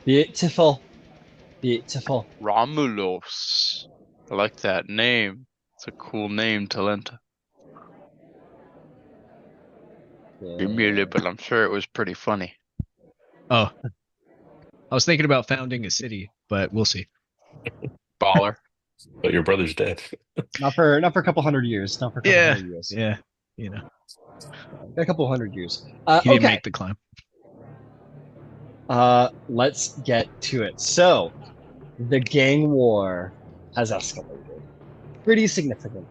Beautiful. Beautiful. Romulus. I like that name. It's a cool name, Talenta. Give me a little Yeah. bit. I'm sure it was pretty funny. Oh, I was thinking about founding a city, but we'll see. Baller. But your brother's dead. Not for a couple hundred years. Not for a couple Yeah, hundred years. yeah, you know, A couple hundred years. he didn't Okay. make the climb. Let's get to it. So, the gang war has escalated pretty significantly.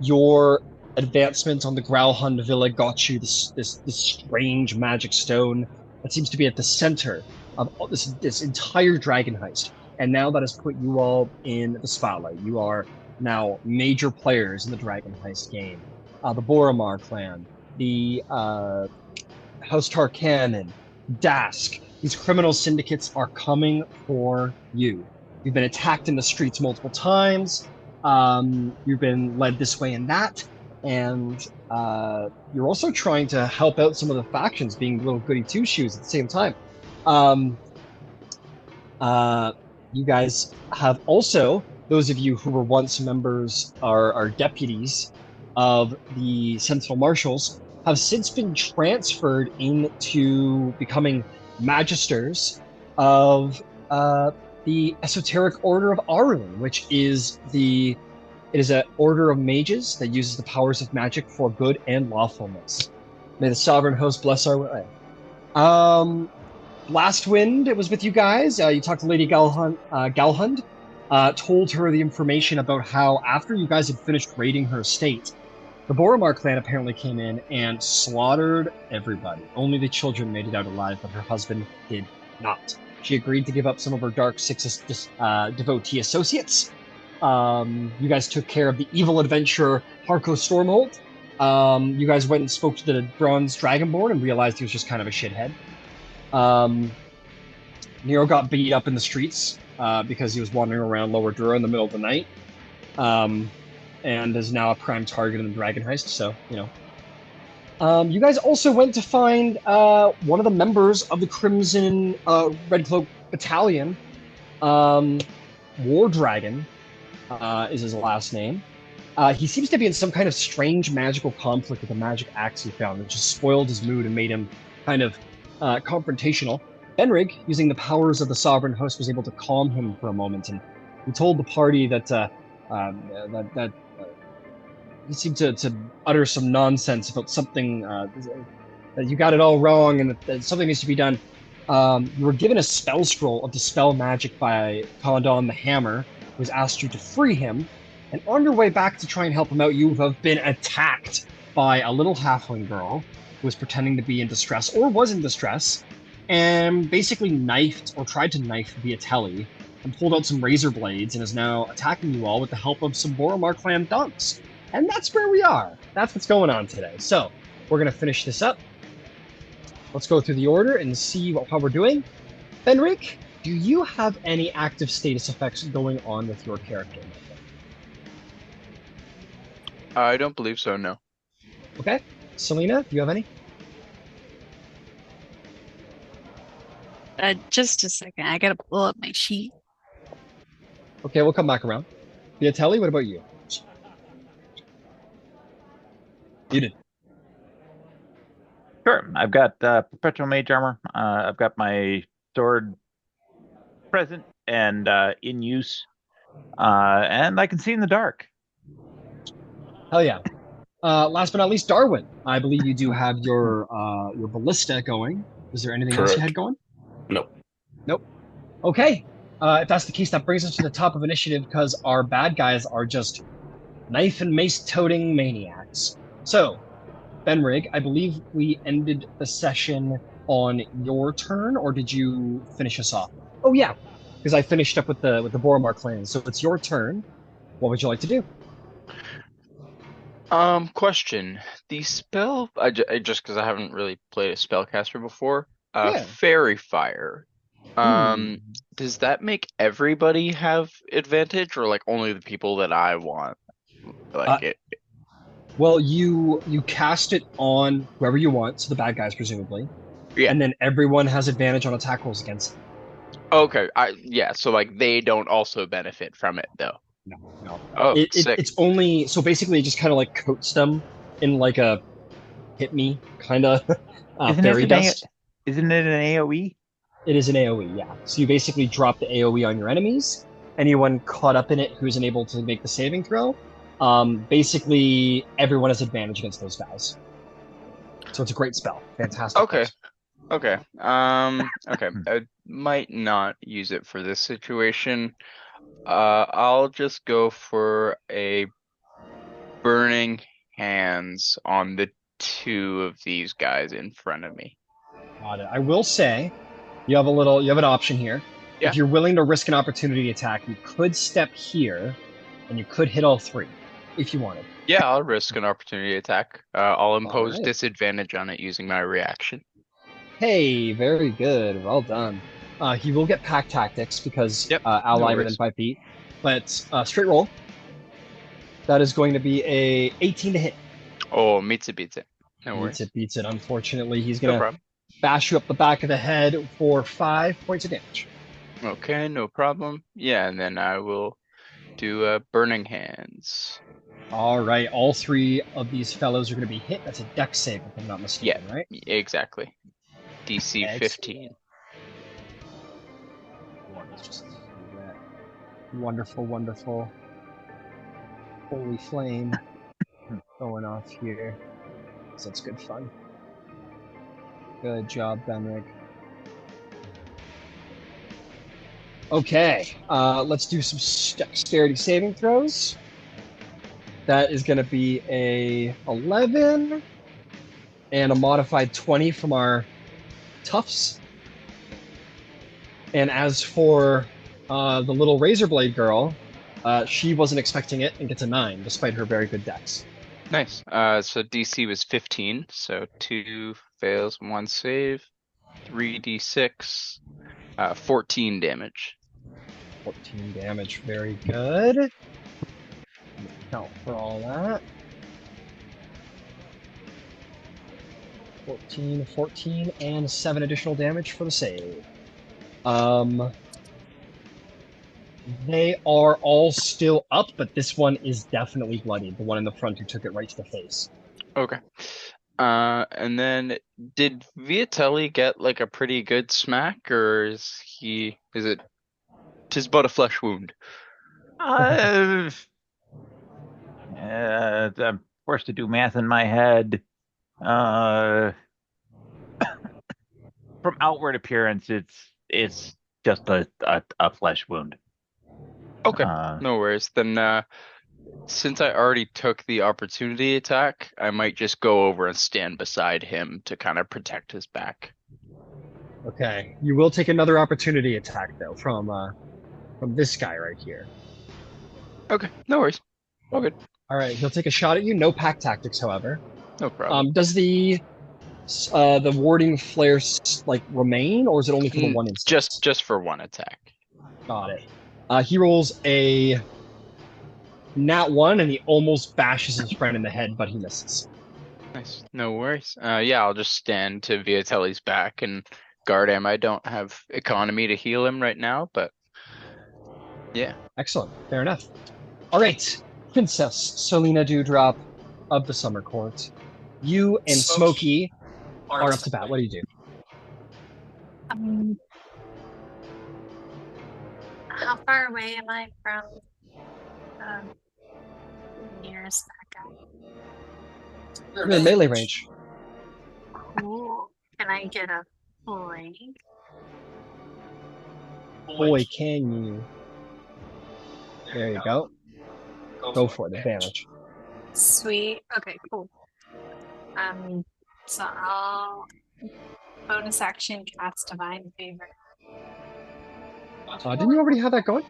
Your advancement on the Growlhund Villa got you this strange magic stone that seems to be at the center of this entire dragon heist. And now that has put you all in the spotlight. You are now major players in the dragon heist game. The Boromor clan, the House Tarkanan, Dask. These criminal syndicates are coming for you. You've been attacked in the streets multiple times. You've been led this way and that, and you're also trying to help out some of the factions, being little goody two shoes at the same time. Um, you guys have also, those of you who were once members are deputies of the Sentinel Marshals, have since been transferred into becoming magisters of the Esoteric Order of Arun, which is an order of mages that uses the powers of magic for good and lawfulness. May the sovereign host bless our way. Last Wind, it was with you guys. You talked to Lady Galhund, told her the information about how after you guys had finished raiding her estate, the Boromar clan apparently came in and slaughtered everybody. Only the children made it out alive, but her husband did not. She agreed to give up some of her Dark Six devotee associates. You guys took care of the evil adventurer Harko Stormhold. You guys went and spoke to the Bronze Dragonborn and realized he was just kind of a shithead. Nero got beat up in the streets because he was wandering around Lower Dura in the middle of the night. And is now a prime target in the Dragon Heist, so, you know. You guys also went to find one of the members of the Crimson Red Cloak Battalion. War Dragon is his last name. He seems to be in some kind of strange magical conflict with a magic axe he found that just spoiled his mood and made him kind of confrontational. Benrig, using the powers of the Sovereign Host, was able to calm him for a moment, and he told the party that he seemed to utter some nonsense about something that you got it all wrong and that something needs to be done. You were given a spell scroll of Dispel Magic by Kondon the Hammer, who has asked you to free him. And on your way back to try and help him out, you have been attacked by a little halfling girl who was pretending to be in distress, or was in distress, and basically knifed, or tried to knife Viatelli, and pulled out some razor blades, and is now attacking you all with the help of some Boromar clan dunks. And that's where we are. That's what's going on today. So, we're going to finish this up. Let's go through the order and see how we're doing. Benric, do you have any active status effects going on with your character? I don't believe so, no. Okay. Selena, do you have any? Just a second. I gotta pull up my sheet. Okay, we'll come back around. Viatelli, what about you? You did. Sure. I've got perpetual mage armor. I've got my sword present and in use, and I can see in the dark. Hell yeah. Last but not least, Darwin. I believe you do have your ballista going. Is there anything else you had Correct. going? Nope. Nope. Okay. If that's the case, that brings us to the top of initiative because our bad guys are just knife and mace toting maniacs. So, Benrig, I believe we ended the session on your turn, or did you finish us off? Oh yeah, because I finished up with the Boromar clan. So it's your turn. What would you like to do? Question. The spell, just because I haven't really played a spellcaster before, Yeah. Fairy Fire. Does that make everybody have advantage, or like only the people that I want? Like it. Well, you cast it on whoever you want, so the bad guys presumably, Yeah. and then everyone has advantage on attack rolls against them. Okay. Yeah. So like they don't also benefit from it though. No, no. Oh, sick. It's only so basically it just kind of like coats them in like a hit me kind of Isn't it fairy an A? dust. Isn't it an AOE? It is an AoE, yeah. So you basically drop the AoE on your enemies. Anyone caught up in it who isn't able to make the saving throw, basically everyone has advantage against those guys. So it's a great spell. Fantastic. Okay. spell. Okay. Okay. I might not use it for this situation. I'll just go for a burning hands on the two of these guys in front of me. Got it. I will say you have an option here. Yeah. If you're willing to risk an opportunity attack, you could step here and you could hit all three if you wanted. Yeah, I'll risk an opportunity attack. I'll impose Alright. disadvantage on it using my reaction. Hey, very good. Well done. He will get pack tactics because Yep, ally no within worries. 5 feet. But straight roll. That is going to be a 18 to hit. Oh, meets it, beats it. No worries. Beats it. Unfortunately, he's No gonna problem. bash you up the back of the head for 5 points of damage. Okay, no problem. Yeah, and then I will do burning hands. All right, all three of these fellows are going to be hit. That's a dex save, if I'm not mistaken, right? Exactly. DC Excellent. 15. Let's just do that. Wonderful, wonderful. Holy flame going off here. So that's good fun. Good job, Benric. Okay, let's do some dexterity saving throws. That is going to be a 11 and a modified 20 from our toughs. And as for the little razor blade girl, she wasn't expecting it and gets a 9 despite her very good dex. Nice. So DC was 15, so 2 fails, 1 save, 3d6, 14 damage. 14 damage, very good. Count for all that. 14, and 7 additional damage for the save. They are all still up, but this one is definitely bloodied. The one in the front who took it right to the face. Okay. And then did Viatelli get like a pretty good smack, or is it 'tis but a flesh wound? I'm forced to do math in my head. From outward appearance, it's just a flesh wound. Okay, no worries. Then since I already took the opportunity attack, I might just go over and stand beside him to kind of protect his back. Okay, you will take another opportunity attack though from this guy right here. Okay, no worries. All good. All right, he'll take a shot at you. No pack tactics, however. No problem. Does the warding flare like remain, or is it only for the one instance? Just for one attack. Got it. He rolls a nat 1, and he almost bashes his friend in the head, but he misses. Nice. No worries. Yeah, I'll just stand to Viatelli's back and guard him. I don't have economy to heal him right now, but yeah. Excellent. Fair enough. All right, Princess Selena Dewdrop of the Summer Court. You and Smokey are up to bat. What do you do? How far away am I from nearest that guy? You're in melee range. Cool. Can I get a flank? Boy, can you. There you go. Go for it. Advantage. Sweet. Okay, cool. So I'll bonus action cast Divine Favor. Didn't you already have that going?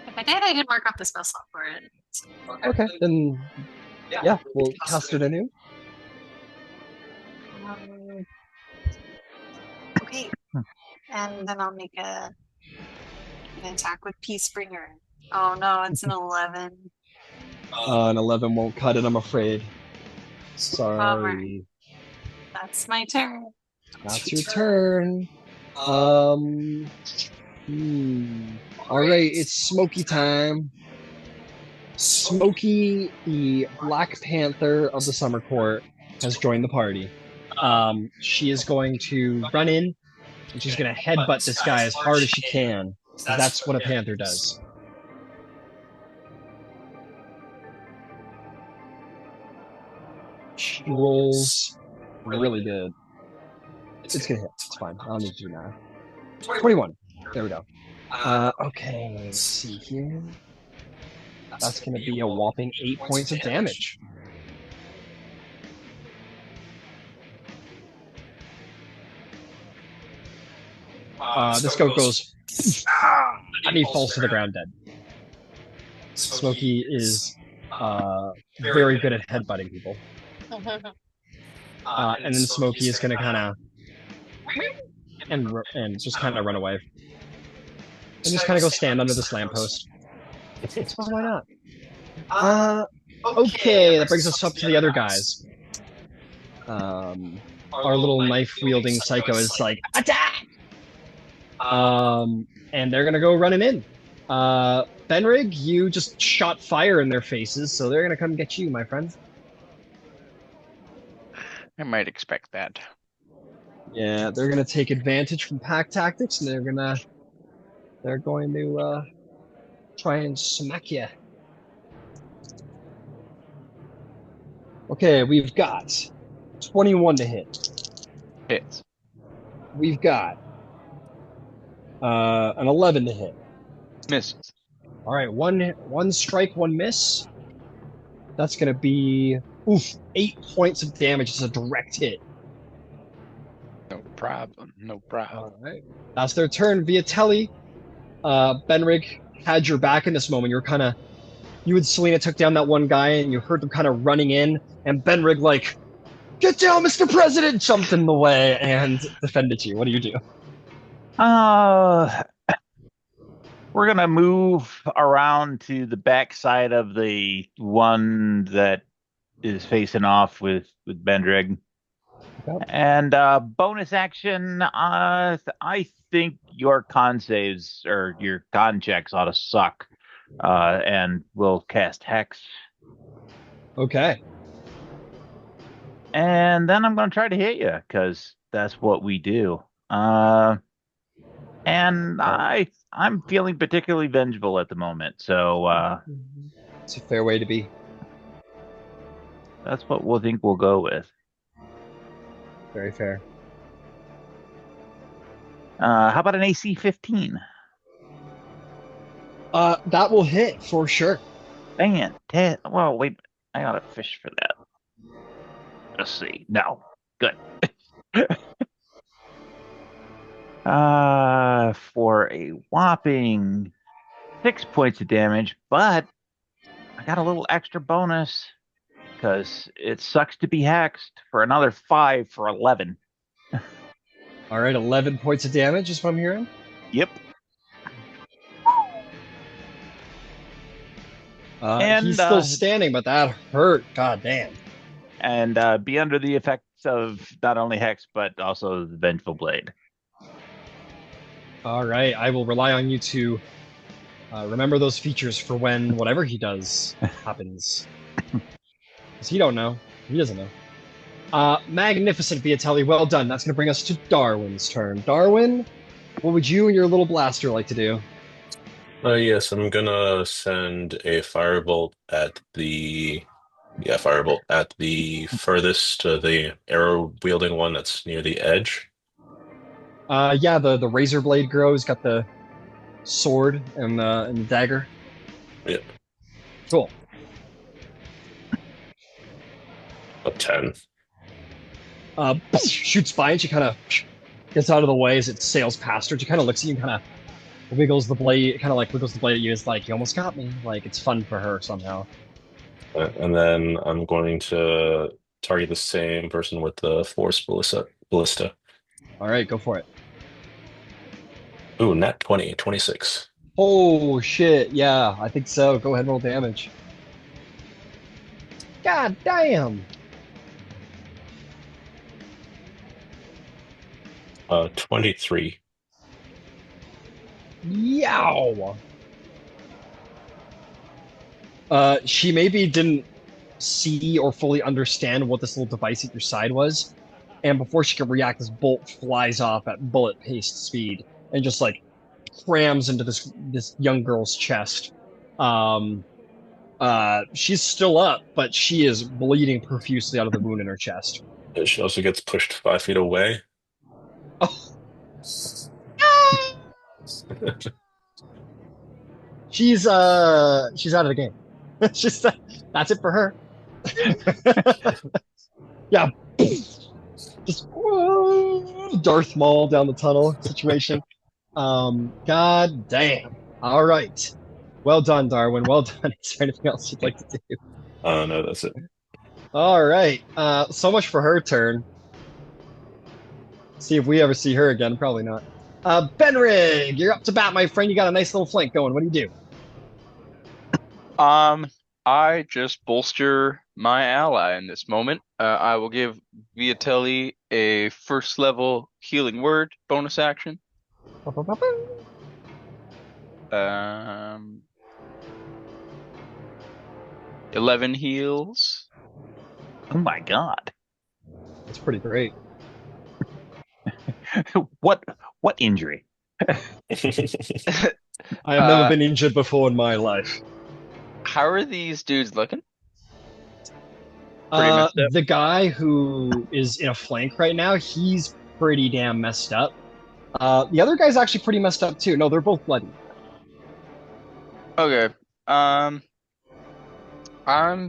If I did, I didn't mark off the spell slot for it. Okay, then yeah, we'll cast it anew. Okay. And then I'll make an attack with Peacebringer. Oh no, it's an 11. An 11 won't cut it, I'm afraid. Sorry. That's my turn. That's your turn. All right, it's Smokey time. Smokey, the Black Panther of the Summer Court, has joined the party. She is going to run in, and she's going to headbutt this guy as hard as she can, because that's what a panther does. She rolls really good. It's going to hit. It's fine. I don't need to do now. 21. There we go. Okay, let's see here. That's going to be a whopping 8 points of damage. This goat goes, and he falls to the ground dead. Smokey is very good at headbutting people. And then Smokey is going to kind of and just kind of run away. And just kind of go stand under this lamppost. Well, why not? Okay, that brings us up to the other guys. Our little knife-wielding psycho is like, attack! And they're gonna go running in. Benrig, you just shot fire in their faces, so they're gonna come get you, my friend. I might expect that. Yeah, they're gonna take advantage from pack tactics, and they're going to try and smack you. Okay, we've got 21 to hit. Hits. We've got an 11 to hit. Misses. All right, one strike, one miss. That's gonna be 8 points of damage. It's a direct hit. No problem. No problem. All right, that's their turn. Via telly, Benrig had your back in this moment. You and Selena took down that one guy, and you heard them kind of running in, and Benrig like, "Get down, Mr. President!" jumped in the way and defended you. What do you do? We're gonna move around to the back side of the one that is facing off with Bendrig. Okay. And bonus action, I think your con saves or your con checks ought to suck. And we'll cast Hex. Okay. And then I'm going to try to hit you, because that's what we do. And I'm feeling particularly vengeful at the moment, so It's a fair way to be. that's what we'll think we'll go with. Very fair. How about an AC 15? That will hit for sure. Dang it. Well, wait, I gotta fish for that. Let's see. No. Good. For a whopping 6 points of damage, but I got a little extra bonus because it sucks to be hexed for another 5 for 11. All right, 11 points of damage is what I'm hearing. Yep. He's still standing, but that hurt. God damn. And be under the effects of not only hex, but also the Vengeful Blade. All right, I will rely on you to remember those features for when whatever he does happens. Because he don't know. He doesn't know. Magnificent, Viatelli. Well done. That's going to bring us to Darwin's turn. Darwin, what would you and your little blaster like to do? Yes, I'm gonna send a firebolt at the furthest, the arrow wielding one that's near the edge. Yeah, the razor blade girl's got the sword and the dagger. Yep. Cool. A 10. Shoots by and she kind of gets out of the way as it sails past her. She kind of looks at you and kind of wiggles the blade at you. It's like, you almost got me. Like, it's fun for her somehow. And then I'm going to target the same person with the force ballista. All right, go for it. Ooh, nat 20, 26. Oh, shit. Yeah, I think so. Go ahead and roll damage. God damn. 23. Yow. She maybe didn't see or fully understand what this little device at your side was, and before she could react, this bolt flies off at bullet pace speed and just like crams into this young girl's chest. She's still up, but she is bleeding profusely out of the wound in her chest. She also gets pushed 5 feet away. Oh. She's out of the game. She's that's it for her. Yeah. Just Darth Maul down the tunnel situation. God damn. All right. Well done, Darwin. Well done. Is there anything else you'd like to do? No, that's it. All right. So much for her turn. See if we ever see her again. Probably not. Benrig, you're up to bat, my friend. You got a nice little flank going. What do you do? I just bolster my ally in this moment. I will give Viatelli a first level healing word bonus action. 11 heals. Oh my god. That's pretty great. What injury? I have never been injured before in my life. How are these dudes looking? Pretty messed up. The guy who is in a flank right now, he's pretty damn messed up. The other guy's actually pretty messed up too. No, they're both bloody. Okay. I'm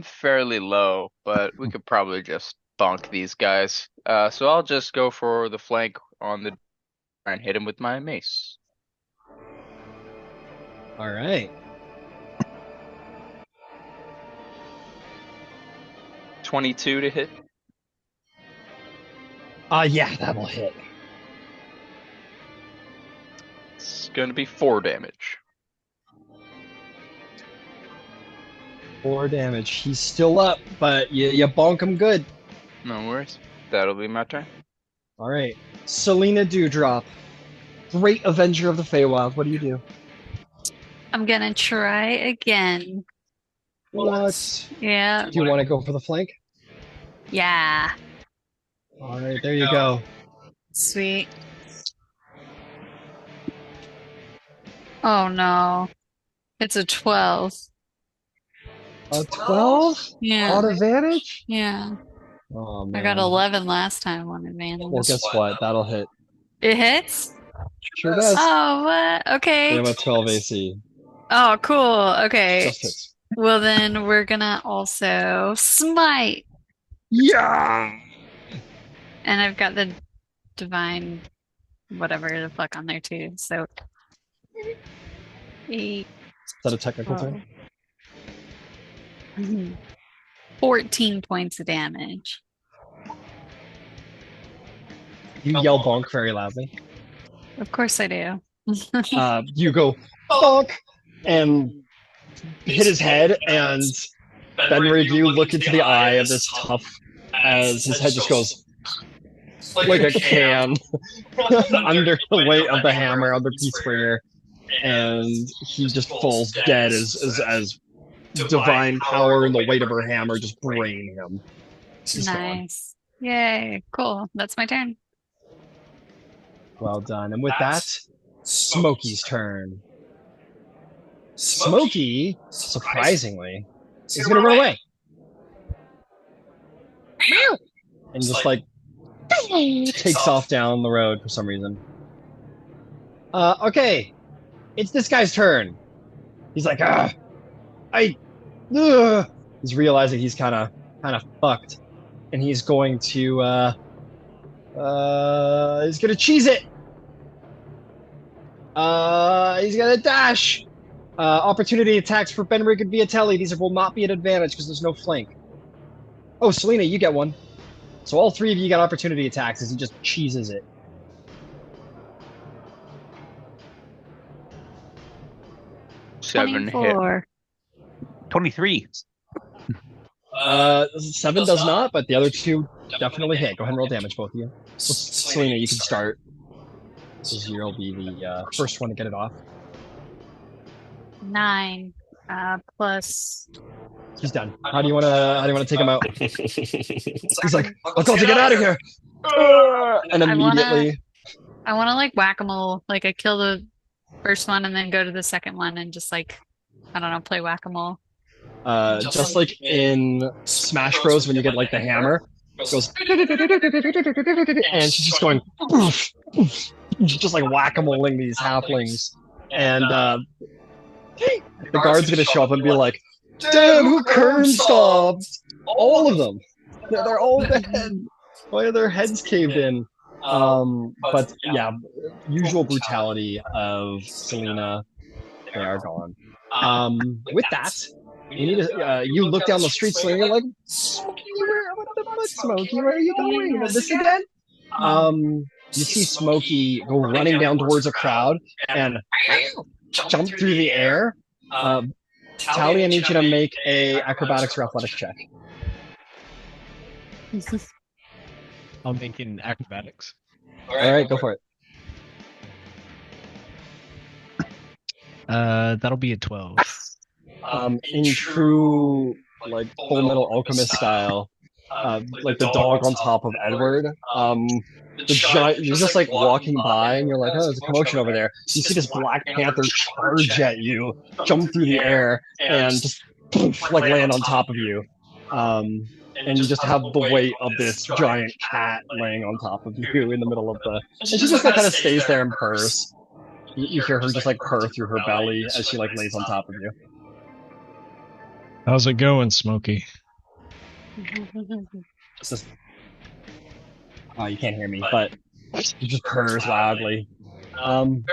fairly low, but we could probably just bonk these guys. So I'll just go for the flank on the and hit him with my mace. All right. 22 to hit. Yeah, that'll hit. It's going to be 4 damage. 4 damage. He's still up, but you bonk him good. No worries. That'll be my turn. All right. Selena Dewdrop, great Avenger of the Feywild. What do you do? I'm gonna try again. What? Yeah. Do you want to go for the flank? Yeah. All right, there you go. Sweet. Oh no. It's a 12. A 12? Yeah. On advantage? Yeah. Oh, I man. got 11 last time on advantage. Well, guess what? That'll hit. It hits? Sure does. Oh, what? Okay. We have a 12 AC. Oh, cool. Okay. Just hits. Well, then we're gonna also smite. Yeah! And I've got the divine whatever the fuck on there too. So 8. Is that a technical term? 14 points of damage. You yell bonk very loudly. Of course I do. You go bonk and hit his head, and Benrig, you look into the eye of this tough as his head just goes like a can under the weight of the hammer on the Peacebringer, and he just falls dead as divine power and the weight of her hammer just brain him. He's gone. Nice. Yay. Cool. That's my turn. Well done. And with that, Smokey's turn. Smokey, surprisingly, is going to run away. And just like takes off down the road for some reason. Okay, it's this guy's turn. He's like, he's realizing he's kind of fucked, and he's going to cheese it. He's gonna dash. Opportunity attacks for Benrig and Viatelli. These will not be an advantage because there's no flank. Oh, Selena, you get one. So all 3 of you got opportunity attacks as he just cheeses it. Seven hit. 24. 23. 7 does not, but the other 2 definitely hit. Go ahead and roll damage, both of you. Well, Selena, you can start. Because you'll be the first one to get it off. 9 plus. He's done. How do you wanna take him out? He's like, I've got to get out of here! And immediately I wanna like whack-a-mole. Like I kill the first one and then go to the second one and just like, I don't know, play whack-a-mole. just like in Smash Bros when you get like the hammer, it goes and she's just going just like whack-a-moling these halflings. And the guard's gonna show up and be like, damn, who curve stomped? All of them. They're all dead. Why are their heads caved in? But yeah, usual brutality of Selena, they are gone. With that, you need to, you look down the street, Selena, you're like, Smokey, what the fuck, Smokey, where are you going? This again? You see Smokey go running down towards a crowd and jump through the air. Tally, I need you to make a acrobatics or athletics check. I'm thinking acrobatics. All right, go for it. That'll be a 12. In true like Full Metal Alchemist style, like the dog on top of Edward. The giant, you're just like walking by and you're like, oh, there's a commotion over there. You see this Black Panther charge at you, jump through the air, and just poof, like land on top of you. And you just have the weight of this giant cat laying on top of you in the middle of the. And she just like kind of stays there and purrs. You hear her just like purr through her belly as she like lays on top of you. How's it going, Smokey? Just, oh, you can't hear me, but she just purrs loudly.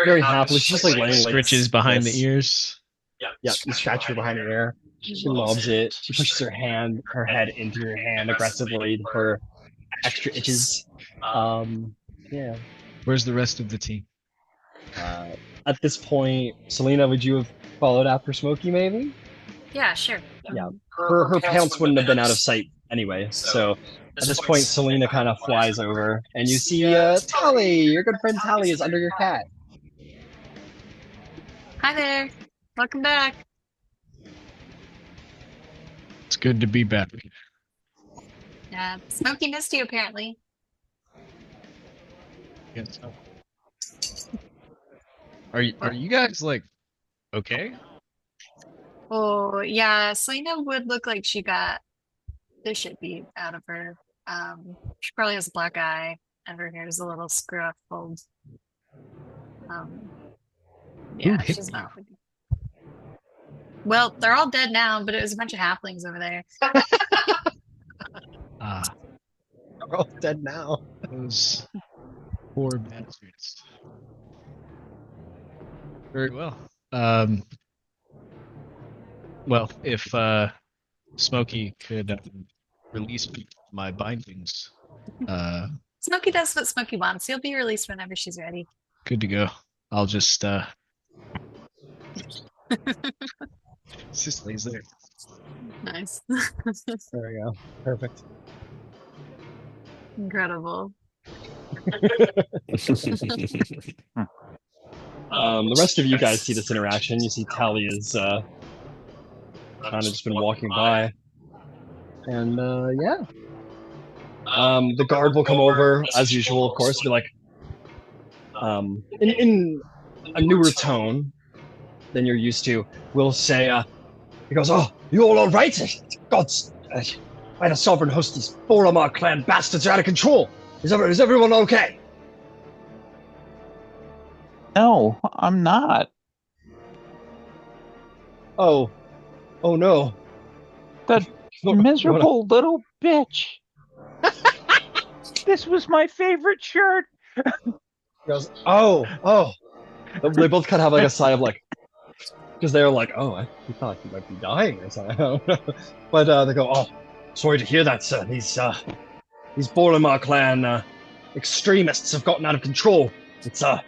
Very happily. She's just like laying like Scritches behind the ears. Yeah, you scratch her behind the ear. She loves it. She pushes her head into your hand aggressively for extra itches. Yeah. Where's the rest of the team? At this point, Selena, would you have followed after Smokey, maybe? Yeah, sure. Yeah. Her pounce wouldn't have been out of sight anyway, so at this point, Selena kind of flies over, and you see Tally, your good friend Tally, is under your cat. Hi there. Welcome back. It's good to be back. Yeah, Smokey missed you apparently. Yes. Are you guys like okay? Oh yeah, Selena would look like she got the shit beat out of her. She probably has a black eye, and her hair is a little scruffled. Yeah, hit she's you? not. Well, they're all dead now, but it was a bunch of halflings over there. We're all dead now. Those poor bastards. Very well. Well, if Smokey could release my bindings, Smokey does what Smokey wants. He'll be released whenever she's ready. good to go. I'll just just lays there. Nice. There we go. Perfect. Incredible. The rest of you guys see this interaction. You see Tally is kind of just been walking by. And yeah. The guard will come over, as usual, of course, be like, in a newer tone than you're used to, will say, he goes, oh, you all right? Gods, by the sovereign host, these Boromor clan bastards are out of control. Is everyone okay? No, I'm not. Oh no. That miserable little bitch. This was my favorite shirt. He goes, oh. They both kind of have like a sigh of like, because they're like, oh, we thought he might be dying or something. I don't know. But they go, oh, sorry to hear that, sir. These Boromor clan extremists have gotten out of control. It's a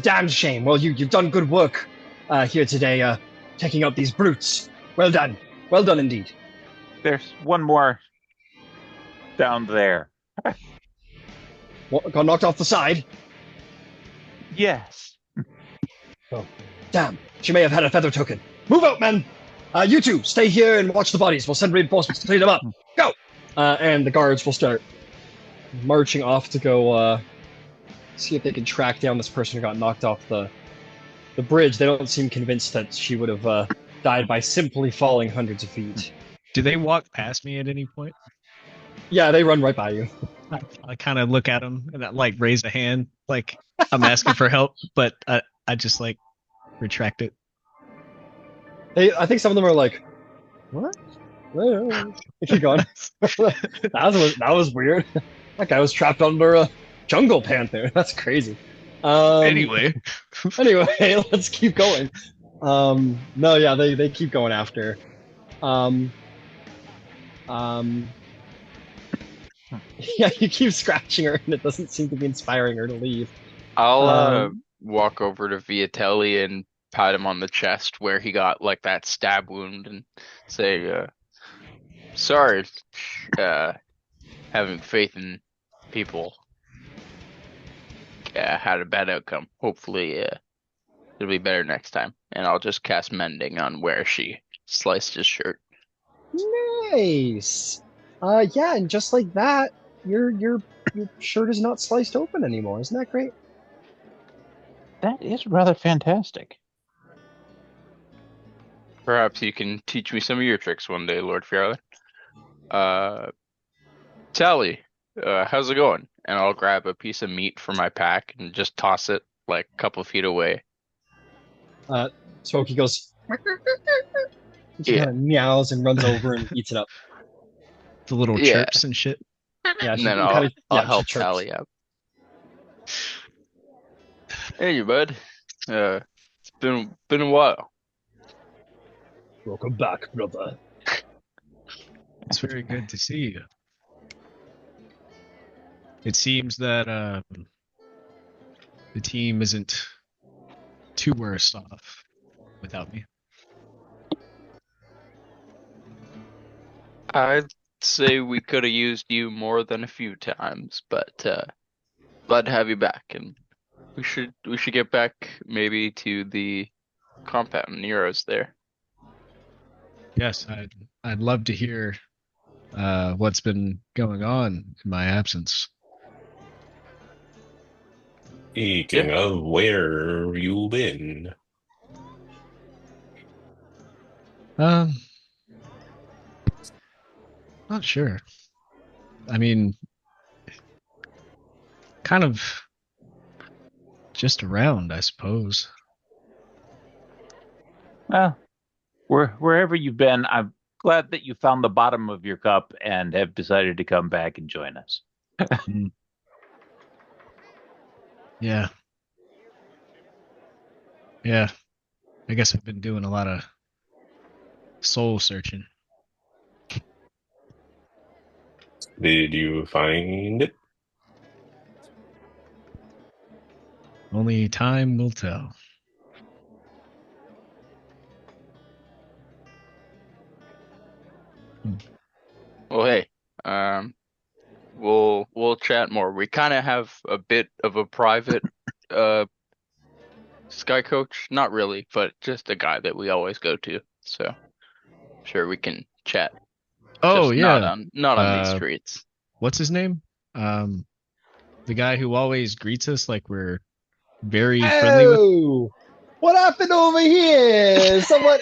damn shame. Well, you've done good work here today, taking out these brutes. Well done indeed. There's one more down there. What, got knocked off the side? Yes. Damn, she may have had a feather token. Move out, men! You two, stay here and watch the bodies. We'll send reinforcements to clean them up. Go! And the guards will start marching off to go see if they can track down this person who got knocked off the bridge. They don't seem convinced that she would have died by simply falling hundreds of feet. Do they walk past me at any point? Yeah, they run right by you. I kind of look at them and I, like raise a hand, like I'm asking for help, but I just like retract it. I think some of them are like, what? Keep going. that was weird. That guy was trapped under a jungle panther. That's crazy. Anyway, let's keep going. No, yeah, they keep going after. Yeah, you keep scratching her, and it doesn't seem to be inspiring her to leave. I'll walk over to Viatelli and pat him on the chest where he got like that stab wound and say, sorry, having faith in people had a bad outcome. Hopefully it'll be better next time. And I'll just cast mending on where she sliced his shirt. Nice. Yeah, and just like that, your shirt is not sliced open anymore. Isn't that great? That is rather fantastic. Perhaps you can teach me some of your tricks one day, Lord Fjarlin. Tally, how's it going? And I'll grab a piece of meat from my pack and just toss it like a couple feet away. Smokey goes. She Yeah. kind of meows and runs over and eats it up. the little Yeah. chirps and shit. Yeah, And she then kinda, I'll yeah, help she chirps. Tally out. Hey, bud. It's been a while. Welcome back, brother. It's very good to see you. It seems that the team isn't too worse off without me. I'd say we could have used you more than a few times, but glad to have you back, and we should get back maybe to the compound. Nero's there. Yes, I'd love to hear what's been going on in my absence. Speaking of, where you been? Not sure. I mean, kind of just around, I suppose. Well, wherever you've been, I'm glad that you found the bottom of your cup and have decided to come back and join us. Yeah. Yeah. I guess I've been doing a lot of soul searching. Did you find it? Only time will tell. Well, hey, we'll chat more. We kind of have a bit of a private sky coach, not really, but just a guy that we always go to. So, sure, we can chat. Oh, Just yeah. not on these streets. What's his name? The guy who always greets us like we're very friendly with. Oh, what happened over here? Someone,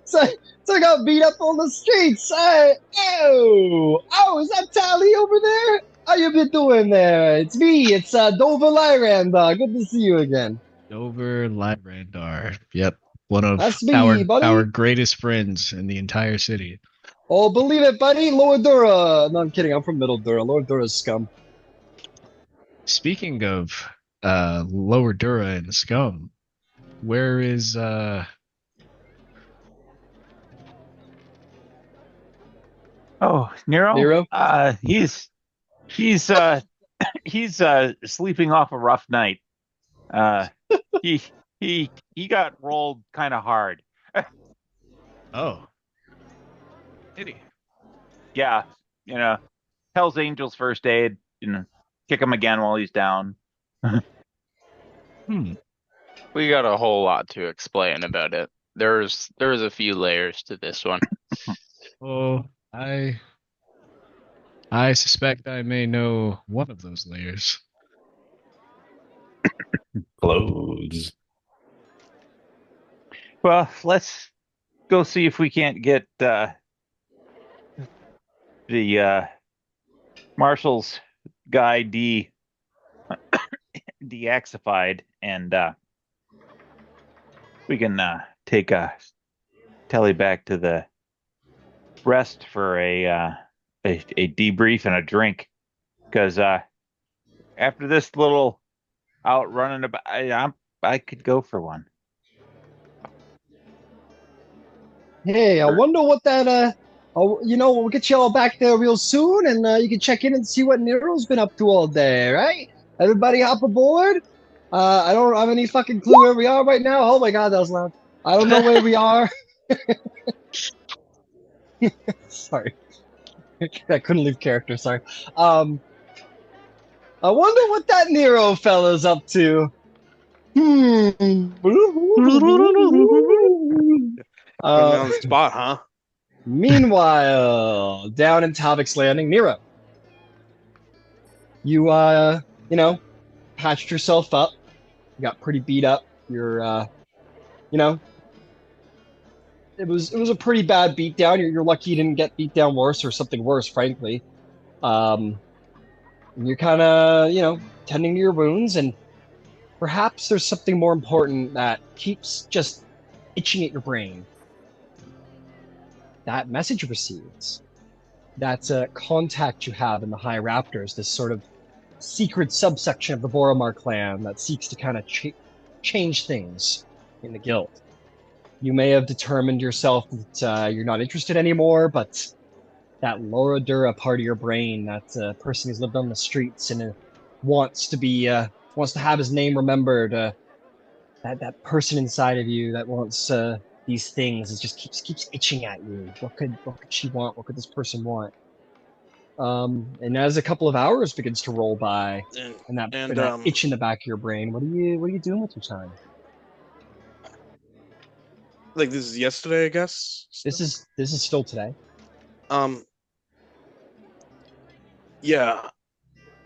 so got beat up on the streets. Oh, is that Tally over there? How you been doing there? It's me. It's Dover Lyrand. Good to see you again. Dover Lyrandar. Yep. One of That's me, buddy. our greatest friends in the entire city. Oh, believe it, buddy. Lower Dura. No, I'm kidding. I'm from Middle Dura. Lower Dura's scum. Speaking of Lower Dura and scum, where is Oh, Nero? Nero? He's he's sleeping off a rough night. He got rolled kind of hard. Oh. Did he? Yeah, Hell's Angels first aid. Kick him again while he's down. Hmm. We got a whole lot to explain about it. There's a few layers to this one. Oh, I suspect I may know one of those layers. Clothes. Well, let's go see if we can't get the marshal's guy deaxified, and we can take Telly back to the rest for a debrief and a drink. Because after this little out running about, I could go for one. Hey, I wonder what that we'll get you all back there real soon, and you can check in and see what Nero's been up to all day, right? Everybody hop aboard. I don't have any fucking clue where we are right now. Oh my god, that was loud. I don't know where we are. Sorry. I couldn't leave character, sorry. I wonder what that Nero fella's up to. Put me on the spot, huh? Meanwhile, down in Talbot's Landing, Nero. You, patched yourself up. You got pretty beat up. You're, it was a pretty bad beatdown. You're lucky you didn't get beat down worse or something worse, frankly. You're kind of, tending to your wounds, and perhaps there's something more important that keeps just itching at your brain. That message you received, that contact you have in the High Raptors, this sort of secret subsection of the Boromor clan that seeks to kind of change things in the guild. You may have determined yourself that you're not interested anymore, but that Laura Dura part of your brain, that person who's lived on the streets and wants to have his name remembered, that person inside of you that wants these things, it just keeps itching at you. What could she want? What could this person want? And as a couple of hours begins to roll by, and that itch in the back of your brain, what are you doing with your time? Like this is yesterday, I guess. This is still today. Yeah,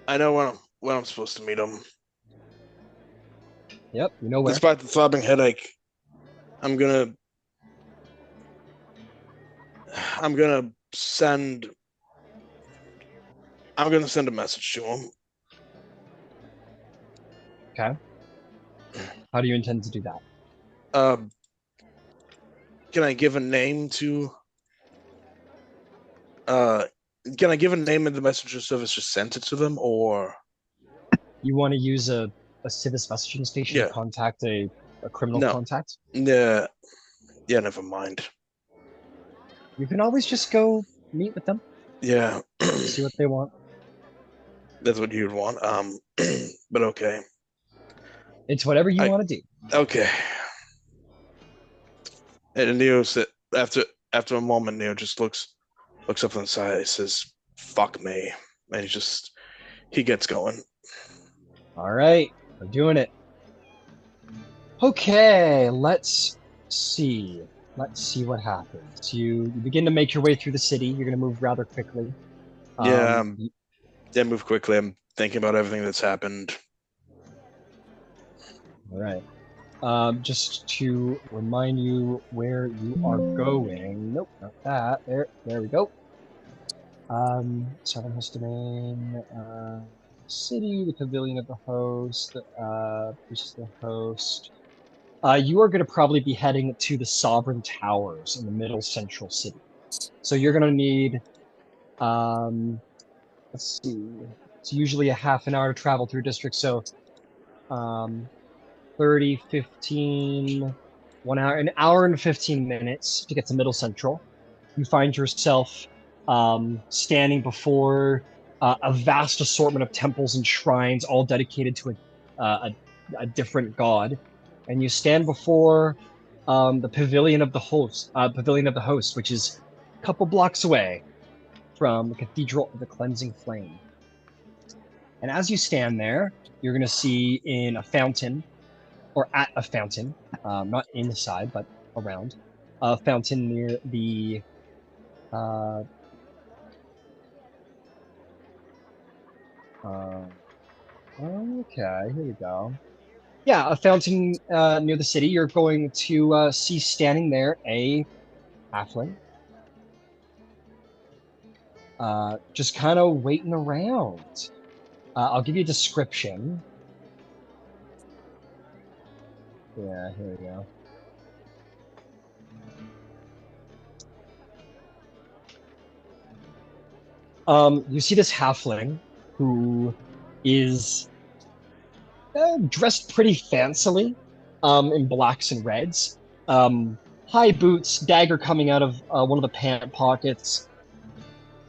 I know when I'm supposed to meet him. Yep, you know where. Despite the throbbing headache, I'm gonna send a message to him. Okay. How do you intend to do that? Can I give a name to? Can I give a name in the messenger service? Just sent it to them, or you want to use a civis messaging station to contact a criminal contact? Yeah, never mind. You can always just go meet with them. Yeah. See what they want. That's what you'd want. But okay. It's whatever you want to do. Okay. And Neo said, after a moment, Neo just looks up on the side. He says, "Fuck me," and he gets going. All right, we're doing it. Okay, let's see. Let's see what happens. You begin to make your way through the city. You're going to move rather quickly. Move quickly. I'm thinking about everything that's happened. All right. Just to remind you where you are going. Nope, not that. There we go. Southern Host Domain, City, the Pavilion of the Host, this is the Host. You are going to probably be heading to the Sovereign Towers in the middle central city. So you're going to need, let's see, it's usually a half an hour to travel through district, so 30, 15, 1 hour, an hour and 15 minutes to get to Middle Central. You find yourself standing before a vast assortment of temples and shrines, all dedicated to a different god. And you stand before the Pavilion of the Host, which is couple blocks away from the Cathedral of the Cleansing Flame. And as you stand there, you're going to see in a fountain, or at a fountain, not inside, but around, a fountain near the okay, here we go. Yeah, a fountain near the city. You're going to see standing there a halfling. Just kind of waiting around. I'll give you a description. Yeah, here we go. You see this halfling who is dressed pretty fancily, in blacks and reds. High boots, dagger coming out of one of the pant pockets,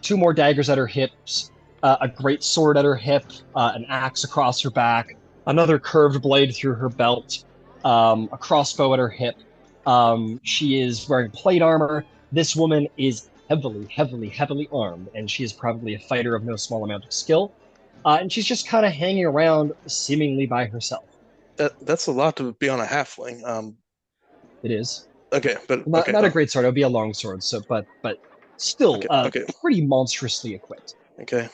2 more daggers at her hips, a great sword at her hip, an axe across her back, another curved blade through her belt, a crossbow at her hip. She is wearing plate armor. This woman is heavily armed, and she is probably a fighter of no small amount of skill. And she's just kind of hanging around, seemingly by herself. That's a lot to be on a halfling. It is. Okay, but not a great sword. It would be a long sword. So, but still, okay. Pretty monstrously equipped. Okay.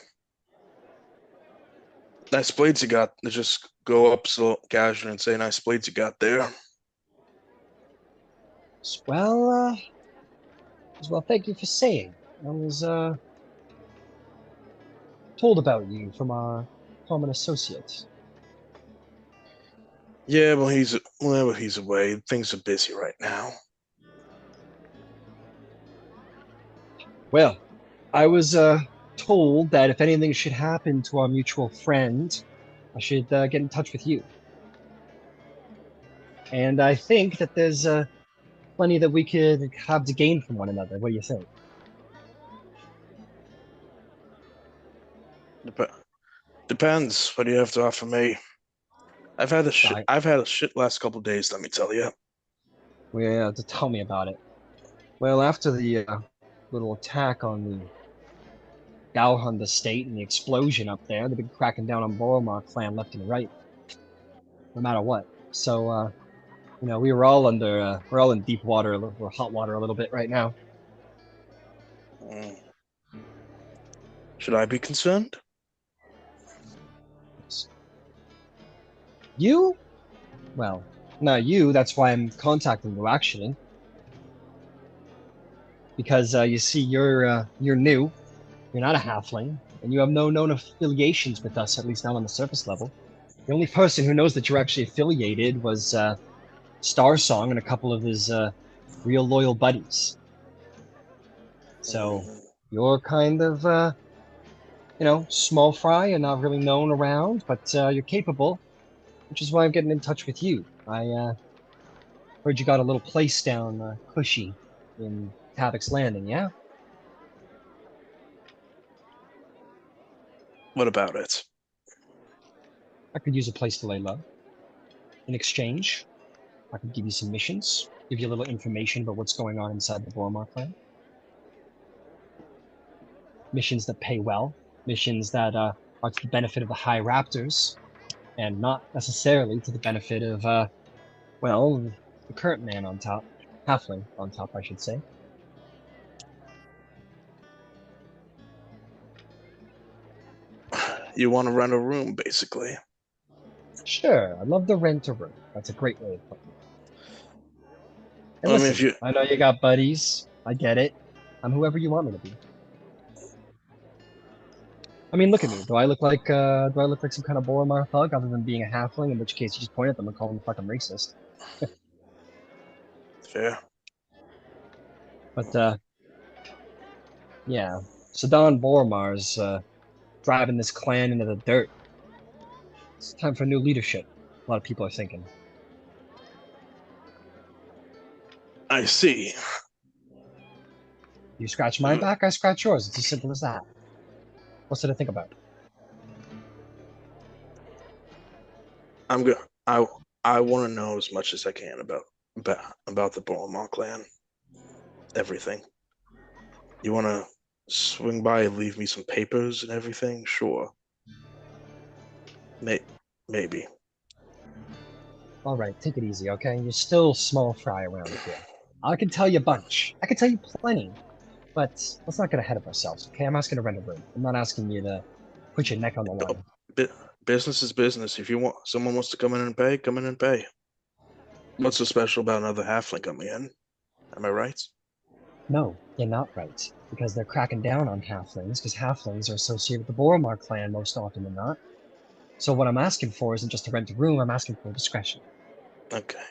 Nice blades you got. Let's just go up so casually and say, "Nice blades you got there." Well, thank you for saying. I was told about you from our common associate. Yeah, well, he's away. Things are busy right now. Well, I was told that if anything should happen to our mutual friend, I should get in touch with you. And I think that there's plenty that we could have to gain from one another. What do you think? Depends. What do you have to offer me? I've had a shit last couple days. Let me tell you. Well, to tell me about it. Well, after the little attack on the Galhund estate and the explosion up there, they've been cracking down on Boromor clan left and right, no matter what. So, we were all we're all in deep water, or hot water a little bit right now. Should I be concerned? You? Well, not you. That's why I'm contacting you, actually. Because you see, you're new. You're not a halfling, and you have no known affiliations with us, at least not on the surface level. The only person who knows that you're actually affiliated was Starsong and a couple of his real loyal buddies. So you're kind of, small fry and not really known around, but you're capable, which is why I'm getting in touch with you. I heard you got a little place down Cushy in Tavik's Landing, yeah? What about it? I could use a place to lay low. In exchange, I could give you some missions, give you a little information about what's going on inside the Boromor clan. Missions that pay well, missions that are to the benefit of the High Raptors, and not necessarily to the benefit of, the current man on top. Halfling on top, I should say. You want to rent a room, basically. Sure, I'd love to rent a room. That's a great way of putting it. And listen, I know you got buddies. I get it. I'm whoever you want me to be. I mean, look at me. Do I look like some kind of Boromar thug other than being a halfling? In which case, you just point at them and call them fucking racist. Fair. But yeah, Sadan Boromar's driving this clan into the dirt. It's time for new leadership. A lot of people are thinking. I see. You scratch my back, I scratch yours. It's as simple as that. What's there to think about? I'm good. I want to know as much as I can about the Boromor clan. Everything. You want to swing by and leave me some papers and everything? Sure. Maybe. All right, take it easy, okay? You're still small fry around here. I can tell you a bunch. I can tell you plenty. But let's not get ahead of ourselves, okay? I'm asking to rent a room. I'm not asking you to put your neck on the line. Business is business. If someone wants to come in and pay, come in and pay. What's so special about another halfling coming in? Am I right? No, you're not right. Because they're cracking down on halflings, because halflings are associated with the Boromor clan most often than not. So what I'm asking for isn't just to rent a room, I'm asking for discretion. Okay.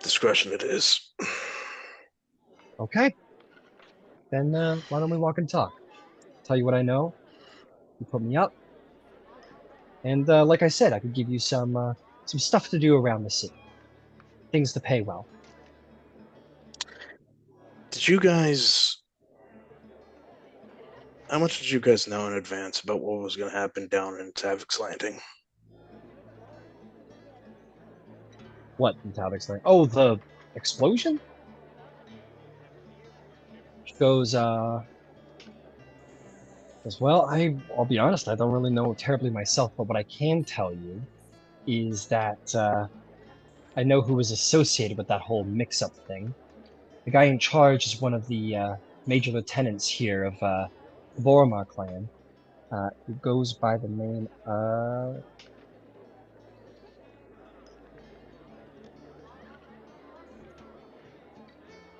Discretion it is. Okay. Then why don't we walk and talk? Tell you what I know. You put me up. And like I said, I could give you some stuff to do around the city. Things to pay well. How much did you guys know in advance about what was going to happen down in Tavik's Landing? What in Tal'Dorei Landing? Oh, the explosion? She goes, well, I'll be honest, I don't really know terribly myself, but what I can tell you is that I know who was associated with that whole mix-up thing. The guy in charge is one of the major lieutenants here of the Boromor clan, who goes by the name of...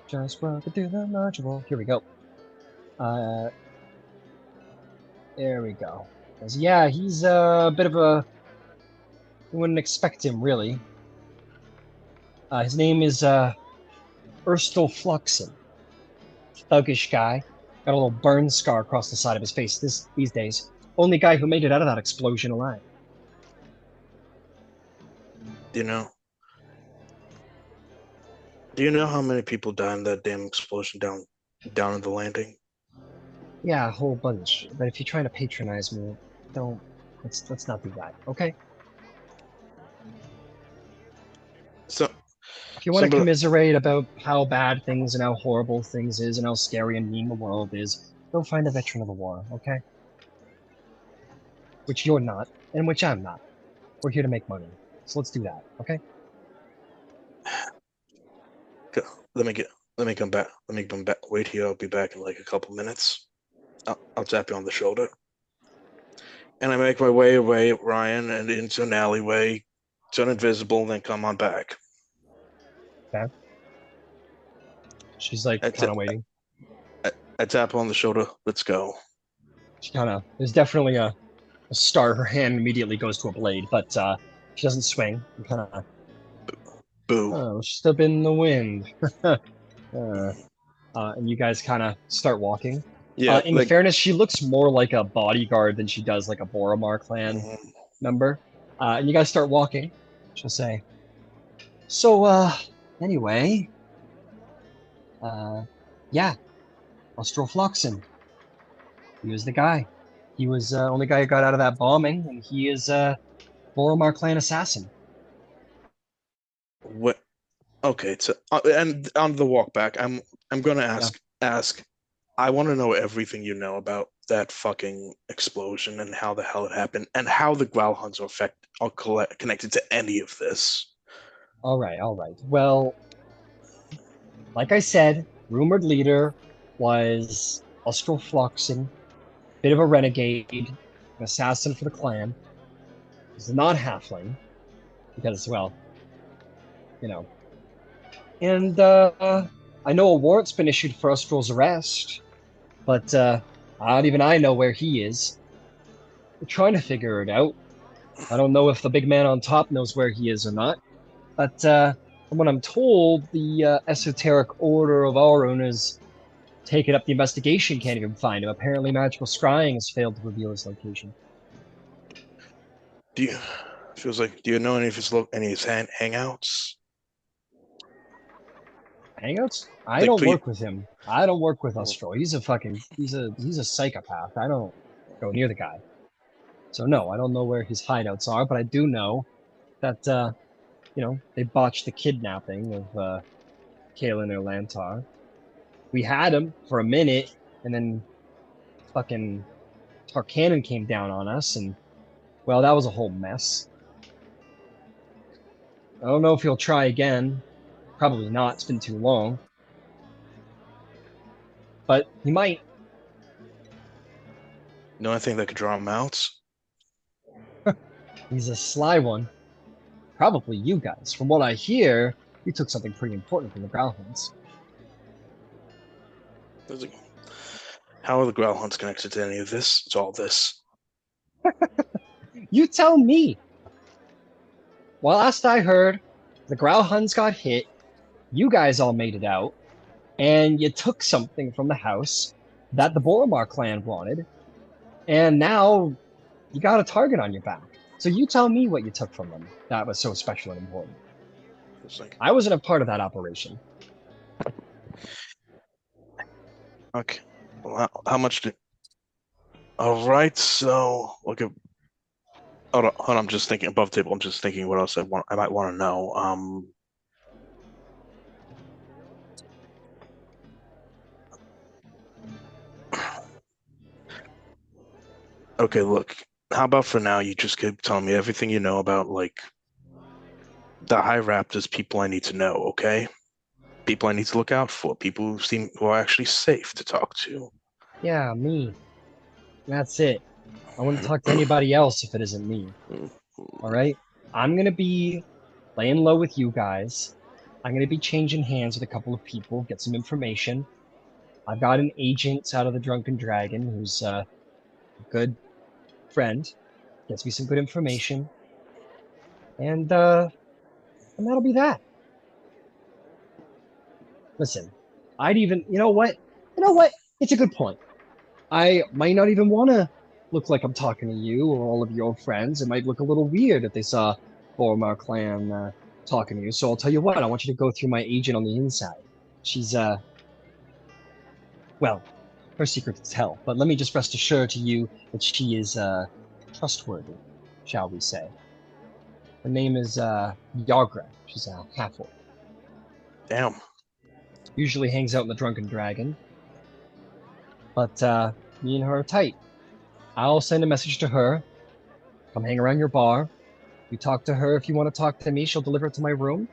Just walking through the module. Here we go. There we go. Yeah, he's a bit of a... You wouldn't expect him, really. His name is Erstal Fluxen. Thuggish guy. Got a little burn scar across the side of his face these days. Only guy who made it out of that explosion alive. Do you know how many people died in that damn explosion down in the landing? Yeah, a whole bunch. But if you're trying to patronize me, let's not do that, okay? So, if you want to commiserate about how bad things and how horrible things is and how scary and mean the world is, go find a veteran of the war, okay? Which you're not, and which I'm not. We're here to make money. So let's do that, okay? Let me come back. Wait here. I'll be back in like a couple minutes. I'll tap you on the shoulder. And I make my way away, Ryan, and into an alleyway, turn invisible, and then come on back. Okay. She's like kind of waiting. I tap on the shoulder. Let's go. She kind of... There's definitely a star. Her hand immediately goes to a blade, but she doesn't swing. Kind of... Boo. Oh, she's up in the wind. And you guys kind of start walking. Yeah. In fairness, she looks more like a bodyguard than she does like a Boromor clan member. And you guys start walking. She'll say, so, anyway, yeah, Austral Floxen. He was the guy. He was the only guy who got out of that bombing, and he is a Boromor clan assassin. What? Okay, so and on the walk back, I'm gonna ask. I want to know everything you know about that fucking explosion and how the hell it happened and how the Growlhounds are connected to any of this. All right. Well, like I said, rumored leader was Austral Floxen, bit of a renegade, an assassin for the clan. He's not halfling, because, well, you know. And I know a warrant's been issued for Austral's arrest, but not even I know where he is. We're trying to figure it out. I don't know if the big man on top knows where he is or not, but from what I'm told, the esoteric order of Aurun has taken up the investigation, can't even find him. Apparently magical scrying has failed to reveal his location. Do you know any of his hangouts? Hangouts? I don't work with him. I don't work with Austral. He's a psychopath. I don't go near the guy. So no, I don't know where his hideouts are, but I do know that they botched the kidnapping of Kaelin Erlantar. We had him for a minute, and then fucking Tarkanan came down on us, and well, that was a whole mess. I don't know if he'll try again. Probably not. It's been too long. But he might. The only thing that could draw him out. He's a sly one. Probably you guys. From what I hear, you took something pretty important from the Growlhounds. How are the Growlhounds connected to any of this? It's all this. You tell me. Well, last I heard, the Growlhounds got hit, you guys all made it out, and you took something from the house that the Boromor clan wanted, and now you got a target on your back. So you tell me what you took from them that was so special and important. I wasn't a part of that operation. Okay. Well, how much did... All right, so... Look at... Hold on, I'm just thinking above table. I'm just thinking what else I might want to know. Okay, look. How about for now you just keep telling me everything you know about, like, the High Raptors, people I need to know, okay? People I need to look out for, people who are actually safe to talk to. Yeah, me. That's it. I wouldn't talk to anybody else if it isn't me. Alright? I'm gonna be laying low with you guys. I'm gonna be changing hands with a couple of people, get some information. I've got an agent out of the Drunken Dragon who's a good friend. Gets me some good information. And that'll be that. Listen, I'd even, you know what? It's a good point. I might not even want to look like I'm talking to you or all of your friends. It might look a little weird if they saw Boromor clan talking to you. So I'll tell you what, I want you to go through my agent on the inside. She's, well, her secret to tell, but let me just rest assured to you that she is trustworthy, shall we say. Her name is Yargra. She's a half-orc. Damn. Usually hangs out in the Drunken Dragon. But me and her are tight. I'll send a message to her. Come hang around your bar. You talk to her if you want to talk to me. She'll deliver it to my room.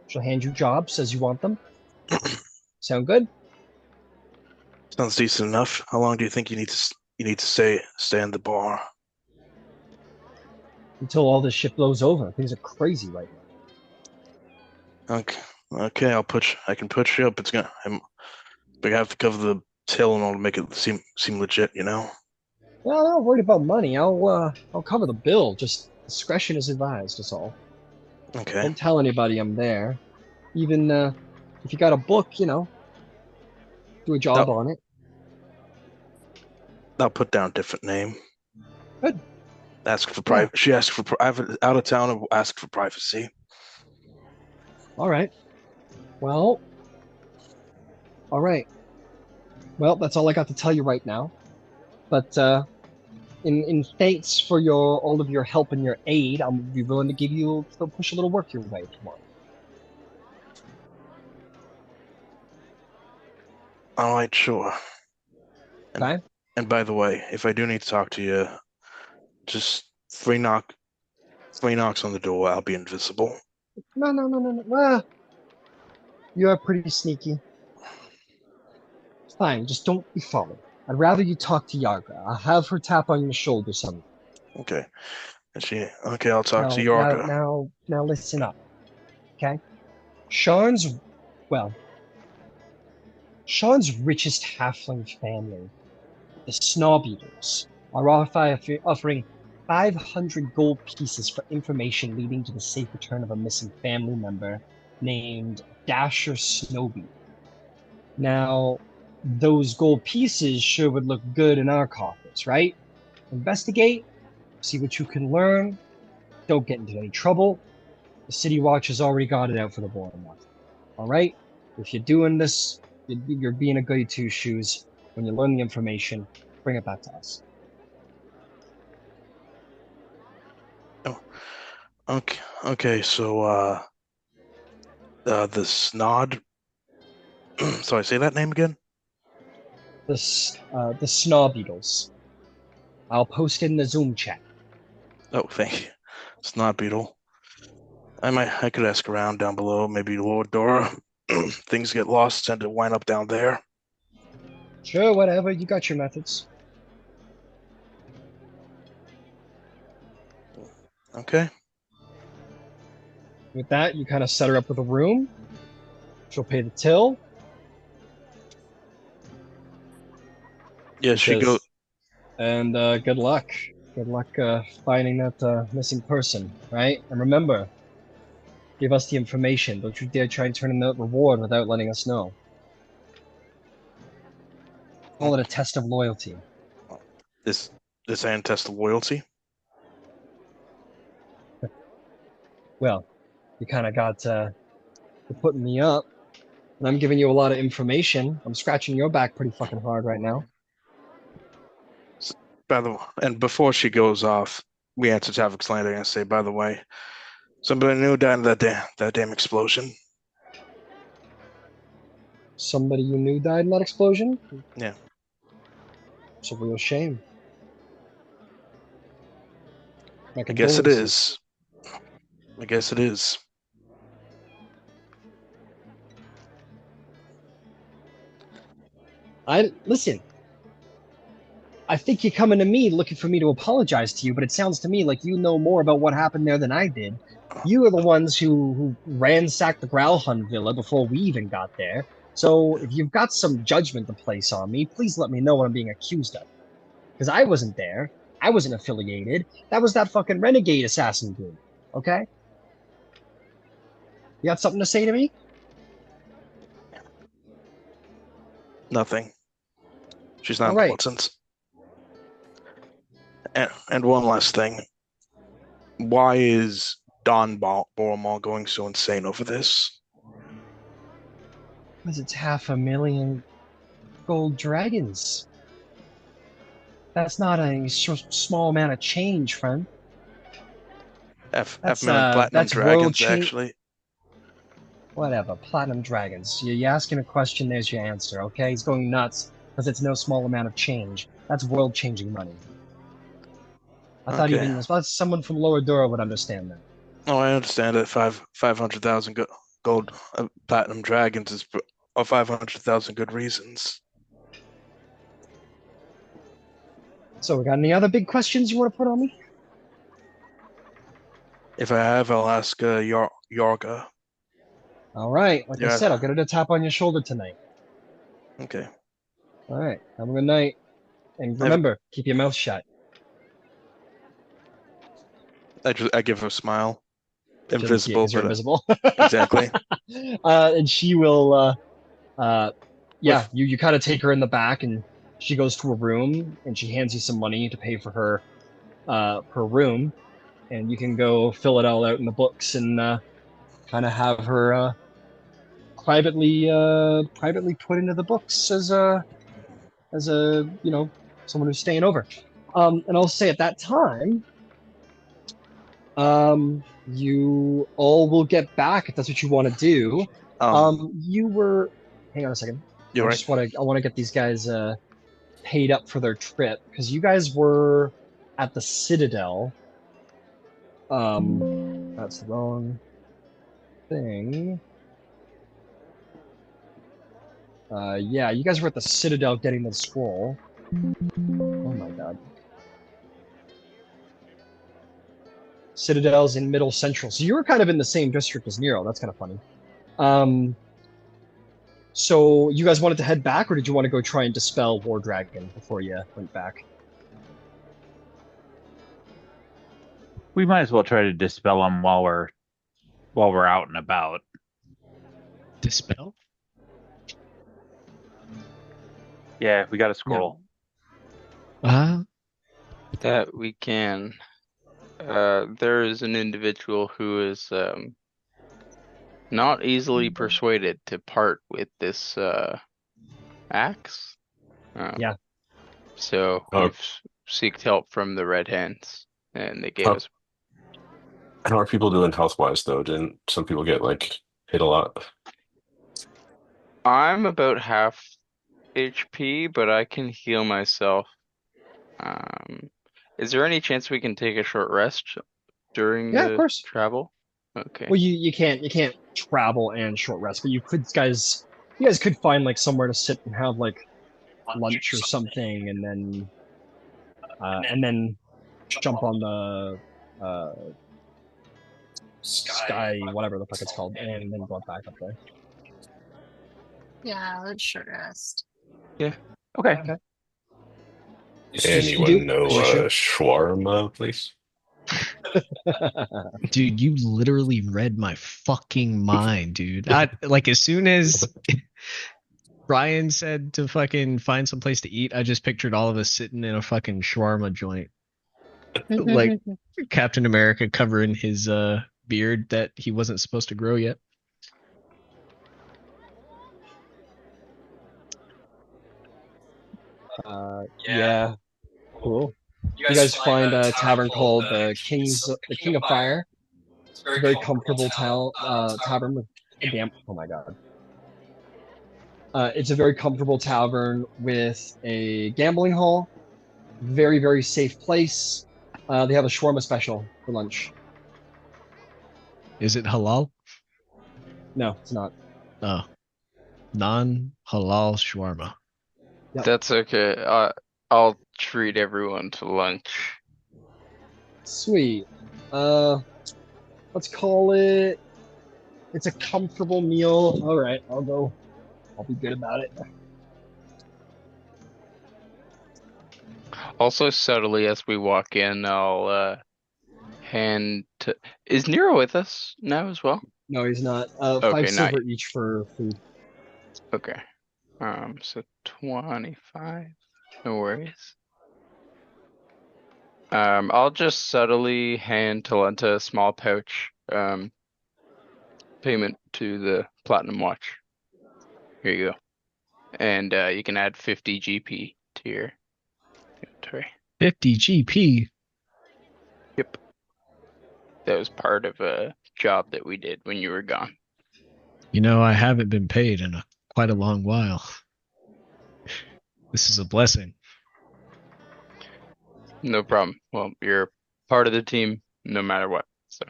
She'll hand you jobs as you want them. Sound good? Sounds decent enough. How long do you think you need to stay in the bar? Until all this shit blows over. Things are crazy right now. Okay, I can put you up. I'm gonna have to cover the tail in order to make it seem legit, you know? Well, I'm not worried about money. I'll cover the bill. Just discretion is advised, that's all. Okay. Don't tell anybody I'm there. Even if you got a book, you know, do a job on it. I'll put down a different name. Good. Ask for private. Yeah. She asked for out of town and asked for privacy. All right. Well. All right. Well, that's all I got to tell you right now. But in thanks for all of your help and your aid, I'm be willing to give you push a little work your way tomorrow. All right, sure. Okay. And by the way, if I do need to talk to you, just three knocks on the door. I'll be invisible. No. Well, you are pretty sneaky. Fine, just don't be followed. I'd rather you talk to Yarga. I'll have her tap on your shoulder some. Okay. Okay, I'll talk to Yarga. Now listen up. Okay? Sharn's richest halfling family, the Snob Eaters, are offering 500 gold pieces for information leading to the safe return of a missing family member named Dasher Snowbeard. Now, those gold pieces sure would look good in our coffers, right? Investigate, see what you can learn, don't get into any trouble. The City Watch has already got it out for the Boromor. Alright? If you're doing this, you're being a goody two-shoes. When you learn the information, bring it back to us. Oh, okay. So, the Snod. Sorry, say that name again. the Snaw Beetles. I'll post it in the Zoom chat. Oh, thank you. It's not Beetle. I could ask around down below. Maybe Lord Dora. Things get lost, tend to wind up down there. Sure, whatever. You got your methods. Okay. With that, you kind of set her up with a room. She'll pay the till. Yeah, she goes. And good luck. Good luck finding that missing person, right? And remember, give us the information. Don't you dare try and turn in the reward without letting us know. Call it a test of loyalty. This ain't a test of loyalty. Well, you kind of got you're putting me up, and I'm giving you a lot of information. I'm scratching your back pretty fucking hard right now. By the way, and before she goes off, we answer Tavik's Landing and say, by the way, somebody new died in that damn explosion. Somebody you knew died in that explosion? Yeah. It's a real shame. I guess it is. I guess it is. Listen. I think you're coming to me looking for me to apologize to you, but it sounds to me like you know more about what happened there than I did. You are the ones who ransacked the Growlhund Villa before we even got there. So if you've got some judgment to place on me, please let me know what I'm being accused of. Because I wasn't there. I wasn't affiliated. That was that fucking renegade assassin dude. Okay? You got something to say to me? Nothing. She's not All right. important. And one last thing. Why is Don Boromor going so insane over this? Because it's 500,000 gold dragons. That's not a small amount of change, friend. Half million platinum dragons, actually. Whatever, platinum dragons. You ask him a question, there's your answer, okay? He's going nuts because it's no small amount of change. That's world-changing money. I thought even someone from Lower Dora would understand that. Oh, I understand that 500,000 gold platinum dragons is or 500,000 good reasons. So, we got any other big questions you want to put on me? If I have, I'll ask Yorga. All right, like I said, I'll get her to tap on your shoulder tonight. Okay. All right, have a good night. And remember, keep your mouth shut. I give her a smile. Invisible, you're invisible. Exactly. And she will, you kind of take her in the back, and she goes to a room, and she hands you some money to pay for her room, and you can go fill it all out in the books and kind of have her privately put into the books as a someone who's staying over. And I'll say at that time, you all will get back if that's what you want to do. You were. Hang on a second. You're right. I want to get these guys paid up for their trip because you guys were at the Citadel. That's the wrong thing. Yeah, you guys were at the Citadel getting the scroll. Oh my god. Citadel's in Middle Central. So you were kind of in the same district as Nero. That's kind of funny. So you guys wanted to head back, or did you want to go try and dispel War Dragon before you went back? We might as well try to dispel them while we're out and about. Dispel? Yeah, we got a scroll. That we can. There is an individual who is not easily persuaded to part with this axe. Yeah. So we've seeked help from the Red Hands, and they gave us. How are people doing health-wise, though? Didn't some people get, hit a lot? I'm about half HP, but I can heal myself. Is there any chance we can take a short rest during Yeah, of the course. travel? Okay. Well, you can't travel and short rest, but you guys could find like somewhere to sit and have like lunch or something, and then jump on the sky, whatever the fuck it's called, and then go back up there. Yeah, let's short rest. Okay. Anyone know Sure. shawarma, please? Dude, you literally read my fucking mind, dude. Like as soon as Brian said to fucking find some place to eat, I just pictured all of us sitting in a fucking shawarma joint. Like Captain America covering his beard that he wasn't supposed to grow yet. Yeah. Cool. You guys find a tavern called the King of Fire. It's a very comfortable tavern with oh my god. It's a very comfortable tavern with a gambling hall. Very, very safe place. They have a shawarma special for lunch. Is it halal? No, it's not. Oh. Non-halal shawarma. Yep. That's okay. I'll treat everyone to lunch. Sweet. Let's call it. It's a comfortable meal. All right, I'll go. I'll be good about it. Also, subtly as we walk in, I'll hand to. Is Nero with us now as well? No, he's not. Okay, 5 not silver each for food. Okay. So 25. No worries. I'll just subtly hand Talenta a small pouch. Payment to the Platinum Watch. Here you go. And you can add 50 GP to your inventory. 50 GP. Yep. That was part of a job that we did when you were gone. You know, I haven't been paid in quite a long while. This is a blessing. No problem. Well, you're part of the team no matter what. So.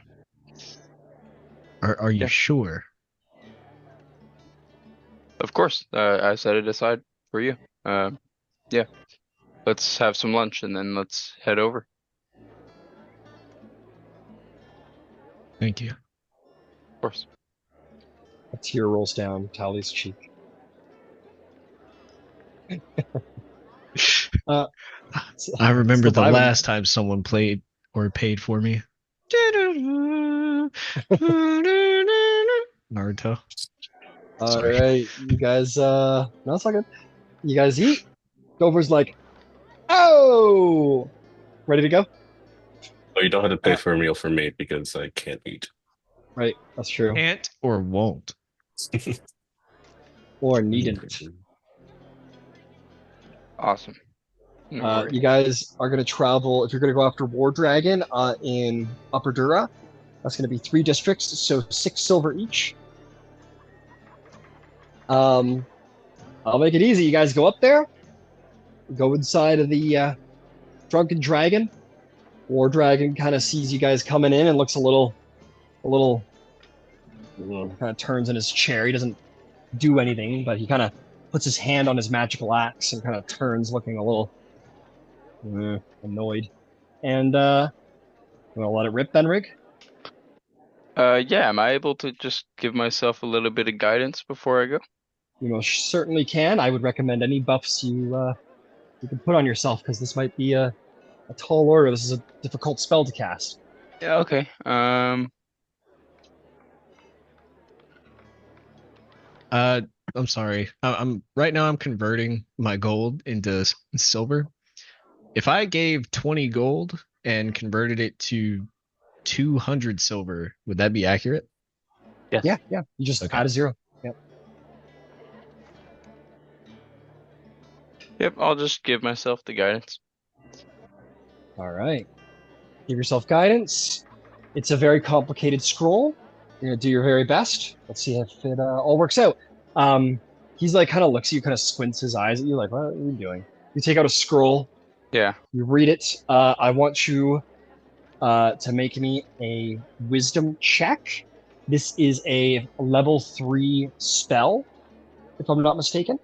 Are you Yeah. sure? Of course. I set it aside for you. Yeah. Let's have some lunch and then let's head over. Thank you. Of course. A tear rolls down Tally's cheek. I remember the Surviving. last time someone played or paid for me. Naruto. All Sorry. right, you guys. No, it's all good. You guys eat. Dover's like, oh, ready to go. Oh, you don't have to pay for a meal for me because I can't eat. Right, that's true. Can't or won't. Or needn't. Awesome. No worries. You guys are going to travel, if you're going to go after War Dragon in Upper Dura, that's going to be 3 districts, so 6 silver each. I'll make it easy. You guys go up there, go inside of the Drunken Dragon. War Dragon kind of sees you guys coming in and looks a little kind of turns in his chair. He doesn't do anything, but he kind of puts his hand on his magical axe and kind of turns looking a little annoyed. And we'll let it rip then, Rig? Yeah, am I able to just give myself a little bit of guidance before I go? You most certainly can. I would recommend any buffs you can put on yourself, because this might be a tall order. This is a difficult spell to cast. Yeah, okay. I'm sorry. I'm right now. I'm converting my gold into silver. If I gave 20 gold and converted it to 200 silver, would that be accurate? Yes. Yeah. You just Okay. add a 0. Yep. Yep, I'll just give myself the guidance. All right. Give yourself guidance. It's a very complicated scroll. You're gonna do your very best. Let's see if it all works out. He's like kind of looks at you, kind of squints his eyes at you, like, what are you doing? You take out a scroll. Yeah. You read it. I want you to make me a wisdom check. This is a level 3 spell, if I'm not mistaken.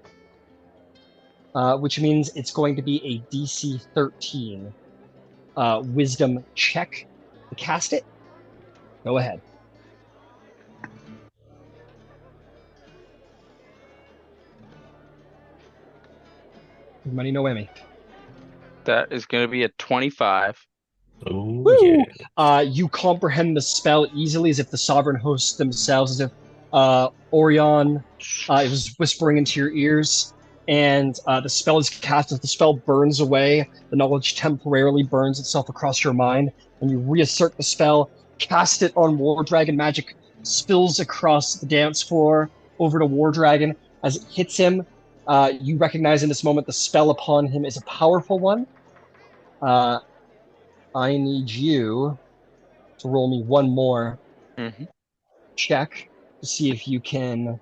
Which means it's going to be a DC 13 wisdom check to cast it. Go ahead. Money, no whammy. That is going to be a 25. Oh, Woo! yeah. You comprehend the spell easily, as if the sovereign hosts themselves, as if Orion was whispering into your ears, and the spell is cast. As the spell burns away, the knowledge temporarily burns itself across your mind, and you reassert the spell, cast it on War Dragon. Magic spills across the dance floor over to War Dragon. As it hits him, you recognize in this moment the spell upon him is a powerful one. I need you to roll me one more check to see if you can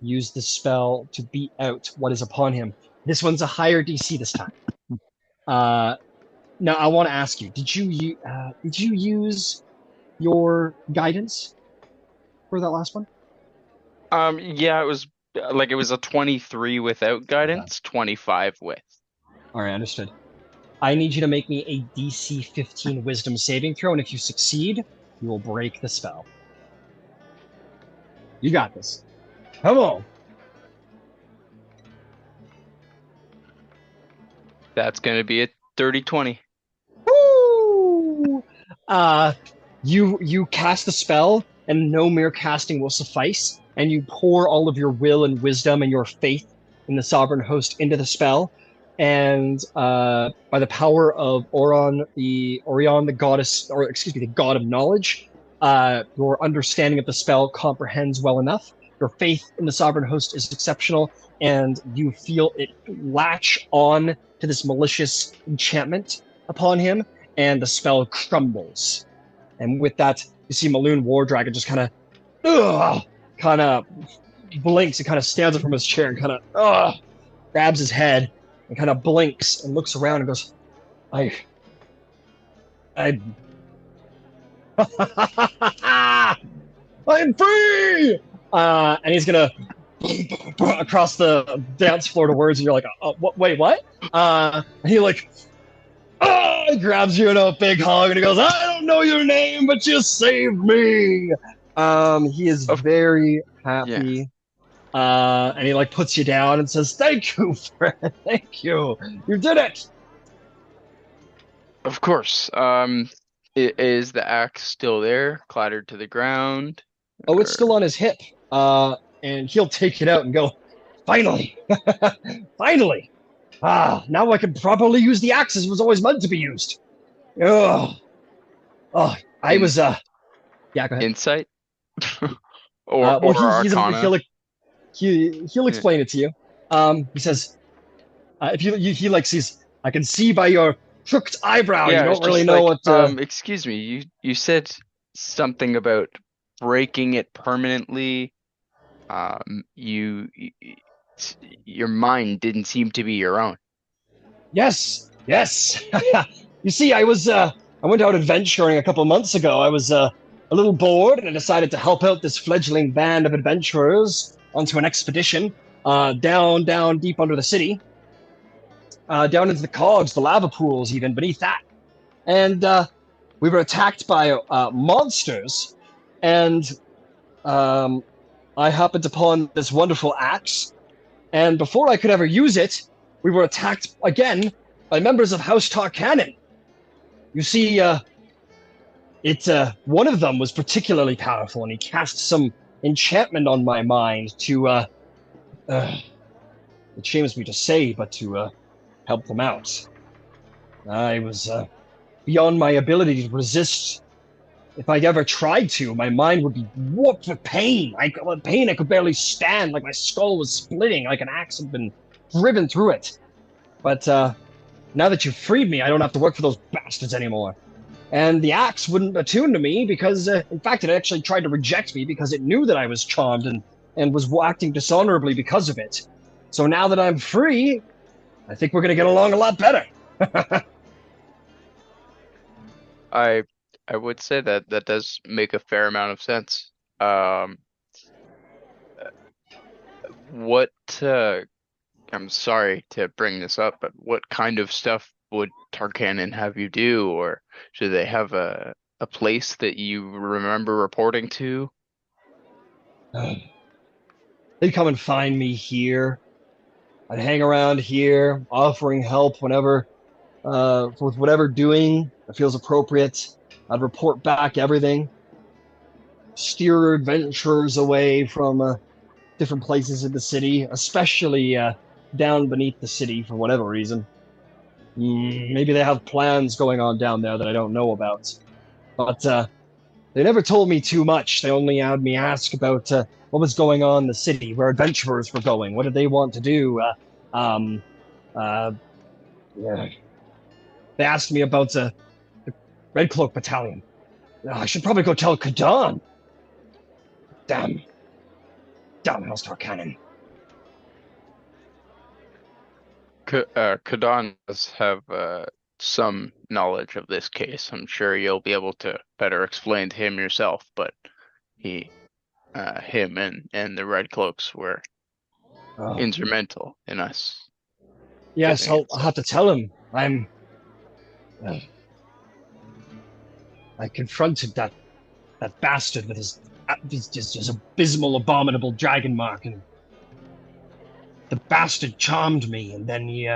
use the spell to beat out what is upon him. This one's a higher DC this time. Now, I want to ask you: did you use your guidance for that last one? Yeah, it was a 23 without guidance, 25 with. All right, understood. I need you to make me a DC 15 Wisdom saving throw, and if you succeed, you will break the spell. You got this. Come on. That's going to be a 30-20. Woo! You cast the spell, and no mere casting will suffice, and you pour all of your will and wisdom and your faith in the sovereign host into the spell. And by the power of Orion, the goddess, or excuse me, the god of knowledge, your understanding of the spell comprehends well enough. Your faith in the sovereign host is exceptional, and you feel it latch on to this malicious enchantment upon him, and the spell crumbles. And with that, you see Maloon War Dragon just kind of blinks and kind of stands up from his chair and kind of grabs his head and kind of blinks and looks around and goes, I'm free! And he's gonna across the dance floor to words, and you're like, wait, what? And he like, he grabs you in a big hug, and he goes, I don't know your name, but you saved me. He is very happy. Yeah. And he like puts you down and says, thank you, friend. Thank you. You did it. Of course. Is the axe still there, clattered to the ground? Oh, it's still on his hip. And he'll take it out and go, finally. Finally. Now I can properly use the axe as it was always meant to be used. I was, yeah, go ahead. Insight? or Arcana? He'll explain it to you. He says, if he like sees, I can see by your crooked eyebrow, you don't really know what. Excuse me, you said something about breaking it permanently. Your mind didn't seem to be your own. Yes. You see, I went out adventuring a couple months ago. I was a little bored, and I decided to help out this fledgling band of adventurers onto an expedition down deep under the city, down into the cogs, the lava pools, even beneath that. And we were attacked by monsters, and I happened upon this wonderful axe, and before I could ever use it, we were attacked again by members of House Tarkanan. You see, one of them was particularly powerful, and he cast some enchantment on my mind to, it shames me to say, but to help them out. I was beyond my ability to resist. If I ever tried to, my mind would be warped with pain. I could barely stand, like my skull was splitting, like an axe had been driven through it. But now that you've freed me, I don't have to work for those bastards anymore. And the axe wouldn't attune to me because, in fact, it actually tried to reject me because it knew that I was charmed and was acting dishonorably because of it. So now that I'm free, I think we're going to get along a lot better. I would say that that does make a fair amount of sense. Um, what I'm sorry to bring this up, but what kind of stuff would Tarkanan have you do, or do they have a place that you remember reporting to? They'd come and find me here. I'd hang around here, offering help whenever, with whatever doing that feels appropriate. I'd report back everything, steer adventurers away from different places in the city, especially down beneath the city for whatever reason. Maybe they have plans going on down there that I don't know about. But they never told me too much. They only had me ask about what was going on in the city, where adventurers were going, what did they want to do. Yeah. They asked me about the Red Cloak Battalion. I should probably go tell Kadan. Damn House Tarkanan. Kadan does have some knowledge of this case. I'm sure you'll be able to better explain to him yourself, but him and the Red Cloaks were instrumental in us. Yes, I'll have to tell him. I confronted that bastard with his just abysmal, abominable dragon mark, and the bastard charmed me, and then he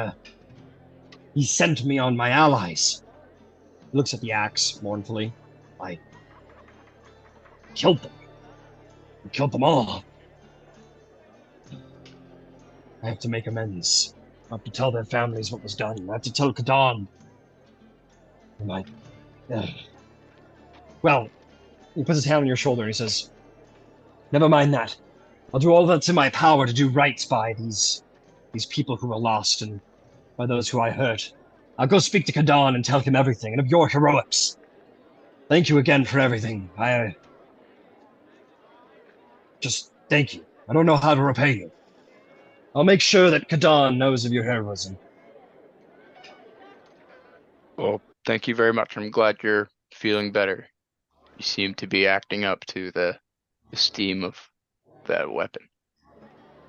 sent me on my allies. He looks at the axe mournfully. I killed them. I killed them all. I have to make amends. I have to tell their families what was done. I have to tell Kadan. Well, he puts his hand on your shoulder and he says, never mind that. I'll do all that's in my power to do right by these people who were lost and by those who I hurt. I'll go speak to Kadan and tell him everything and of your heroics. Thank you again for everything. Just thank you. I don't know how to repay you. I'll make sure that Kadan knows of your heroism. Well, thank you very much. I'm glad you're feeling better. You seem to be acting up to the esteem of that weapon.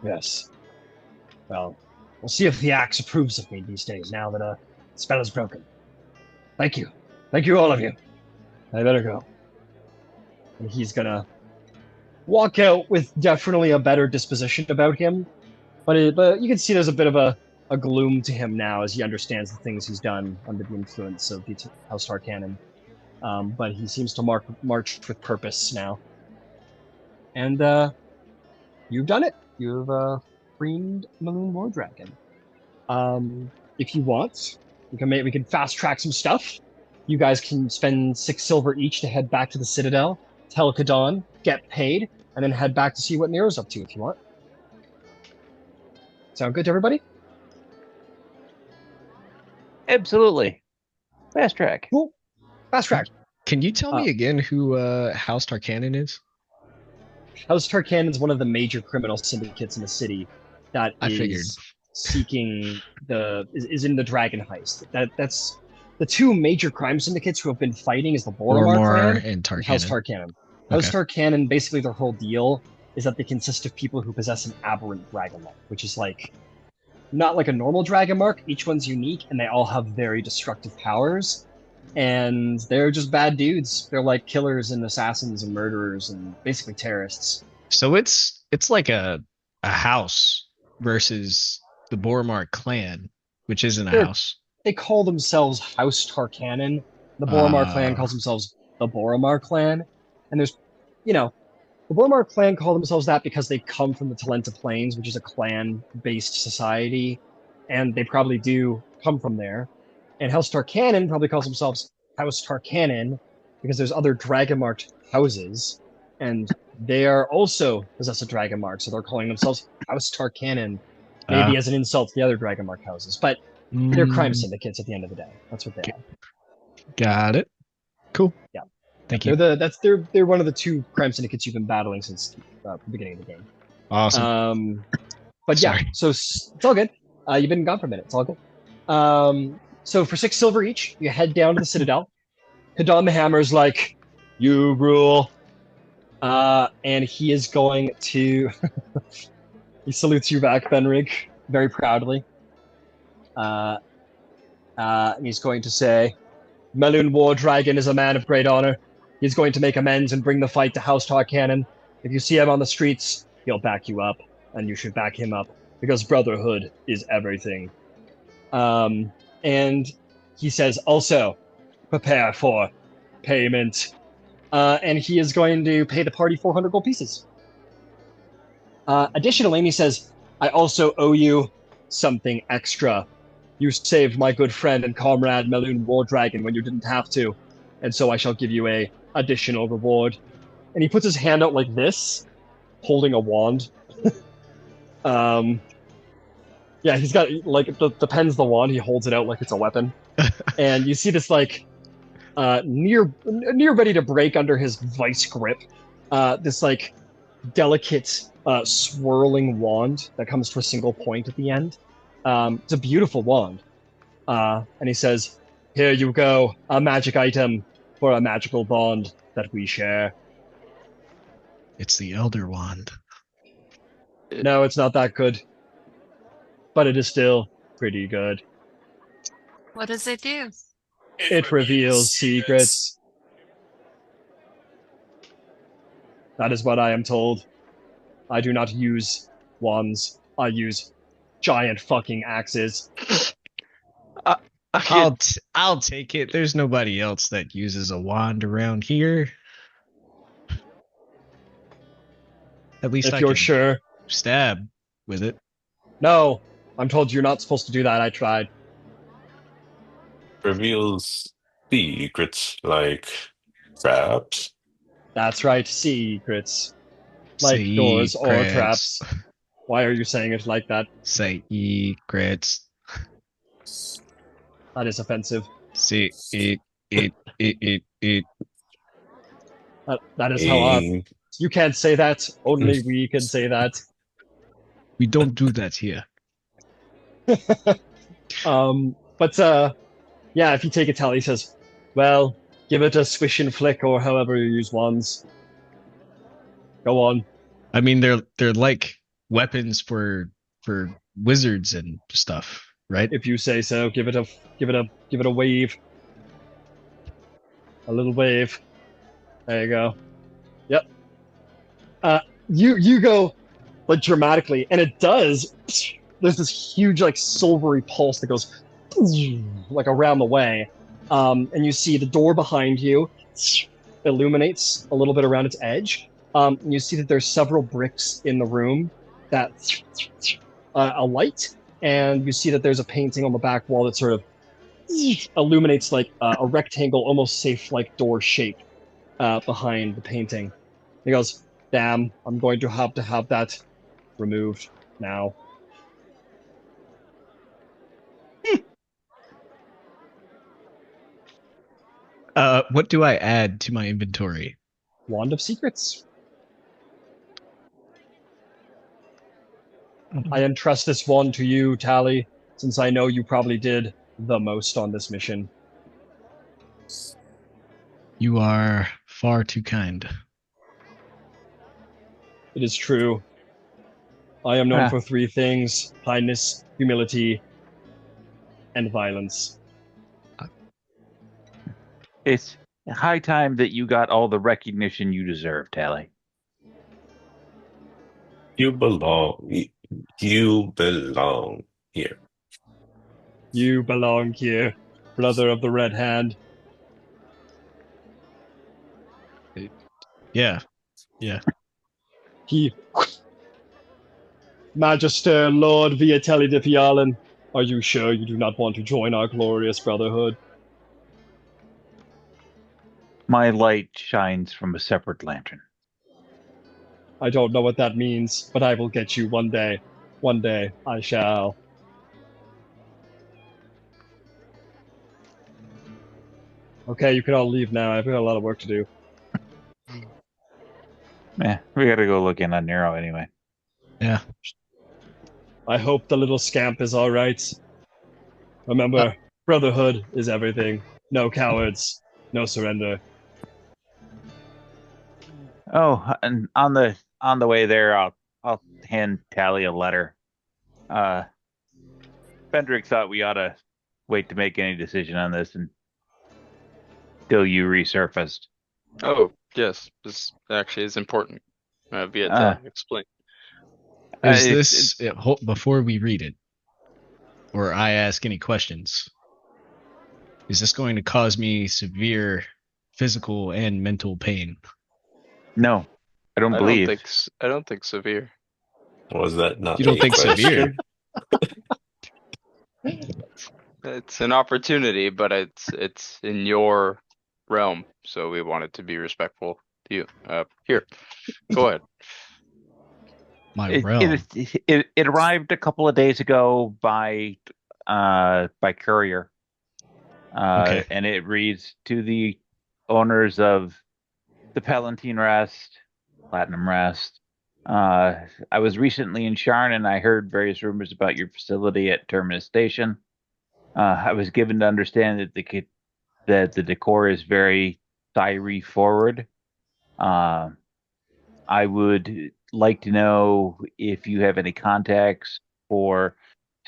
Yes. Well, we'll see if the axe approves of me these days now that the spell is broken. Thank you. Thank you, all of you. I better go. And he's gonna walk out with definitely a better disposition about him. But you can see there's a bit of a gloom to him now as he understands the things he's done under the influence of the House Tarkanan. But he seems to march with purpose now. And you've done it. You've freed Maloon War Dragon. If you want, we can fast track some stuff. You guys can spend 6 silver each to head back to the Citadel, tell Kadan, get paid, and then head back to see what Nero's up to if you want. Sound good to everybody? Absolutely. Fast track. Cool. Fast track. Can you tell me again who House Tarkanan is? House Tarkanan is one of the major criminal syndicates in the city that seeking is in the dragon heist. That's the 2 major crime syndicates who have been fighting is the Boromor clan and Tarkanan. House Tarkanan. House Tarkanan, basically their whole deal is that they consist of people who possess an aberrant dragon mark, which is like not like a normal dragon mark. Each one's unique, and they all have very destructive powers. And they're just bad dudes. They're like killers and assassins and murderers and basically terrorists. So it's like a house versus the Boromar clan, which isn't a house. They call themselves House Tarkanan. The Boromar clan calls themselves the Boromar clan. And there's, the Boromar clan call themselves that because they come from the Talenta Plains, which is a clan-based society, and they probably do come from there. And House Tarkanan probably calls themselves House Tarkanan because there's other dragon-marked houses, and they are also possess a dragon mark, so they're calling themselves House Tarkanan, maybe as an insult to the other dragon-marked houses. But they're crime syndicates at the end of the day. That's what they are. Got it. Cool. Yeah. Thank you. They're one of the 2 crime syndicates you've been battling since the beginning of the game. Awesome. But yeah, Sorry. so it's all good. You've been gone for a minute. It's all good. So for 6 silver each, you head down to the Citadel. Kadam the Hammer's like, you rule. And he is going to. He salutes you back, Benrig, very proudly. And he's going to say, Melun War Dragon is a man of great honor. He's going to make amends and bring the fight to House Tarkanan. If you see him on the streets, he'll back you up, and you should back him up, because brotherhood is everything. And he says, also, prepare for payment. And he is going to pay the party 400 gold pieces. Additionally, he says, I also owe you something extra. You saved my good friend and comrade Melun War Dragon when you didn't have to, and so I shall give you a additional reward. And he puts his hand out like this, holding a wand. Yeah, he's got like the pen's the wand. He holds it out like it's a weapon, and you see this like near ready to break under his vice grip. This like delicate swirling wand that comes to a single point at the end. It's a beautiful wand. And he says, here you go, a magic item for a magical bond that we share. It's the Elder Wand. No, it's not that good. But it is still pretty good. What does it do? It reveals secrets. That is what I am told. I do not use wands. I use giant fucking axes. I'll take it. There's nobody else that uses a wand around here. At least If I you're can sure. stab with it. No, I'm told you're not supposed to do that. I tried. Reveals secrets traps. That's right, secrets. Like doors or Secrets. traps. Why are you saying it like that? Secrets. That is offensive. It. That is how you can't say that. Only we can say that. We don't do that here. Yeah, if you take a tally, he says, well, give it a swish and flick or however you use wands. Go on. I mean, they're like weapons for wizards and stuff, right? If you say so, give it a wave. A little wave. There you go. Yep. You go like dramatically, and it does. There's this huge like silvery pulse that goes like around the way, and you see the door behind you illuminates a little bit around its edge. And you see that there's several bricks in the room that alight, and you see that there's a painting on the back wall that sort of illuminates like a rectangle, almost safe-like door shape behind the painting. He goes, damn, I'm going to have that removed now. What do I add to my inventory? Wand of Secrets. I entrust this wand to you, Tally, since I know you probably did the most on this mission. You are far too kind. It is true. I am known for 3 things: kindness, humility, and violence. It's high time that you got all the recognition you deserve, Tally. You belong here. You belong here, brother of the Red Hand. Yeah. He... Magister Lord Viatelli de Fialan, are you sure you do not want to join our glorious brotherhood? My light shines from a separate lantern. I don't know what that means, but I will get you one day. One day, I shall. Okay, you can all leave now. I've got a lot of work to do. We gotta go look in on Nero anyway. Yeah. I hope the little scamp is all right. Remember, brotherhood is everything. No cowards, no surrender. Oh, and on the way there, I'll hand Tally a letter. Fendrick thought we ought to wait to make any decision on this until you resurfaced. Oh, yes, this actually is important. Uh, Explain. Is it's- this before we read it, or I ask any questions? Is this going to cause me severe physical and mental pain? No, I don't believe. I don't think severe. Was that not You don't a think question? severe? It's an opportunity, but it's in your realm, so we wanted to be respectful to you. Here, go ahead. My It, realm. it arrived a couple of days ago by courier. Okay. And it reads to the owners of the Palatine Rest, Platinum Rest. I was recently in Sharn and I heard various rumors about your facility at Terminus Station. I was given to understand that the decor is very Thyri forward. I would like to know if you have any contacts for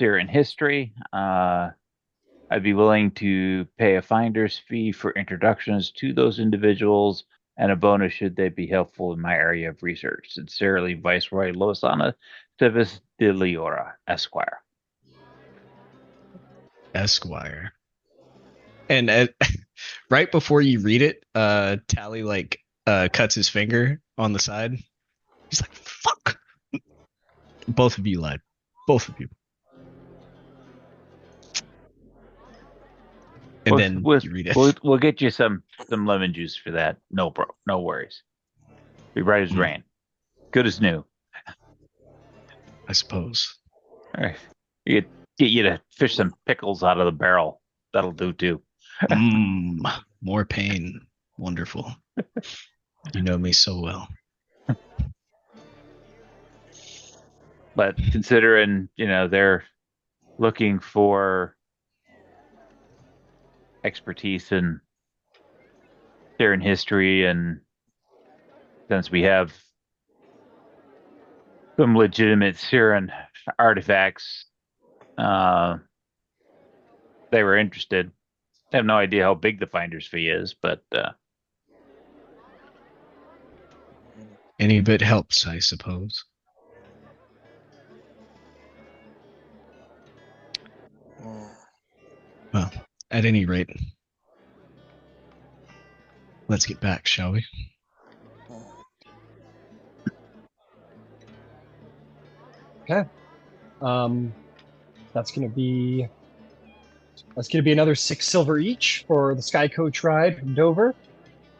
Syrian history. I'd be willing to pay a finder's fee for introductions to those individuals and a bonus should they be helpful in my area of research. Sincerely, Viceroy Losana Civis de Leora, Esquire. Esquire. And right before you read it, Tally cuts his finger on the side. He's like, "Fuck!" Both of you lied. Both of you. And then you read it. We'll get you some lemon juice for that. No, bro, no worries. Be right as rain, good as new. I suppose. All right. Get you to fish some pickles out of the barrel. That'll do too. More pain. Wonderful. You know me so well. But considering, they're looking for expertise in Syrian history, and since we have some legitimate Syrian artifacts, they were interested. I have no idea how big the finder's fee is, but any bit helps, I suppose. Well, at any rate, let's get back, shall we? Okay. That's gonna be another 6 silver each for the Sky Coach ride from Dover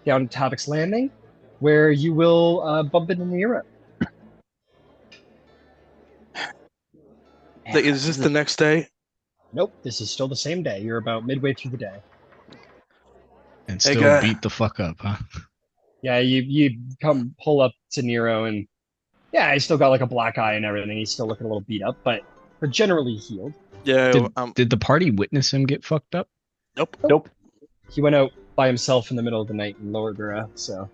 down to Havoc's Landing, where you will bump into Nero. Is this the next day? Nope, this is still the same day. You're about midway through the day. And Hey, still guy. beat the fuck up, huh? Yeah, you come pull up to Nero, and yeah, he's still got like a black eye and everything. He's still looking a little beat up, but generally healed. Yeah. Did the party witness him get fucked up? nope. He went out by himself in the middle of the night in Lower Dura, so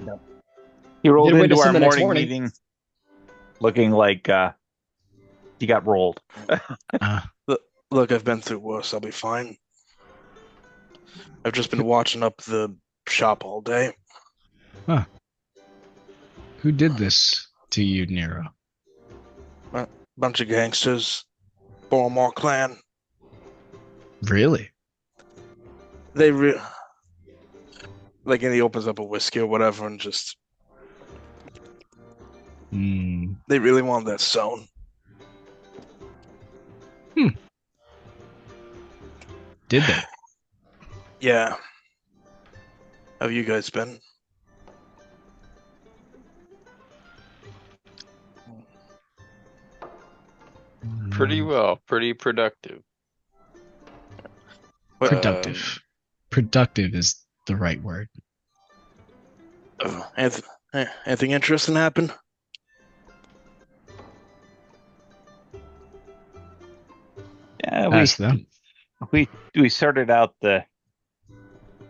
no. He rolled Did into witness our him the next morning morning. meeting looking like he got rolled. Look, I've been through worse. I'll be fine. I've just been watching up the shop all day. Who did this to you, Nero? Bunch of gangsters, Boromor clan. Really? They and he opens up a whiskey or whatever, and just they really want that stone. Did they? Yeah. How have you guys been? Pretty well, pretty productive. Productive. Productive is the right word. Anything interesting happen? ask them. We sorted out the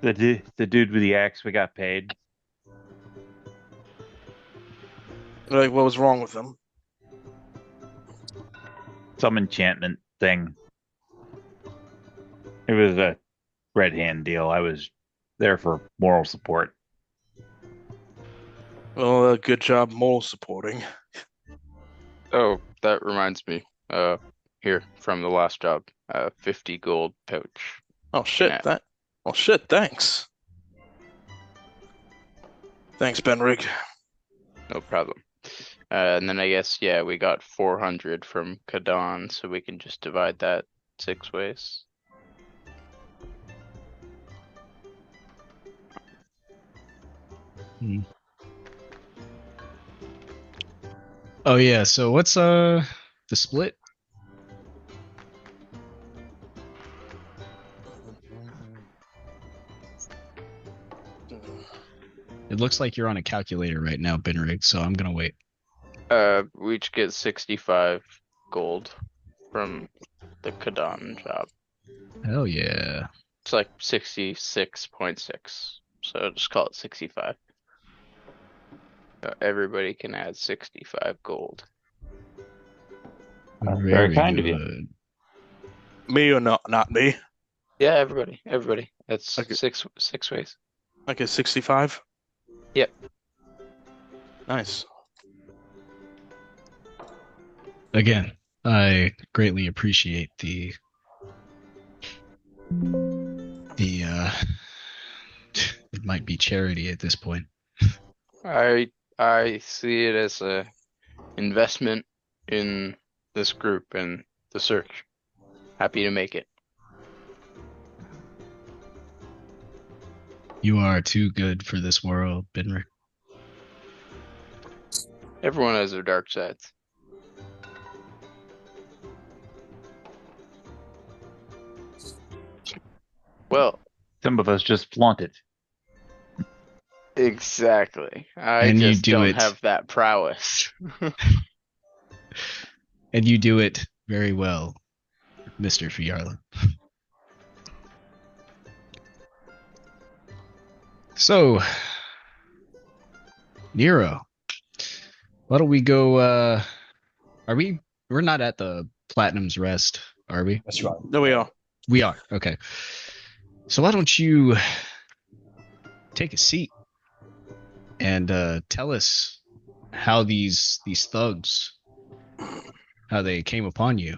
dude with the axe. We got paid. Like, what was wrong with them? Some enchantment thing. It was a red hand deal. I was there for moral support. Well, good job moral supporting. Oh, that reminds me. Here from the last job, 50 gold pouch. Oh shit! Yeah. Thanks. Thanks, Benrig. No problem. And then I guess, yeah, we got 400 from Kadan, so we can just divide that 6 ways. Oh yeah, so what's the split? It looks like you're on a calculator right now, Benrig, so I'm gonna wait. We each get 65 gold from the Kadan job. Hell yeah. It's like 66.6, so just call it 65. Everybody can add 65 gold. Very kind of you. good. Me or not me? Yeah, everybody. That's Okay. six ways. Okay, 65. Yep. Nice. Again, I greatly appreciate the it might be charity at this point. I see it as a investment in this group and the search. Happy to make it. You are too good for this world, Benrick. Everyone has their dark sides. Well, Some of us just flaunt it. exactly. I And you just do don't it. have that prowess. And you do it very well, Mr. Fiarla. So, Nero, why don't we go, we're not at the Platinum's Rest, are we? That's right. There we are. We are, okay. So why don't you take a seat and tell us how these thugs, how they came upon you.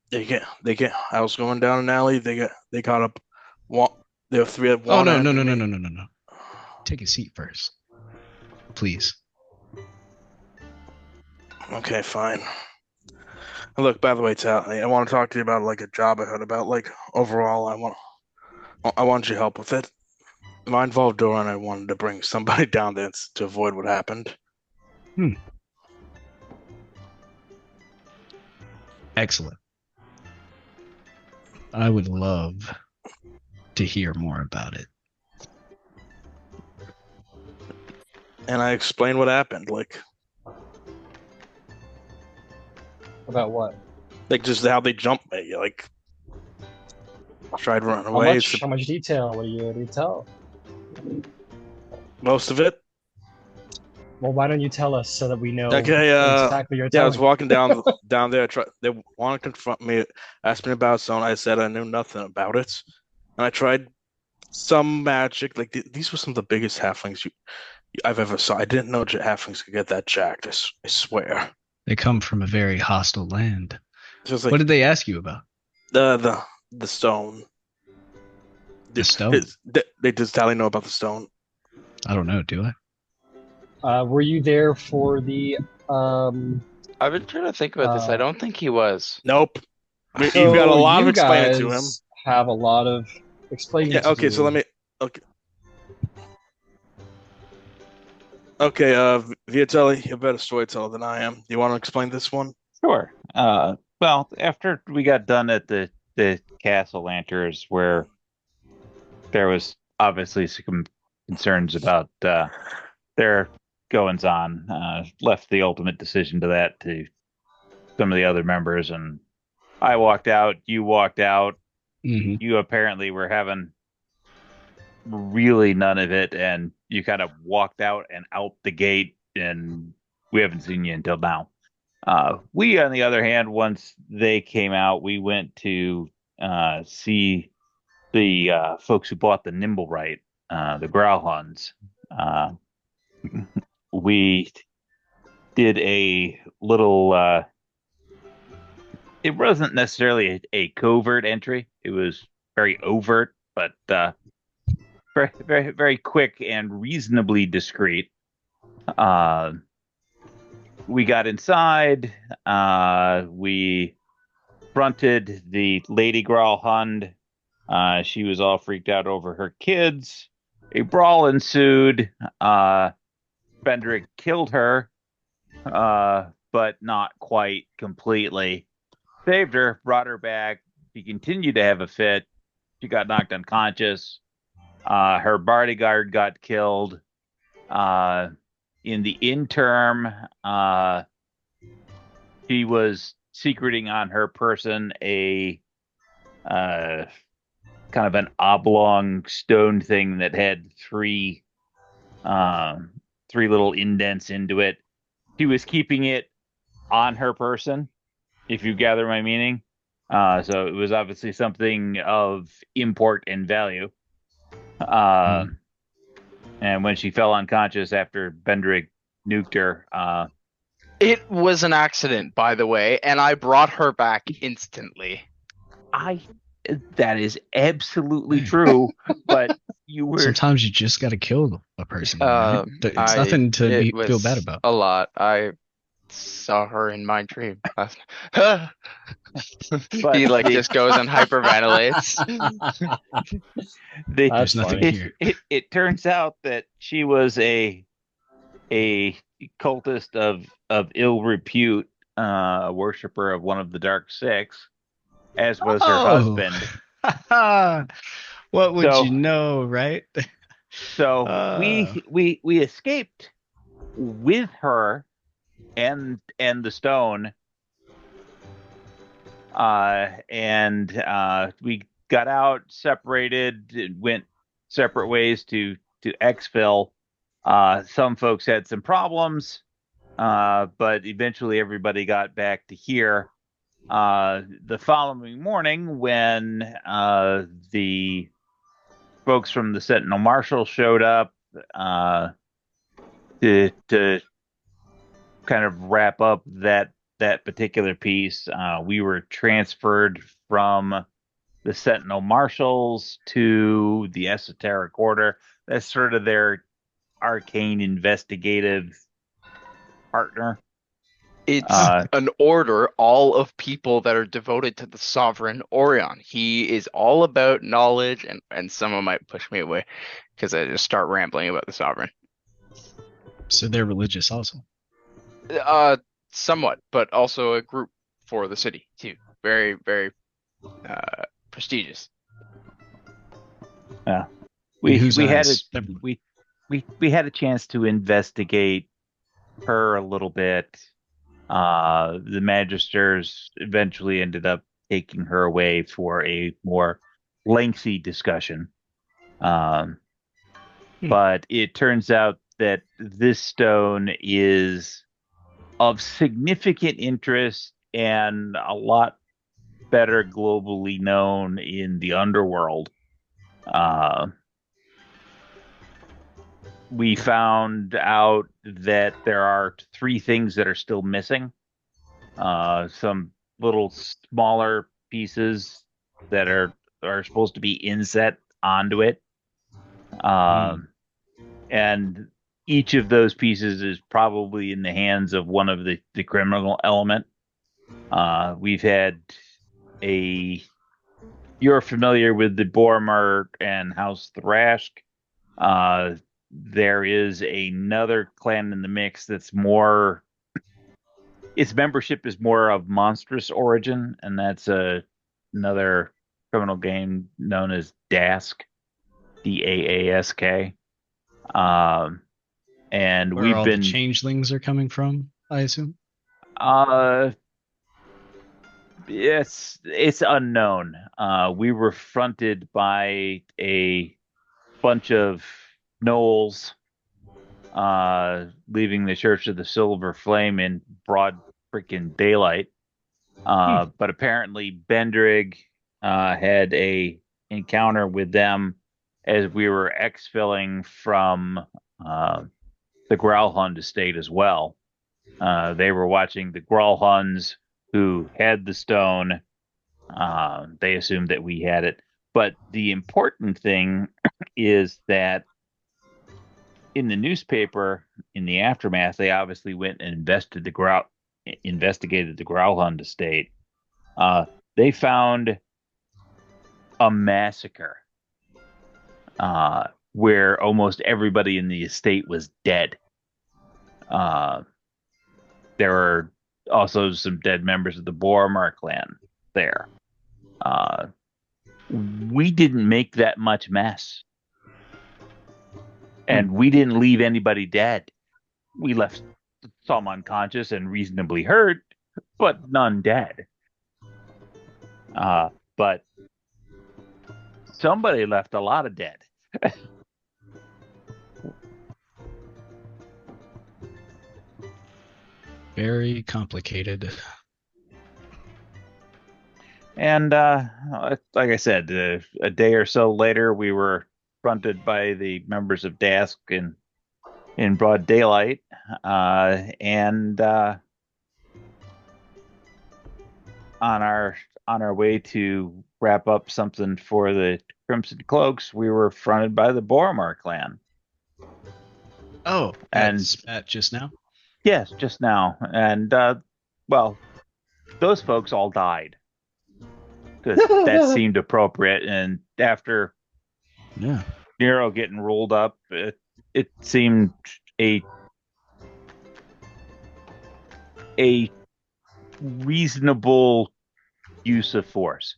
They get. I was going down an alley. They caught up. There were 3 of Oh, one. no. Take a seat first, please. Okay, fine. Look, by the way, Tal, I want to talk to you about like a job I heard about. Like overall, I want your help with it. I involved Dora, and I wanted to bring somebody down there to avoid what happened. Excellent. I would love to hear more about it. And I explained what happened, like About what? just how they jumped me, like tried running away. How much detail? What do you tell? Most of it. Well, why don't you tell us so that we know Okay, what exactly you're Yeah, I telling? was walking down there. They want to confront me, asked me about something. I said I knew nothing about it, and I tried some magic. Like these were some of the biggest halflings I've ever saw. I didn't know halflings could get that jacked. I swear. They come from a very hostile land. Just like What did they ask you about? the stone. The stone? Does Tally know about the stone? I don't know, do I? Were you there for the I've been trying to think about this. I don't think he was. Nope. You've so got a lot of you explaining to him. guys have a lot of explaining Yeah. to Okay. do. So let me. Okay. Okay. Viatelli, you're a better storyteller than I am. Do you want to explain this one? Sure. Well, after we got done at the castle Lanters, where there was obviously some concerns about their goings on, left the ultimate decision to some of the other members, and I walked out, you walked out. Mhm. You apparently were having really none of it, and you kind of walked out and out the gate, and we haven't seen you until now. We, on the other hand, once they came out, we went to see the folks who bought the Nimblewright, the Growlhuns. Uh, we did a little. It wasn't necessarily a covert entry. It was very overt, but very, very, very quick and reasonably discreet. Uh, we got inside. We fronted the Lady Growlhund. She was all freaked out over her kids. A brawl ensued. Bendrick killed her, but not quite completely. Saved her, brought her back. She continued to have a fit. She got knocked unconscious. Her bodyguard got killed. In the interim, she was secreting on her person a kind of an oblong stone thing that had three little indents into it. She was keeping it on her person, if you gather my meaning. So it was obviously something of import and value. And when she fell unconscious after Bendrick nuked her, It was an accident, by the way, and I brought her back instantly. That is absolutely true, but you were Sometimes you just got to kill a person. Right? It's nothing to feel bad about. A lot. I saw her in my dream. He like just goes and hyperventilates. There's nothing here. It turns out that she was a cultist of ill repute, worshiper of one of the Dark Six, as was her husband. What would you know, right? So we escaped with her and the stone, and we got out, separated, went separate ways to exfil. Some folks had some problems, but eventually everybody got back to here. The following morning, when the folks from the Sentinel Marshal showed up to kind of wrap up that particular piece, we were transferred from the Sentinel Marshals to the Esoteric Order. That's sort of their arcane investigative partner. It's an order, all of people that are devoted to the sovereign Orion. He is all about knowledge, and someone might push me away because I just start rambling about the sovereign. So they're religious also. Somewhat, but also a group for the city too. Very, very prestigious. Yeah, we had a chance to investigate her a little bit. The Magisters eventually ended up taking her away for a more lengthy discussion. But it turns out that this stone is of significant interest and a lot better globally known in the underworld. We found out that there are 3 things that are still missing. Some little smaller pieces that are supposed to be inset onto it. And each of those pieces is probably in the hands of one of the criminal element. We've had you're familiar with the Boromor and House Tarkanan. There is another clan in the mix that's more, its membership is more of monstrous origin, and that's another criminal game known as Dask, Daask. And where we've all been the changelings are coming from, I assume. It's unknown. We were fronted by a bunch of gnolls, leaving the Church of the Silver Flame in broad freaking daylight. But apparently Bendrig had a encounter with them as we were exfilling from the Growlhund estate as well. They were watching the Growlhunds who had the stone. They assumed that we had it. But the important thing is that in the newspaper, in the aftermath, they obviously went and investigated the Growlhund estate. They found a massacre where almost everybody in the estate was dead. There were also some dead members of the Boromor clan there. We didn't make that much mess. And we didn't leave anybody dead. We left some unconscious and reasonably hurt, but none dead. But somebody left a lot of dead. Very complicated. And like I said, a day or so later, we were fronted by the members of Dask in broad daylight, and on our way to wrap up something for the Crimson Cloaks, we were fronted by the Boromor clan. Oh, and at just now? Yes, just now. And well, those folks all died because that seemed appropriate. And after Nero getting rolled up, it seemed a reasonable use of force.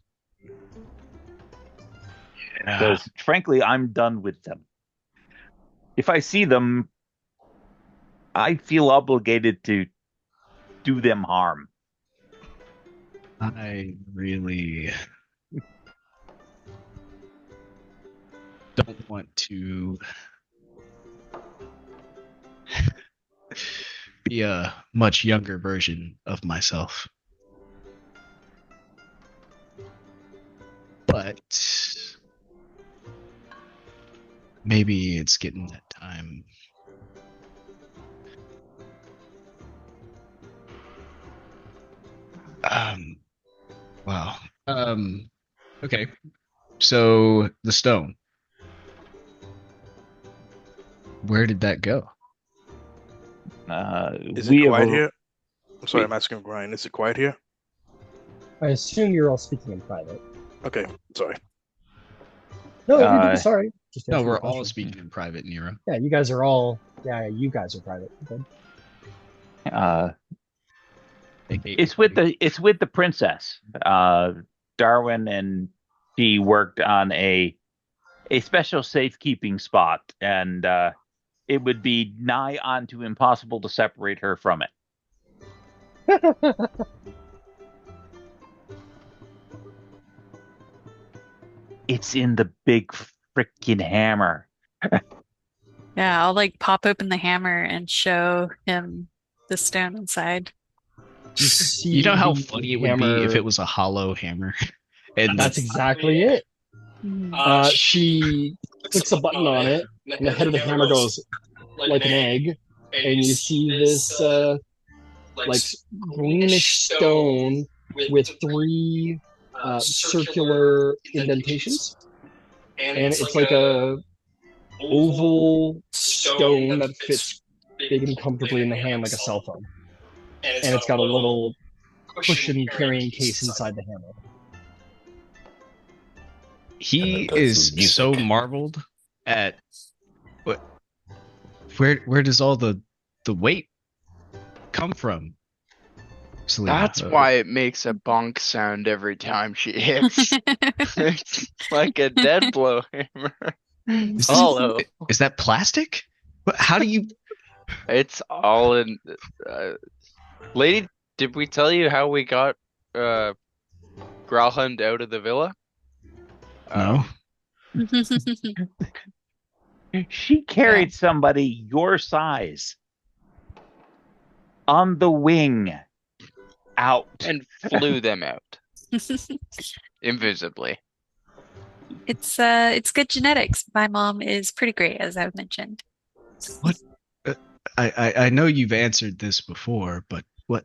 Because frankly, I'm done with them. If I see them, I feel obligated to do them harm. I really don't want to be a much younger version of myself. But maybe it's getting that time. Wow. Okay. So the stone. Where did that go? Is it quiet here? I'm sorry, I'm asking Brian. Is it quiet here? I assume you're all speaking in private. Okay, sorry. No, sorry. Just no, we're all speaking in private, Nero. Yeah, you guys are all. Yeah, you guys are private. Okay. It's with the princess. Darwin and she worked on a special safekeeping spot, and it would be nigh onto impossible to separate her from it. It's in the big freaking hammer. Yeah, I'll like pop open the hammer and show him the stone inside. You know how funny it would be if it was a hollow hammer? And that's exactly it. She clicks a button on it, and the head of the hammer goes like an egg, and you see this like greenish stone with three circular indentations, and it's like a oval stone that fits big and comfortably in the hand like a cell phone, and it's got a little cushion carrying case inside the hammer. He is so marveled at where does all the weight come from? Selena? That's why it makes a bonk sound every time she hits. It's like a dead blow hammer. Hollow. Is that plastic? How do you? It's all in. Lady, did we tell you how we got Growlhund out of the villa. No. She carried somebody your size on the wing out. And flew them out invisibly. It's good genetics. My mom is pretty great, as I've mentioned. What? I know you've answered this before, but what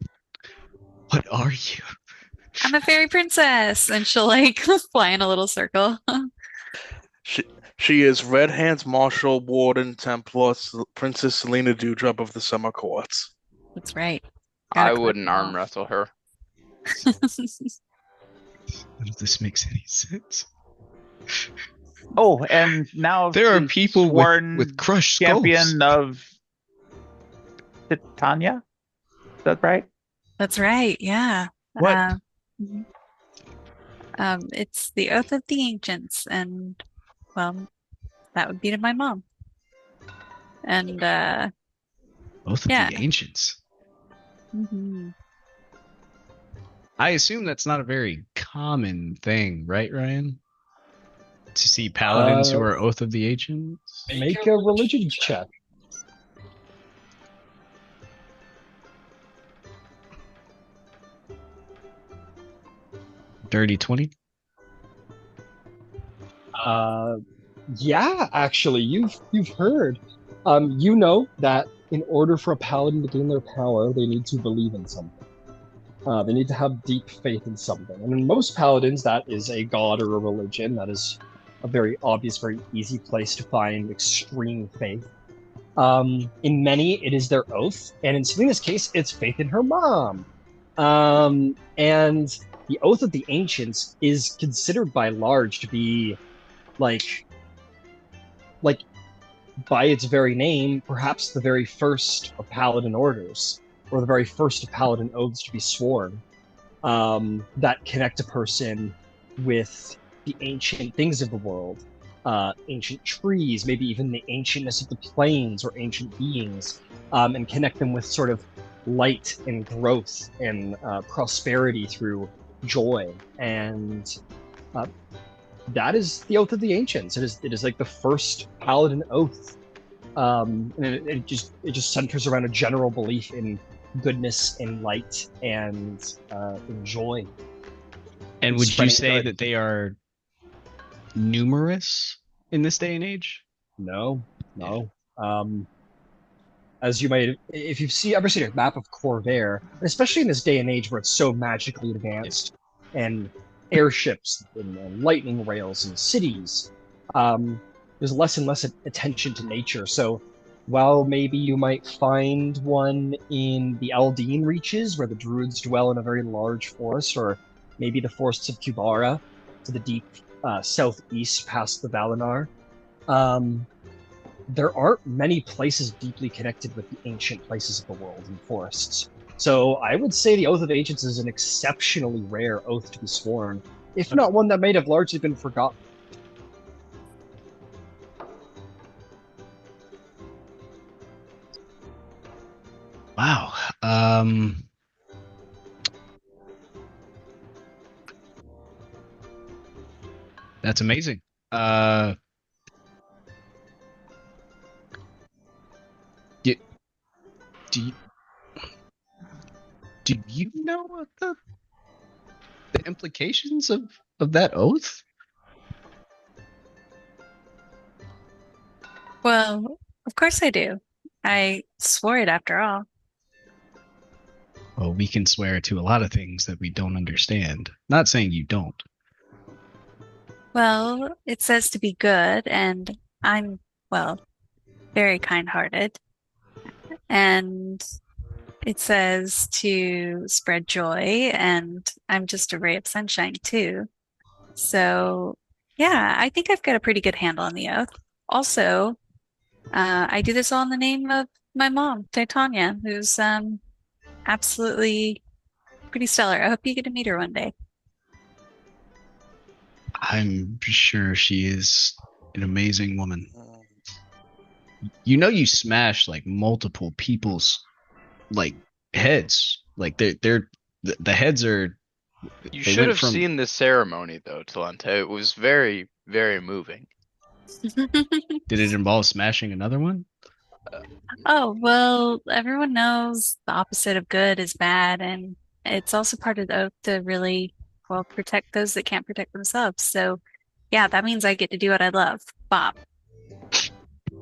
are you? I'm a fairy princess, and she'll like fly in a little circle. She is Red Hand's Marshal, Warden, Templar, Princess Selena Dewdrop of the Summer Courts. That's right. I wouldn't arm wrestle her. None of this makes any sense. Oh, and now There are people with crushed skulls. champion of Titania. Is that right? That's right. Yeah. What? It's the Oath of the Ancients, and well, that would be to my mom. And Both of yeah. the ancients. mhm. I assume that's not a very common thing, right, Ryan? To see paladins who are Oath of the Ancients? Make a religion check. Dirty 20? Yeah, actually, you've heard. You know that in order for a paladin to gain their power, they need to believe in something. They need to have deep faith in something. And in most paladins, that is a god or a religion. That is a very obvious, very easy place to find extreme faith. In many, it is their oath, and in Selena's case, it's faith in her mom. And the Oath of the Ancients is considered by large to be like by its very name, perhaps the very first of paladin orders, or the very first of paladin oaths to be sworn, that connect a person with the ancient things of the world, ancient trees, maybe even the ancientness of the plains or ancient beings, and connect them with sort of light and growth and prosperity through joy. And that is the Oath of the Ancients. It is like the first paladin oath, and it just centers around a general belief in goodness and light and in joy. And would you Spreading say good. that they are numerous in this day and age? No. As you might, if you've ever seen a map of Corvair, especially in this day and age where it's so magically advanced, and airships and lightning rails and cities, there's less and less attention to nature. So while maybe you might find one in the Aldine reaches where the druids dwell in a very large forest, or maybe the forests of Kubara to the deep southeast past the Valinor, there aren't many places deeply connected with the ancient places of the world and forests. So I would say the Oath of Ancients is an exceptionally rare oath to be sworn, if not one that may have largely been forgotten. Wow. That's amazing. Do you know what the implications of that oath? Well, of course I do. I swore it after all. Well, we can swear to a lot of things that we don't understand. Not saying you don't. Well, it says to be good, and I'm, well, very kind-hearted. And it says to spread joy, and I'm just a ray of sunshine too. So, yeah, I think I've got a pretty good handle on the oath. Also, I do this all in the name of my mom, Titania, who's absolutely pretty stellar. I hope you get to meet her one day. I'm sure she is an amazing woman. You know, you smash like multiple people's like heads. Like they're the heads are You They should went have from- seen the ceremony, though, Talente. It was very, very moving. Did it involve smashing another one? Oh, well, everyone knows the opposite of good is bad, and it's also part of the oath to really, well, protect those that can't protect themselves. So, yeah, that means I get to do what I love. Bob.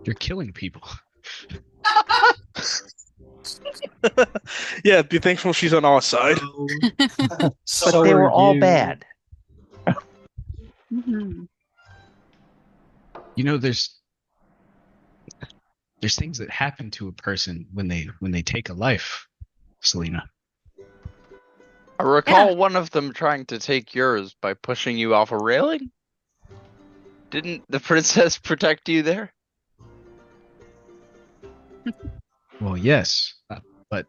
You're killing people. Yeah, be thankful she's on our side. But So they are were all you. bad. Mhm. You know, there's things that happen to a person when they take a life, Selena. I recall one of them trying to take yours by pushing you off a railing. Didn't the princess protect you there? Well, yes, but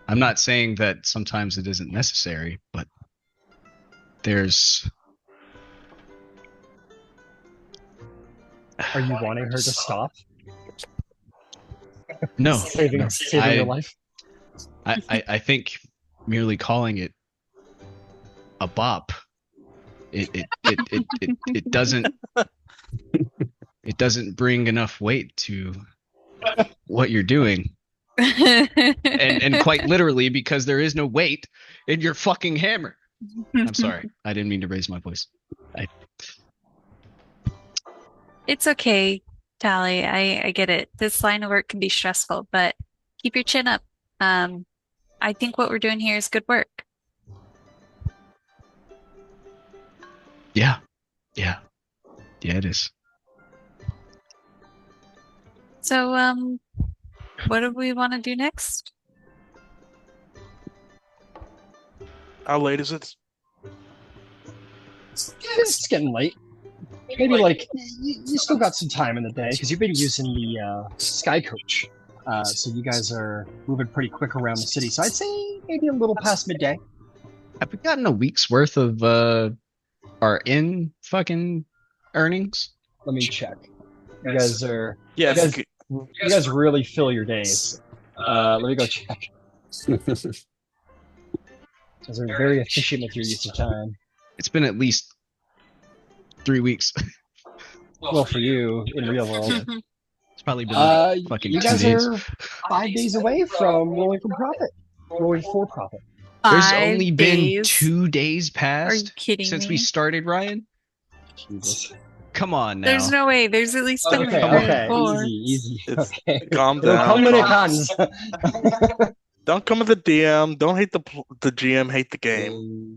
I'm not saying that sometimes it isn't necessary, but there's... Are you wanting her to stop No, saving no. your life? I think merely calling it a bop, it doesn't bring enough weight to what you're doing. And quite literally, because there is no weight in your fucking hammer. I'm sorry. I didn't mean to raise my voice. It's okay, Tally. I get it. This line of work can be stressful, but keep your chin up. I think what we're doing here is good work. Yeah, it is. So, what do we want to do next? How late is it? It's getting late. Maybe like you still got some time in the day because you've been using the sky coach, so you guys are moving pretty quick around the city. So I'd say maybe a little past midday. Have we gotten a week's worth of our in fucking earnings? Let me check. You guys are Yeah, you guys really fill your days. Let me go check. You guys are very efficient with your use of time. It's been at least 3 weeks. Well, for you in real world. It's probably been fucking you 2 guys days. are 5 days away from rolling for profit. There's 5 only been days. 2 days Are you past kidding since me? we started, Ryan. Jesus. Come on now. There's no way. There's at least been Okay, like 3 or okay, 4. easy. It's- Okay. calm It'll down. come when it calm- comes. Don't come with the DM. Don't hate the GM. Hate the game.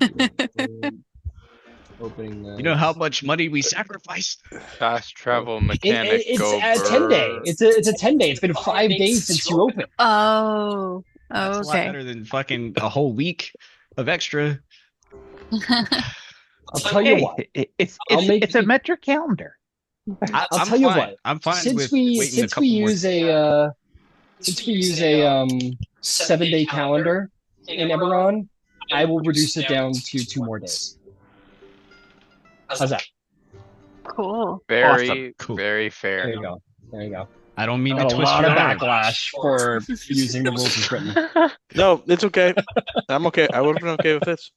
Opening. You know how much money we sacrificed? Fast travel mechanic It's go a 10-day. brr. It's a 10-day. It's been 5 days since you opened. Oh, That's a lot okay. better than fucking a whole week of extra. I'll tell you what. It's a metric calendar. I'll I'll tell you fine. what. I'm fine Since with we waiting a since couple we more. use a 7-day calendar in Eberron, I will reduce it down to 2 more days. How's that? Cool. Very, Awesome. Cool. very There fair. you go. There you go. I don't mean to Got a twist lot your of arm. backlash for using the rules as written. No, it's okay. I'm okay. I would have been okay with this.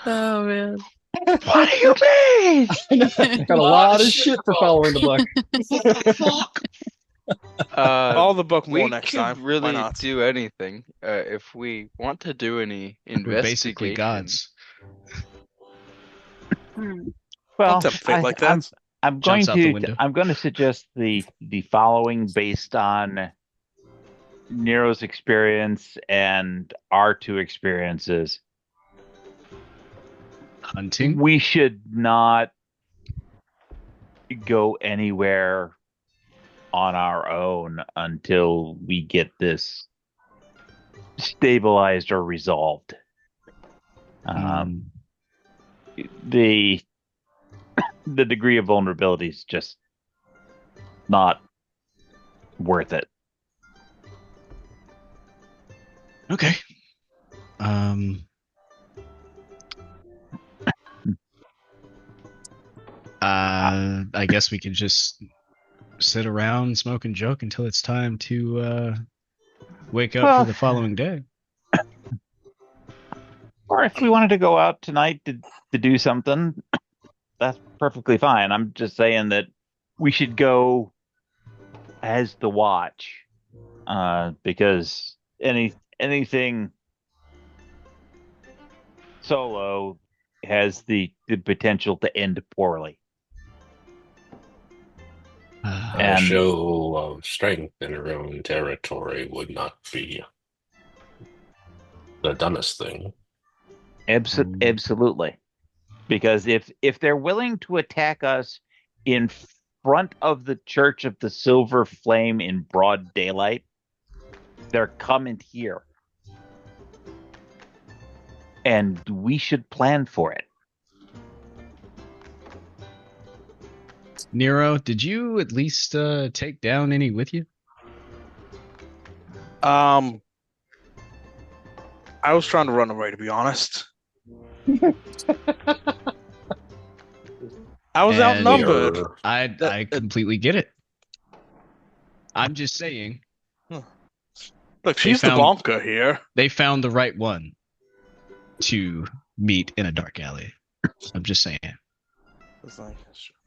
Oh man. What do you mean? Got a lot of shit for following the book. Fuck. All the book We more next could time. Why really not? do anything if we want to do any We're basically investigation. gods. Well, Don't tempt fate like that. I'm Jumps going out the to window. I'm going to suggest the following based on Nero's experience and our 2 experiences. Hunting. We should not go anywhere on our own until we get this stabilized or resolved. The degree of vulnerability is just not worth it. Okay. I guess we could just sit around, smoke and joke until it's time to wake up Well- for the following day. Or if we wanted to go out tonight to do something, that's perfectly fine. I'm just saying that we should go as the watch, because anything solo has the potential to end poorly. A And show of strength in our own territory would not be the dumbest thing. absolutely, because if they're willing to attack us in front of the Church of the Silver Flame in broad daylight, they're coming here, and we should plan for it. Nero, did you at least take down any with you? I was trying to run away, to be honest. I was And outnumbered. I completely get it. I'm just saying. Look, she's the bonker here. They found the right one to meet in a dark alley. I'm just saying. It's like,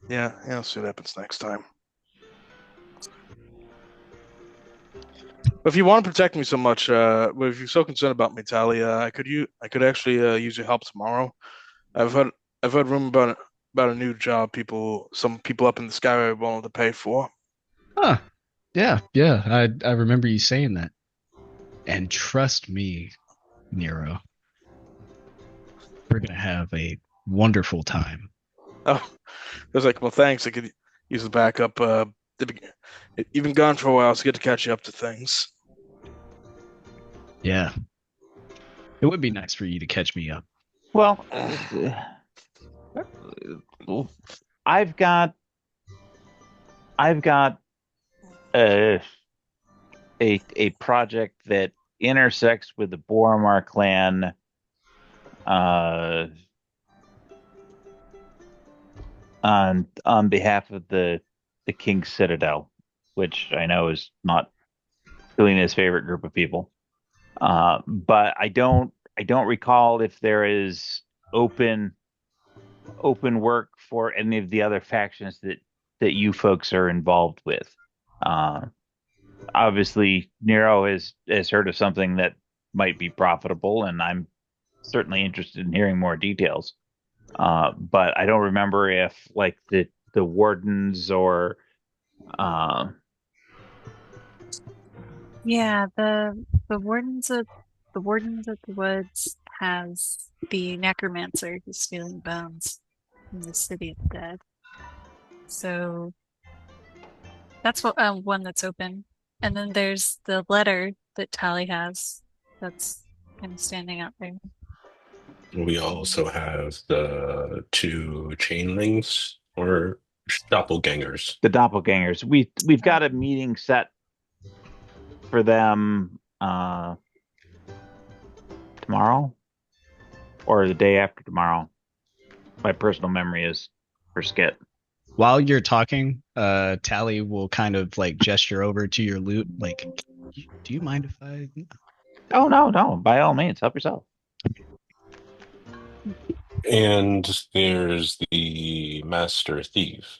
yeah, I'll see what happens next time. But if you want to protect me so much, if you're so concerned about me, Talia, I could actually use your help tomorrow. I've heard rumor about a new job some people up in the sky are willing to pay for. Huh. Yeah. I remember you saying that. And trust me, Nero, we're gonna have a wonderful time. Oh, I was like, well, thanks. I could use the backup. You've been gone for a while. It's good to catch you up to things. Yeah. It would be nice for you to catch me up. Well, I've got a project that intersects with the Boromor clan, on behalf of the King's Citadel, which I know is not Selena's favorite group of people. But I don't recall if there is open work for any of the other factions that you folks are involved with. Obviously, Nero has heard of something that might be profitable, and I'm certainly interested in hearing more details. But I don't remember if like the wardens or Yeah, the wardens of the woods has the necromancer who's stealing bones from the city of the dead. So that's what one that's open. And then there's the letter that Tally has that's kind of standing out there. We also have the two chainlings or doppelgangers. the doppelgangers. We've got a meeting set for them tomorrow or the day after tomorrow. My personal memory is for Skit. While you're talking, Tally will kind of like gesture over to your loot, like, do you mind if I? Oh no! By all means, help yourself. And there's the Master Thief.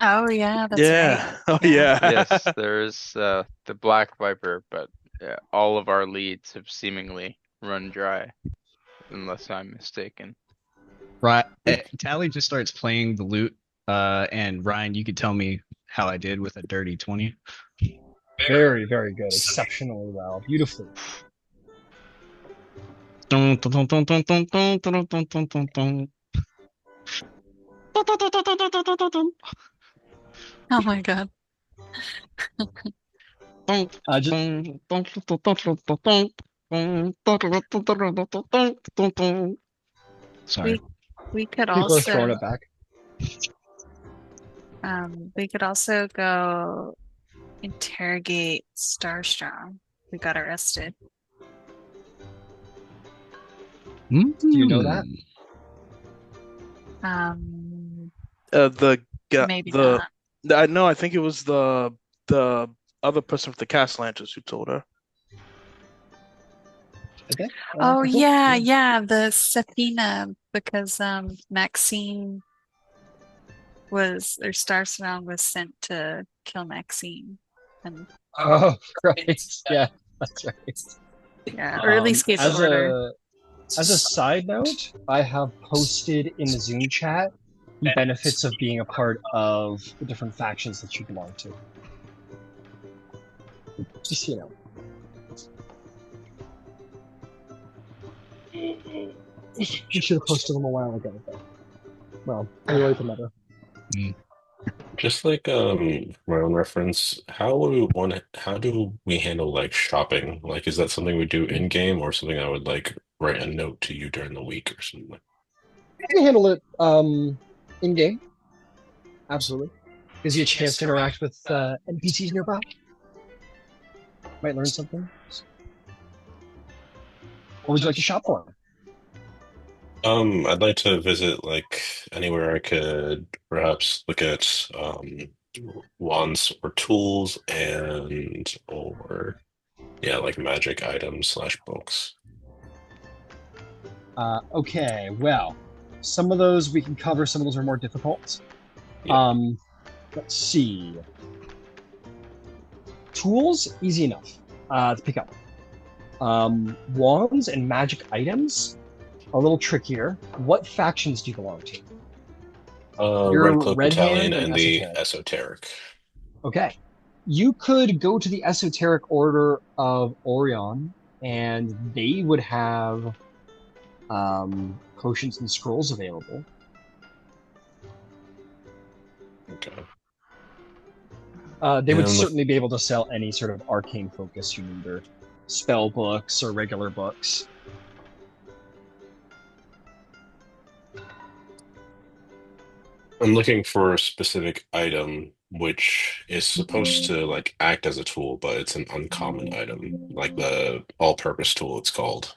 Oh yeah, that's Yeah. right. Oh yeah. Yes, there's the Black Viper, but all of our leads have seemingly run dry, unless I'm mistaken. Right. Tally just starts playing the lute, and Ryan, you could tell me how I did with a dirty 20. Very, very good. Exceptionally well. Beautifully. Oh my god. Sorry. We could People are throwing also it back. we could also go interrogate Starstrong, who got arrested. Do you know that? Maybe not. No, I think it was the other person with the cast lanterns who told her. Okay. Oh cool. yeah, the Safina, because Maxine was, or Star Surround was sent to kill Maxine. And Oh, right. Yeah, that's right. yeah, or at least gave the As order. a side note, I have posted in the Zoom chat the benefits of being a part of the different factions that you belong to. Just so you know. You should have posted them a while ago, but well, anyway, the matter. Just like my own reference, how do we handle like shopping? Like, is that something we do in game or something I would like write a note to you during the week or something? You can handle it in game. Absolutely. Gives you a chance to interact with NPCs nearby. Might learn something. What would you like to shop for? I'd like to visit like anywhere I could perhaps look at wands or tools and or yeah, like magic items slash books. Okay, well, some of those we can cover, some of those are more difficult. Yeah. Let's see. Tools, easy enough to pick up. Wands and magic items, a little trickier. What factions do you belong to? You're Red Cloak Red Battalion Hand and and the Esoteric. Esoteric. Okay. You could go to the Esoteric Order of Orion, and they would have potions and scrolls available. Okay. They would And certainly be able to sell any sort of arcane focus you need, or spell books or regular books. I'm looking for a specific item which is supposed to like act as a tool, but it's an uncommon item, like the all-purpose tool it's called.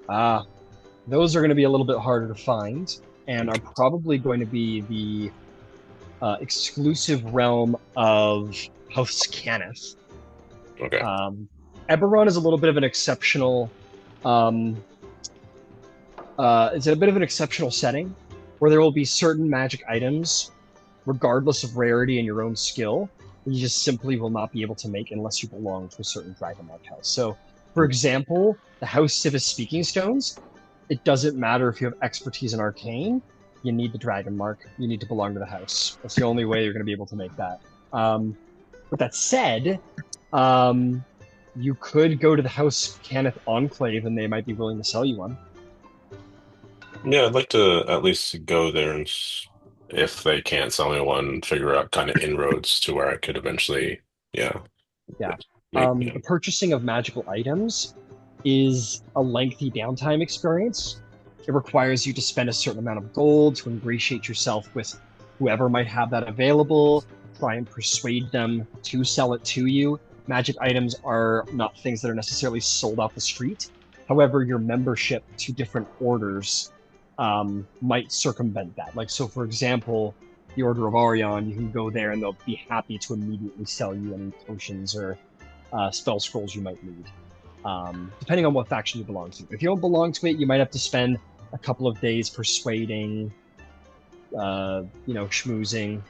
Ah, those are going to be a little bit harder to find, and are probably going to be the exclusive realm of House Tarkanan. Okay. Eberron is a little bit of an exceptional. It's a bit of an exceptional setting where there will be certain magic items, regardless of rarity and your own skill, that you just simply will not be able to make unless you belong to a certain Dragonmark house. So, for example, the House Civis Speaking Stones, it doesn't matter if you have expertise in arcane, you need the Dragonmark, you need to belong to the house. That's the only way you're going to be able to make that. With that said, you could go to the House Cannith Enclave and they might be willing to sell you one. Yeah, I'd like to at least go there and if they can't sell me one, figure out kind of inroads to where I could eventually, yeah. Yeah. Yeah. The purchasing of magical items is a lengthy downtime experience. It requires you to spend a certain amount of gold to ingratiate yourself with whoever might have that available, try and persuade them to sell it to you. Magic items are not things that are necessarily sold off the street. However, your membership to different orders might circumvent that. Like, so for example, the Order of Orion, you can go there and they'll be happy to immediately sell you any potions or spell scrolls you might need, depending on what faction you belong to. If you don't belong to it, you might have to spend a couple of days persuading, schmoozing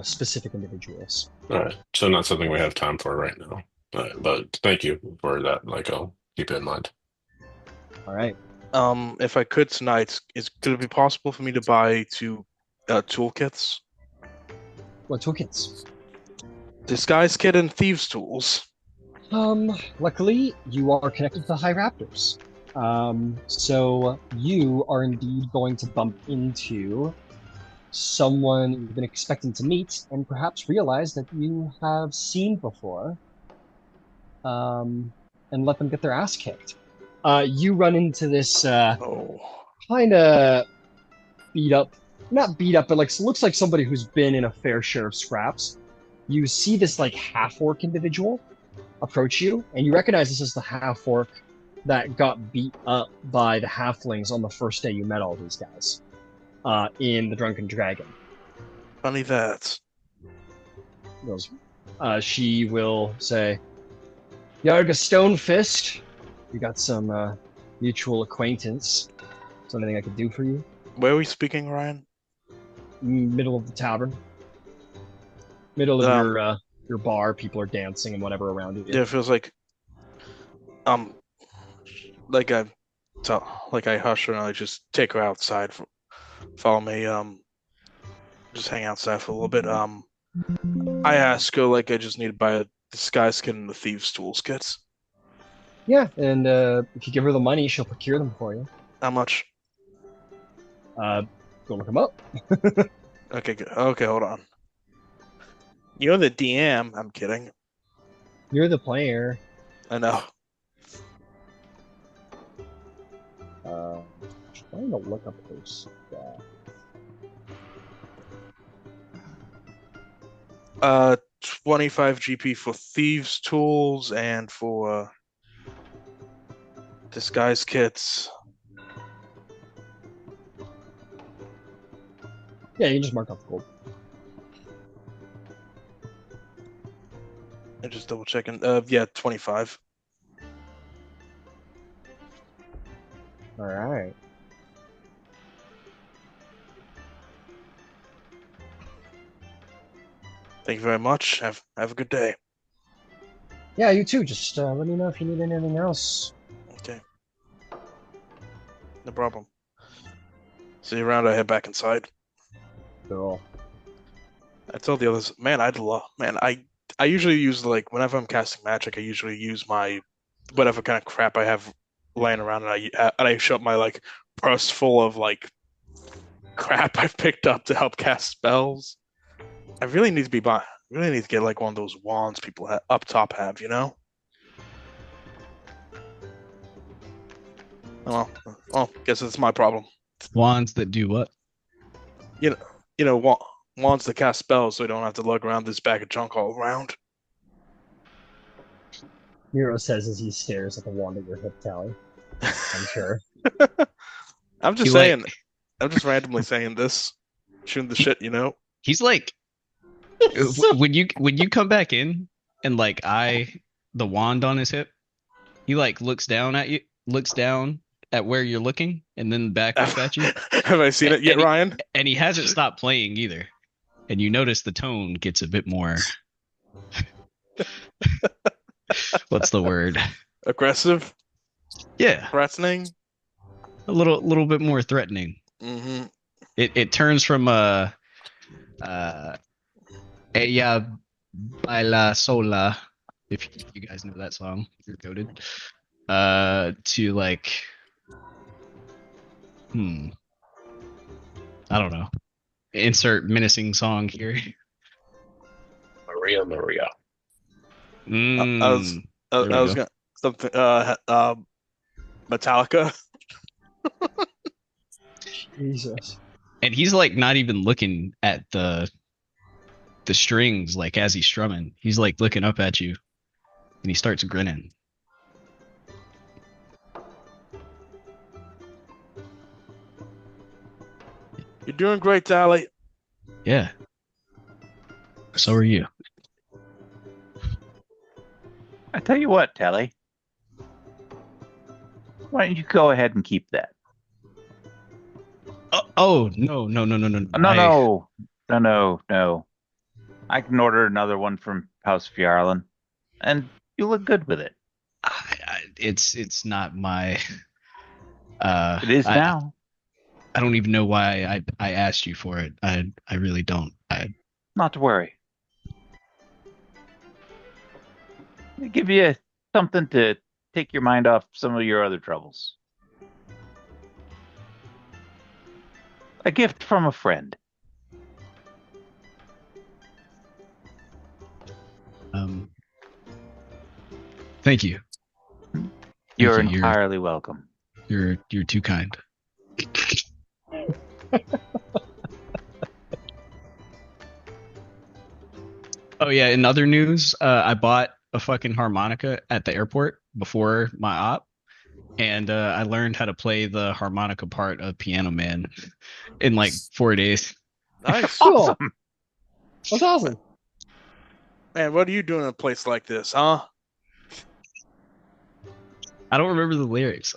specific individuals. All right. So not something we have time for right now. But thank you for that. Like, I'll keep it in mind. All right. If I could tonight, could it be possible for me to buy two toolkits? What toolkits? Disguise kit and thieves tools. Luckily, you are connected to the High Raptors. So you are indeed going to bump into someone you've been expecting to meet and perhaps realize that you have seen before, and let them get their ass kicked. You run into this kind of beat up, not beat up, but like looks like somebody who's been in a fair share of scraps. You see this like half-orc individual approach you, and you recognize this as the half-orc that got beat up by the halflings on the first day you met all these guys in the Drunken Dragon. Funny that. She will say, Yarga Stonefist, You got some mutual acquaintance. Is there anything I could do for you? Where are we speaking, Ryan? Middle of the tavern. Middle of Um, your bar. People are dancing and whatever around you. Yeah, it feels like like I hush her and I just take her outside. Follow me. Just hang outside for a little bit. I ask her like I just need to buy a disguise kit and the thieves' tools kits. Yeah, and if you give her the money, she'll procure them for you. How much? Go look them up. Okay, good. Okay, hold on. You're the DM. I'm kidding. You're the player. I know. Trying to look up those stats. 25 GP for thieves' tools and for disguise kits. Yeah, you can just mark off the gold. I'm just double checking. Yeah, 25. All right. Thank you very much. Have a good day. Yeah, you too. Just let me know if you need anything else. Okay. No problem. See you around. I head back inside. Cool. I told the others, man, I usually use like whenever I'm casting magic, I usually use my whatever kind of crap I have laying around, and I show up my like purse full of like crap I've picked up to help cast spells. I really need to get like one of those wands people up top have, you know? Well, guess it's my problem. Wands that do what? You know, wands to cast spells, so I don't have to lug around this bag of junk all around. Nero says as he stares at the wand at your hip, Tally. I'm sure. I'm just saying. I'm just randomly saying this, shooting the shit, you know. He's like, when you come back in and like the wand on his hip, he like looks down at where you're looking, and then back up at you. Have I seen it yet, Ryan? And he hasn't stopped playing either. And you notice the tone gets a bit more. What's the word? Aggressive? Yeah. Threatening? A little bit more threatening. Mm-hmm. It turns from Ella Baila Sola, if you guys know that song, you're goated. To like, I don't know. Insert menacing song here. Maria. I was gonna something. Metallica. Jesus. And he's like not even looking at the strings like as he's strumming. He's like looking up at you, and he starts grinning. You're doing great, Tally. Yeah. So are you. I tell you what, Tally. Why don't you go ahead and keep that? Oh no. No. I can order another one from House Fjarlin, and you look good with it. It's not my. It is now. I don't even know why I asked you for it. I really don't. Not to worry. Let me give you something to take your mind off some of your other troubles. A gift from a friend. Thank you. You're entirely welcome. You're too kind. Oh yeah, in other news, I bought a fucking harmonica at the airport before my op, and I learned how to play the harmonica part of Piano Man in like 4 days. Nice. Cool. That's awesome. Man, what are you doing in a place like this, huh? I don't remember the lyrics.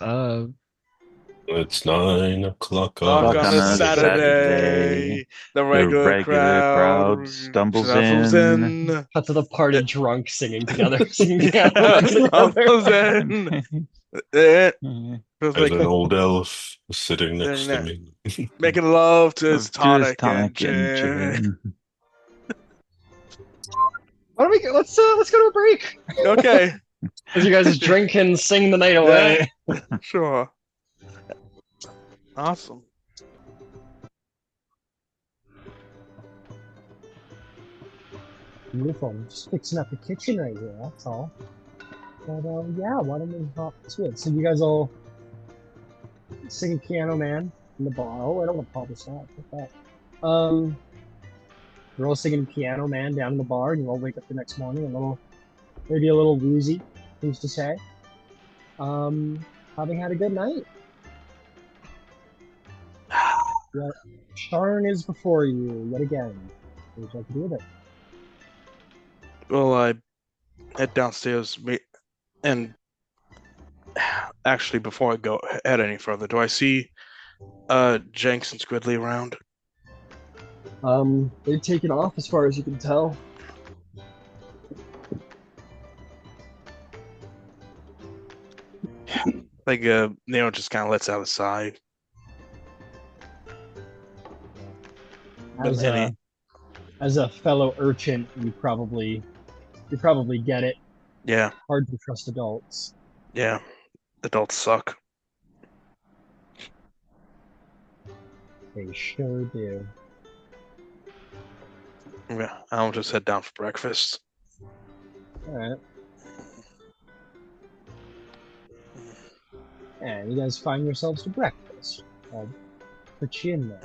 It's 9 o'clock Talk on on a a Saturday. Saturday. The The regular regular crowd crowd stumbles shuffles in. in. Cut to the party Yeah. drunk singing together, singing Yeah, karaoke stumbles together. in. It feels There's like an old elf sitting next to they're me. making love to his To his tonic and tonic and gin. gin. Why don't we go, let's go to a break. Okay, As you guys drink and sing the night away. sure. Awesome. Beautiful. I'm just fixing up the kitchen right here, that's all. But yeah, why don't we hop to it? So you guys all sing Piano Man in the bar. Oh, I don't want to call this out. What's that? You're all singing Piano Man down in the bar, and you all wake up the next morning maybe a little woozy, who's to say. Having had a good night. Yeah, Sharn is before you yet again. What would you like to do with it? Well, I head downstairs, and actually, before I go head any further, do I see Jenks and Squidly around? They've taken off as far as you can tell. Like, Nero just kind of lets out a sigh. As a fellow urchin, you probably get it. Yeah, Hard to trust adults. yeah. Adults suck. They sure do. Yeah, I'll just head down for breakfast. Alright. And you guys find yourselves to breakfast. I'll put you in there.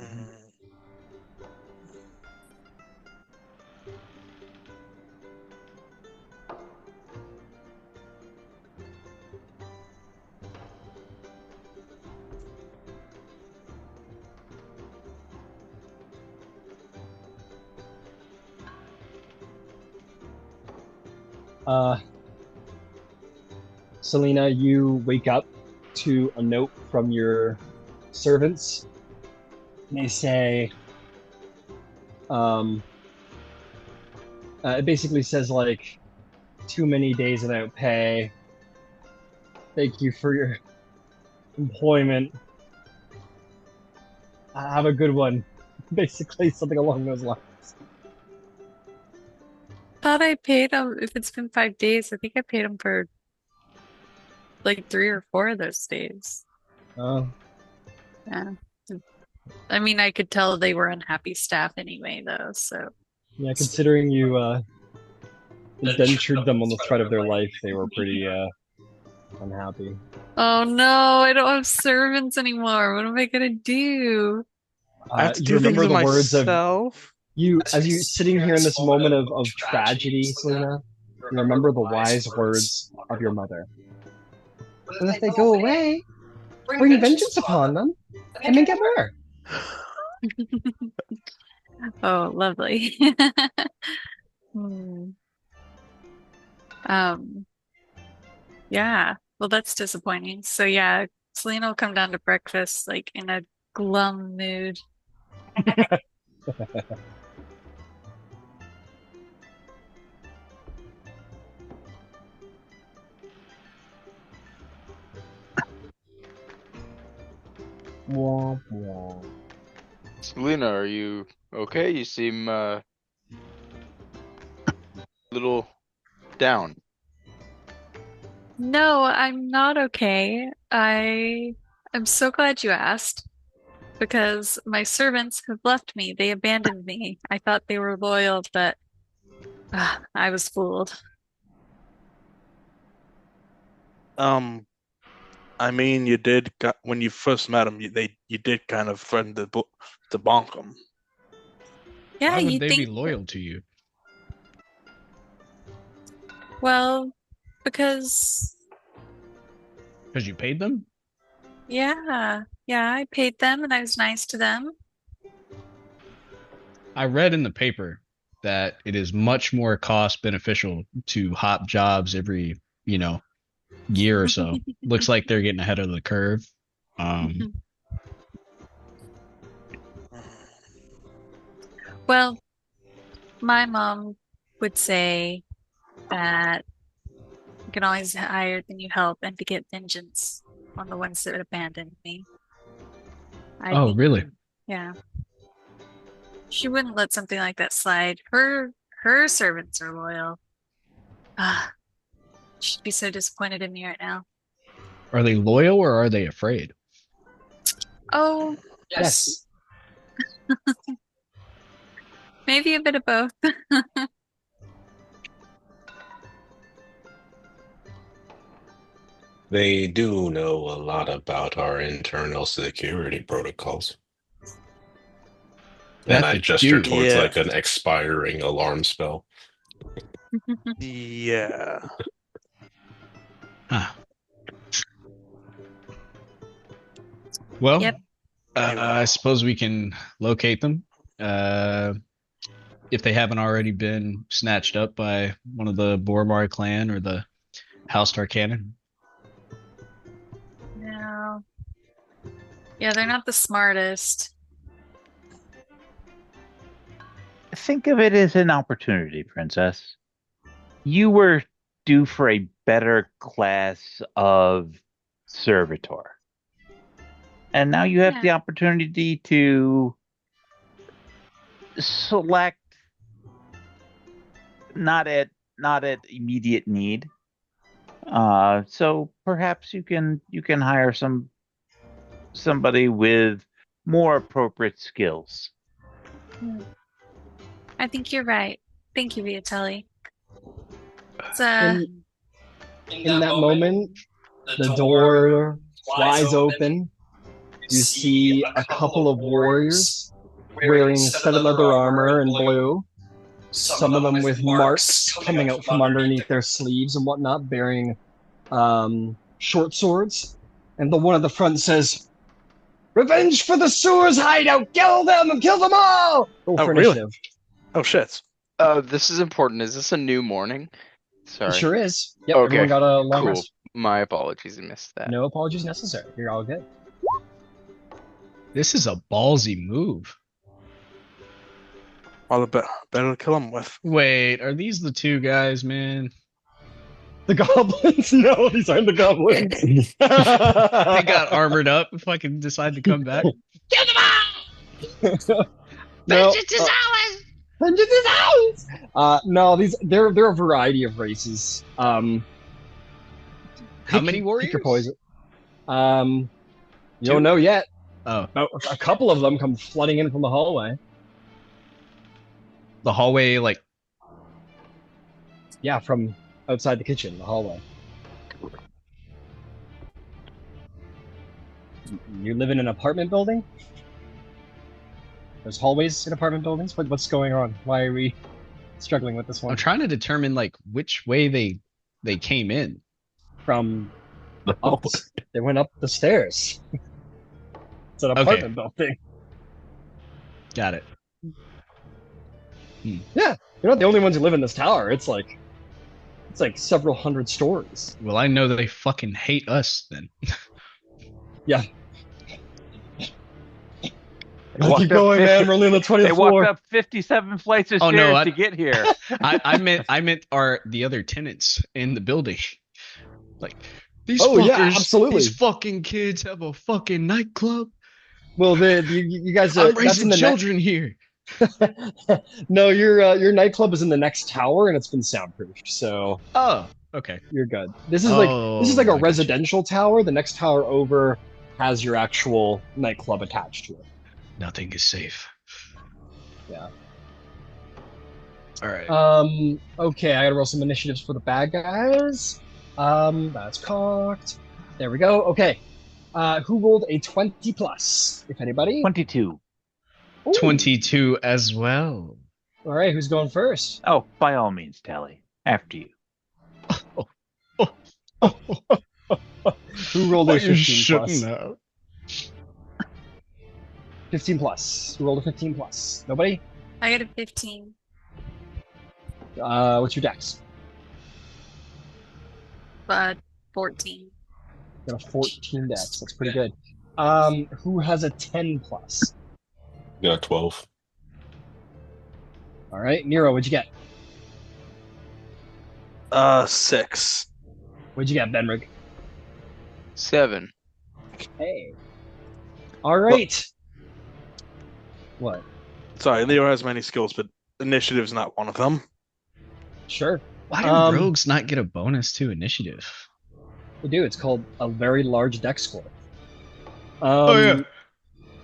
Selena, you wake up to a note from your servants. They say, it basically says like, too many days without pay. Thank you for your employment. Have a good one. Basically, something along those lines. Thought I paid him if it's been 5 days. I think I paid him for like 3 or 4 of those days. Oh, Yeah. I mean, I could tell they were unhappy staff anyway, though, so. yeah, considering you indentured them on the threat of their life, they were pretty unhappy. Oh no, I don't have servants anymore. What am I gonna do? I have to You do things remember to the words of myself. as you sitting here in this moment of tragedy, Selena, you remember the wise words of your mother. And if they go away, bring vengeance upon them and make it more. Oh, lovely. Hmm. Yeah. Well, that's disappointing. So yeah, Selena will come down to breakfast like in a glum mood. Womp womp. Selena, are you okay? You seem little down. No, I'm not okay. I'm so glad you asked because my servants have left me. They abandoned me. I thought they were loyal, but I was fooled. I mean, you did when you first met him. You did kind of threaten to bonk him. Yeah, Why would you they be think, loyal to you? well, because Because you paid them? yeah, I paid them and I was nice to them. I read in the paper that it is much more cost beneficial to hop jobs every, year or so. Looks like they're getting ahead of the curve. Well, my mom would say that you can always hire the new help and to get vengeance on the ones that abandoned me. I Oh, think, really? yeah. She wouldn't let something like that slide. Her servants are loyal. Ah, she'd be so disappointed in me right now. Are they loyal or are they afraid? Oh, Yes. maybe a bit of both. They do know a lot about our internal security protocols. And That I they gesture do. towards Yeah. like an expiring alarm spell. Yeah. Huh. Well, Yep. I suppose we can locate them. If they haven't already been snatched up by one of the Boromor clan or the House Tarkanan. No. Yeah, they're not the smartest. Think of it as an opportunity, Princess. You were due for a better class of servitor. And now you have Yeah. the opportunity to select not at immediate need. So perhaps you can hire somebody with more appropriate skills. I think you're right. Thank you, Viatelli. It's In that moment, the door flies open. You see a couple of warriors wearing studded leather armor in blue. Some of them with marks coming out from underneath their sleeves and whatnot, bearing short swords. And the one at the front says, "Revenge for the sewers hideout! Kill them and kill them all!" Roll Oh, for really? initiative. Oh shit. This is important. Is this a new morning? Sorry. It sure is. Yep, Okay, everyone got a long cool. rest. My apologies, I missed that. No apologies necessary. You're all good. This is a ballsy move. All the better to kill him with. Wait, are these the two guys, man? The goblins? No, these aren't the goblins. They got armored up and fucking decide to come back. kill them all! No, Vengeance is ours! vengeance is ours! No, they're a variety of races. How many warriors? Pick your poison. You don't know yet. Oh, A couple of them come flooding in from the hallway. the hallway, like, Yeah, from outside the kitchen, the hallway. You live in an apartment building? There's hallways in apartment buildings? What's going on? Why are we struggling with this one? I'm trying to determine like which way they came in. From up, they went up the stairs. It's an apartment building. Got it. Yeah, you're not the only ones who live in this tower. It's like several hundred stories. Well, I know that they fucking hate us then. Yeah. They walked Keep up going, 50 man. We're only on the 20th They floor. walked up 57 flights of Oh, stairs no, to get here. I meant the other tenants in the building. Like these Oh, fuckers, yeah, absolutely. these fucking kids have a fucking nightclub. Well, you guys I'm that's in raising the children here. No, your nightclub is in the next tower and it's been soundproofed, so Oh, okay. you're good. This is like I a got residential tower. The next tower over has your actual nightclub attached to it. Nothing is safe. Yeah. All right. Okay, I gotta roll some initiatives for the bad guys. That's cocked. There we go. Okay. Who rolled a 20 plus, if anybody? 22. Ooh. 22 as well. All right, who's going first? Oh, by all means, Tally. After you. Who rolled a 15 plus? have. 15 plus. Who rolled a 15 plus? Nobody? I got a 15. What's your dex? But 14. Got a 14 dex. That's pretty good. Who has a 10 plus? Got a 12. All right, Nero, what'd you get? 6. What'd you get, Benrig? 7. Hey. All right. What? Sorry, Leo has many skills, but initiative's not one of them. Sure. Why do rogues not get a bonus to initiative? They do. It's called a very large dex score. Yeah.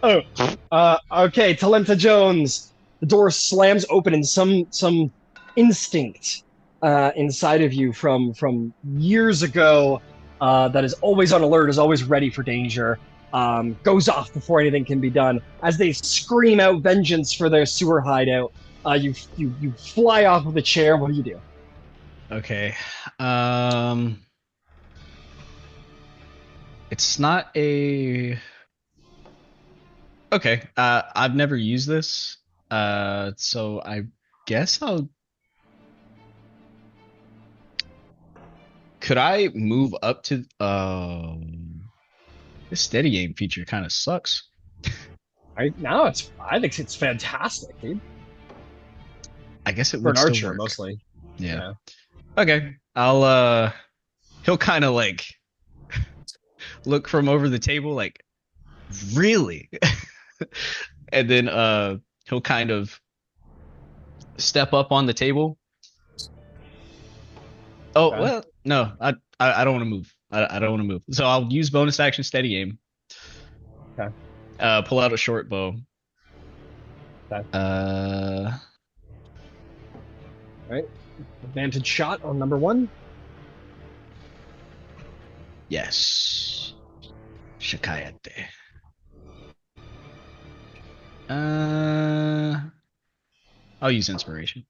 Okay, Talenta Jones. The door slams open, and some instinct inside of you from years ago that is always on alert, is always ready for danger, goes off before anything can be done. As they scream out vengeance for their sewer hideout, you fly off of the chair. What do you do? Okay. It's not a... Okay. I've never used this. So I guess I'll... Could I move up to... This steady aim feature kind of sucks. I think it's fantastic, dude. I guess it For would an still archer, work. mostly. Yeah. Okay. I'll he'll kind of like look from over the table like, really? And then he'll kind of step up on the table. Oh, Okay. well, no. I don't want to move. I don't want to move. So I'll use bonus action steady aim. Okay. Pull out a short bow. Okay. Right. Advantage shot on number 1. Yes. Shikayate. I'll use inspiration.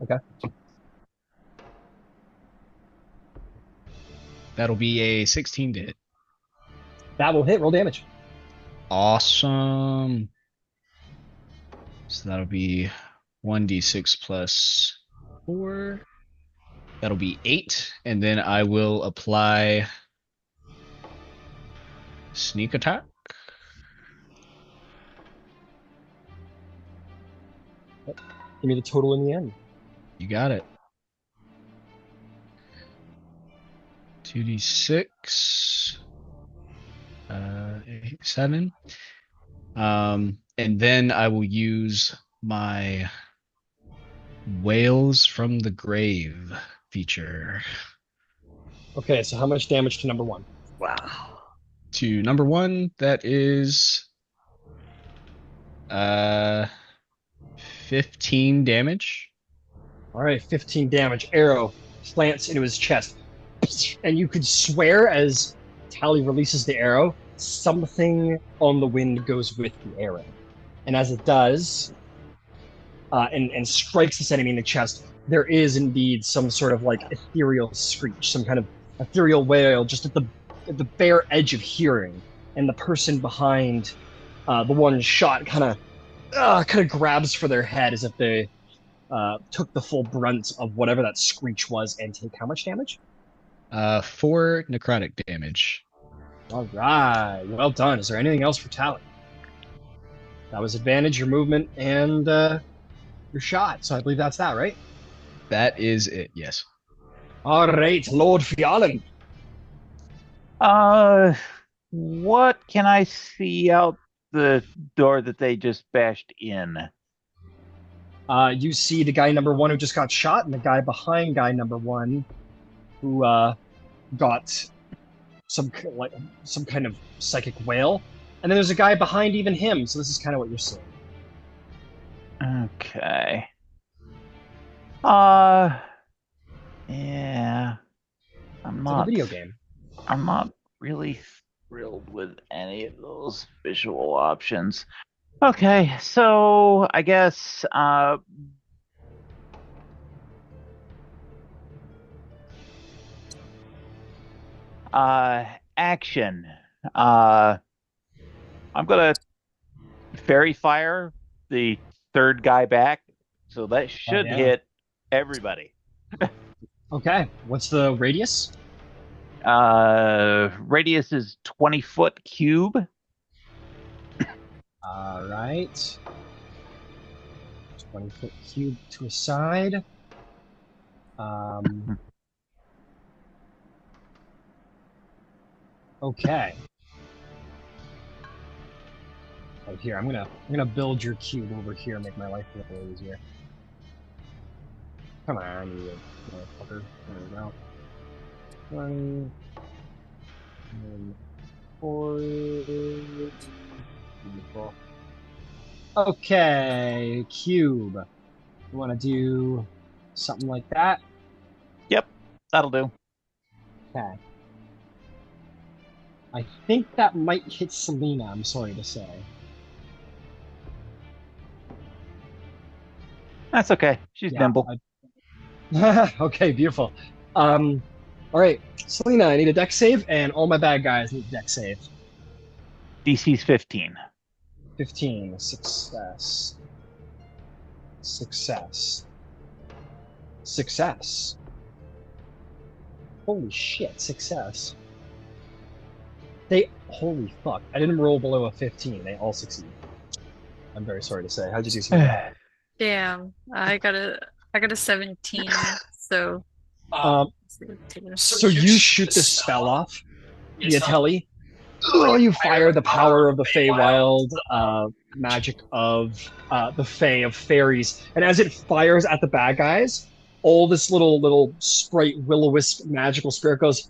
Okay. That'll be a 16 to hit. That will hit. Roll damage. Awesome. So that'll be 1d6 plus 4. That'll be 8. And then I will apply sneak attack. Give me the total in the end. You got it. 2d6. 8, 7. And then I will use my Whales from the Grave feature. Okay, so how much damage to number 1? Wow. To number 1, that is 15 damage. All right, 15 damage. Arrow plants into his chest. And you could swear as Tally releases the arrow, something on the wind goes with the arrow. And as it does, and strikes this enemy in the chest, there is indeed some sort of like ethereal screech, some kind of ethereal wail just at the bare edge of hearing. And the person behind the one shot kind of grabs for their head as if they took the full brunt of whatever that screech was, and take how much damage? 4 necrotic damage. All right, well done. Is there anything else for Tally? That was advantage, your movement, and your shot. So I believe that's that, right? That is it, yes. All right, Lord Fiallan. What can I see out the door that they just bashed in? You see the guy number 1 who just got shot, and the guy behind guy number 1 who got some kind of psychic wail, and then there's a guy behind even him. So this is kind of what you're seeing. Okay. Yeah. It's like a video game. I'm not really thrilled with any of those visual options. Okay, so I guess action. I'm gonna fairy fire the third guy back, so that should hit everybody. Okay, what's the radius? Radius is 20-foot cube. All right. 20-foot cube to a side. Okay. Right here, I'm gonna build your cube over here, make my life a little easier. Come on, you motherfucker. There we go. 20. 40. Beautiful. Okay, cube. You want to do something like that? Yep, that'll do. Okay. I think that might hit Selena, I'm sorry to say. That's okay. She's nimble. Okay, beautiful. All right, Selena, I need a dex save, and all my bad guys need a dex save. DC's 15. 15. Success. Success. Success. Holy shit, success. Holy fuck. I didn't roll below a 15. They all succeed. I'm very sorry to say. How'd you do, Selena? Damn, I got a 17, so So you shoot this spell off, Viatelli. You fire the power of the Feywild magic of the Fey of fairies, and as it fires at the bad guys, all this little sprite will-o-wisp magical spirit goes,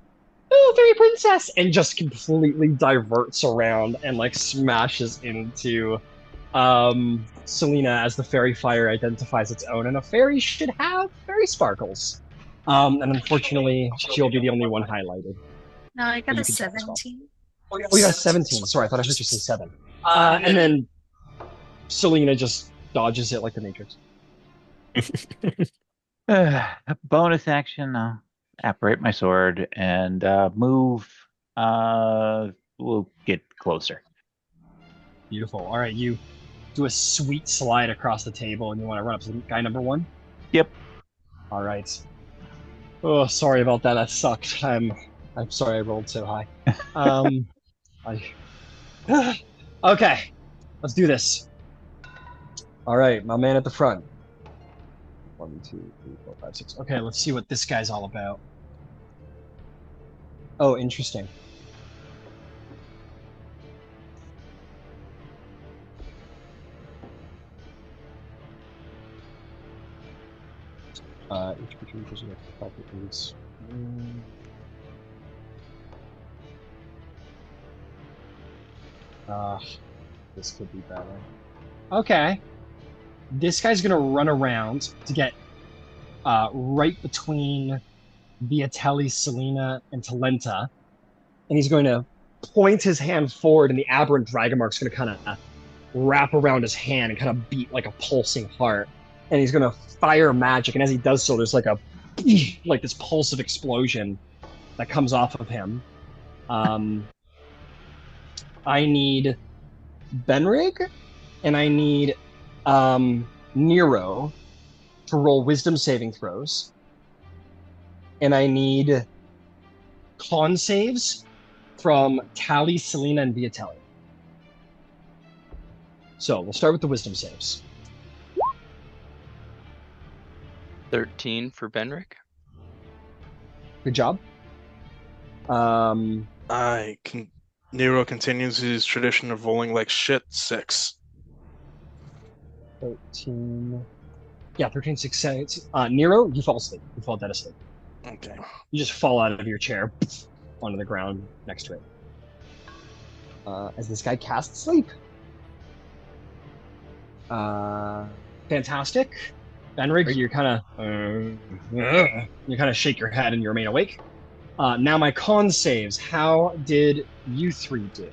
"Oh, fairy princess!" and just completely diverts around and like smashes into Selena as the fairy fire identifies its own, and a fairy should have fairy sparkles. And unfortunately, she'll be the only one highlighted. No, I got a 17. Oh, you got a 17. Sorry, I thought I heard you say 7. And then Selena just dodges it like the Matrix. Bonus action, apparate my sword, and move. We'll get closer. Beautiful. All right, you do a sweet slide across the table, and you want to run up to guy number 1? Yep. All right. Oh, sorry about that. That sucked. I'm sorry I rolled so high. Okay, let's do this. All right, my man at the front. 1, 2, 3, 4, 5, 6. Okay, let's see what this guy's all about. Oh, interesting. Each creature uses a properties. This could be better. Okay. This guy's gonna run around to get right between Viatelli, Selena, and Talenta, and he's going to point his hand forward, and the aberrant dragon mark's gonna kind of wrap around his hand and kind of beat like a pulsing heart. And he's gonna fire magic, and as he does so, there's like a like this pulsive explosion that comes off of him. I need Benrig, and I need Nero to roll wisdom saving throws, and I need con saves from Tally, Selena, and Viatelli. So we'll start with the wisdom saves. 13 for Benric. Good job. Nero continues his tradition of rolling like shit. 6. 13. Yeah, 13, 6. Nero, you fall asleep. You fall dead asleep. Okay. You just fall out of your chair onto the ground next to it. As this guy casts sleep. Fantastic. Benrig, you kind of shake your head and you remain awake. Now my con saves. How did you 3 do?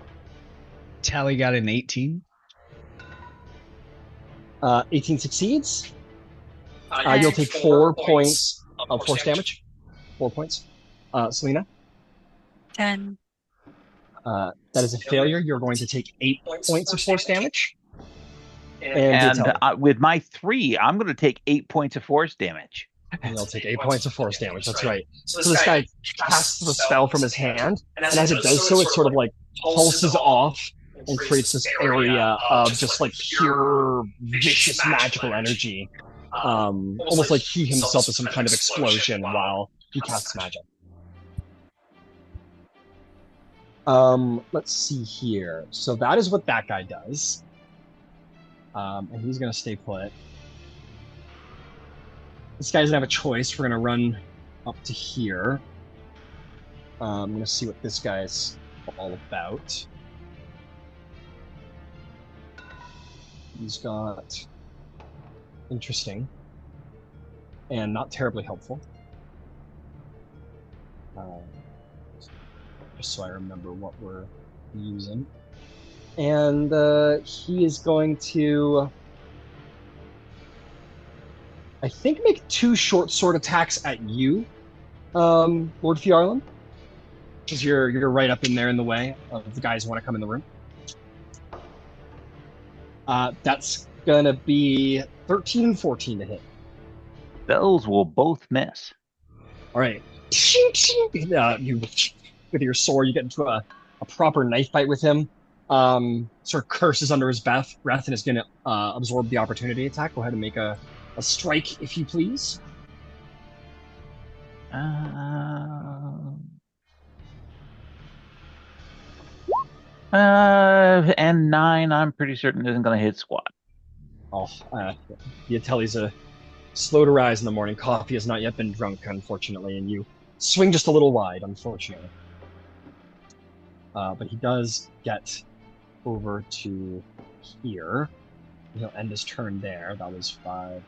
Tally got an 18. 18 succeeds. You'll take 4 points of force damage. 4 points. Selena? 10. That is a failure. You're going to take 8 points of force damage. And with my 3, I'm going to take 8 points of force damage. And he'll take 8 points of force damage. That's right. So this guy casts the spell from his hand, and as it does so, it sort of like pulses off and creates this area of just like pure vicious magical energy. Almost like he himself is some kind of explosion while he casts magic. Let's see here. So that is what that guy does. And he's gonna stay put. This guy doesn't have a choice. We're gonna run up to here. I'm gonna see what this guy's all about. He's got interesting and not terribly helpful. Just so I remember what we're using. And he is going to, I think, make 2 short sword attacks at you, Lord Fjarlin, because you're right up in there in the way of the guys who want to come in the room. That's gonna be 13 and 14 to hit. Those will both miss. All right. You with your sword, you get into a proper knife fight with him. Sort of curses under his breath and is going to absorb the opportunity attack. Go ahead and make a strike, if you please. And 9, I'm pretty certain isn't going to hit squat. Oh, the Atelli's slow to rise in the morning. Coffee has not yet been drunk, unfortunately, and you swing just a little wide, unfortunately. But he does get over to here. He'll end his turn there. That was 5,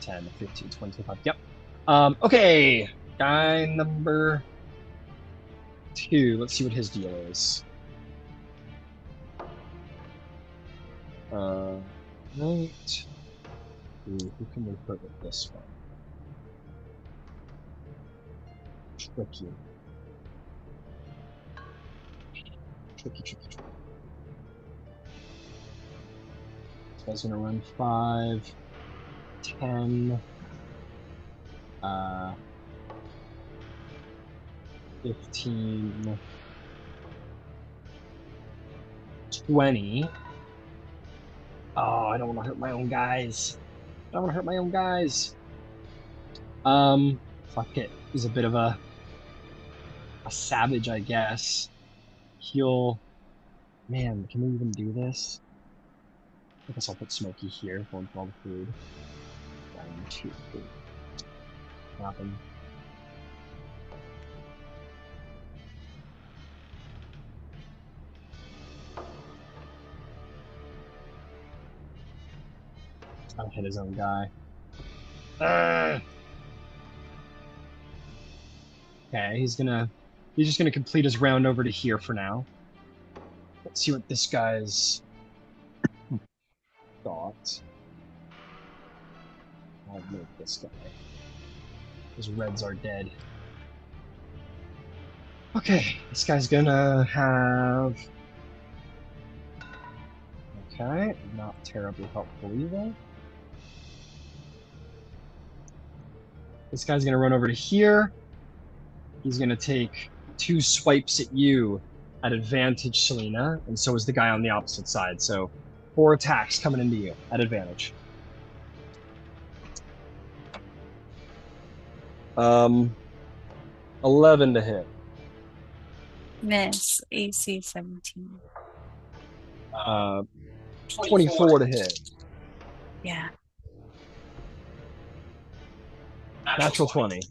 10, 15, 20, 25. Yep. Okay. Guy number 2. Let's see what his deal is. Right. Ooh, who can we put with this one? Tricky. Tricky. This guy's gonna run 5, 10, 15, 20. Oh, I don't want to hurt my own guys. Fuck it. He's a bit of a savage, I guess. Man, can we even do this? I guess I'll put Smokey here, going for all the food. 1, 2, 3. Nothing. He's trying to hit his own guy. Okay, he's just gonna complete his round over to here for now. Let's see what this guy's got. I'll make this guy. His reds are dead. Okay, this guy's gonna have... Okay, not terribly helpful either. This guy's gonna run over to here. He's gonna take 2 swipes at you at advantage, Selena, and so is the guy on the opposite side. So 4 attacks coming into you at advantage. 11 to hit. Miss. AC 17. 24 to hit. Yeah. Natural 20.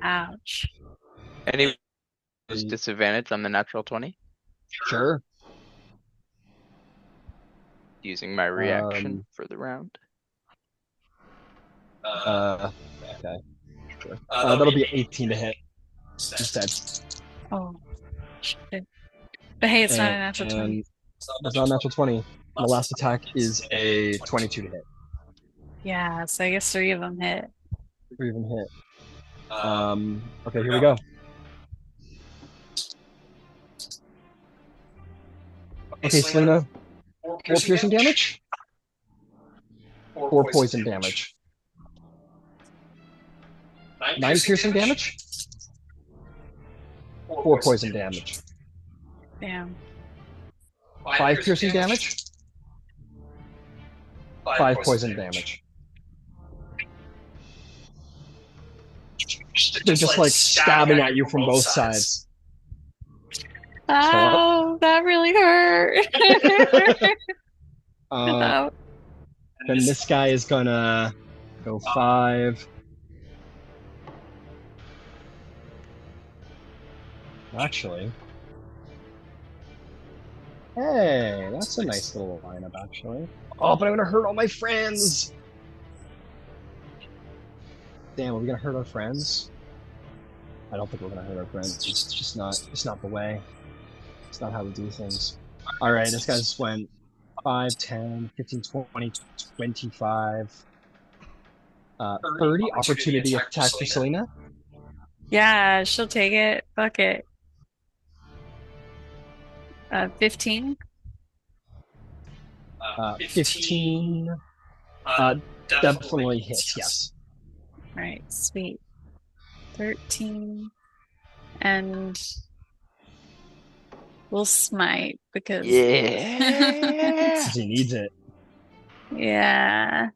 Ouch. Any disadvantage on the natural 20? Sure. Using my reaction for the round. Okay. Sure. That'll be 18 to hit instead. Oh, shit. But hey, it's not a natural 20. It's not a natural 20. The last attack is a 22 to hit. Yeah, so I guess 3 of them hit. 3 of them hit. Okay, here we go. Okay, Selena. 4 piercing damage. 4 poison damage. 9 piercing damage. 4 poison damage. Damn. 5 piercing damage. 5 poison damage. They're just like stabbing at you from both sides. Oh, that really hurt. Then this guy is gonna go 5. Actually, hey, that's a nice little lineup, actually. Oh, but I'm gonna hurt all my friends. Damn, are we gonna hurt our friends? I don't think we're gonna hurt our friends. It's just not. It's not the way. It's not how we do things. All right, this guy just went 5, 10, 15, 20, 25, 30. Opportunity attack for Selena. Yeah, she'll take it. Fuck it. 15. 15. Definitely hits. Yes. Right, sweet. 13. And we'll smite because Yeah. He needs it. yeah.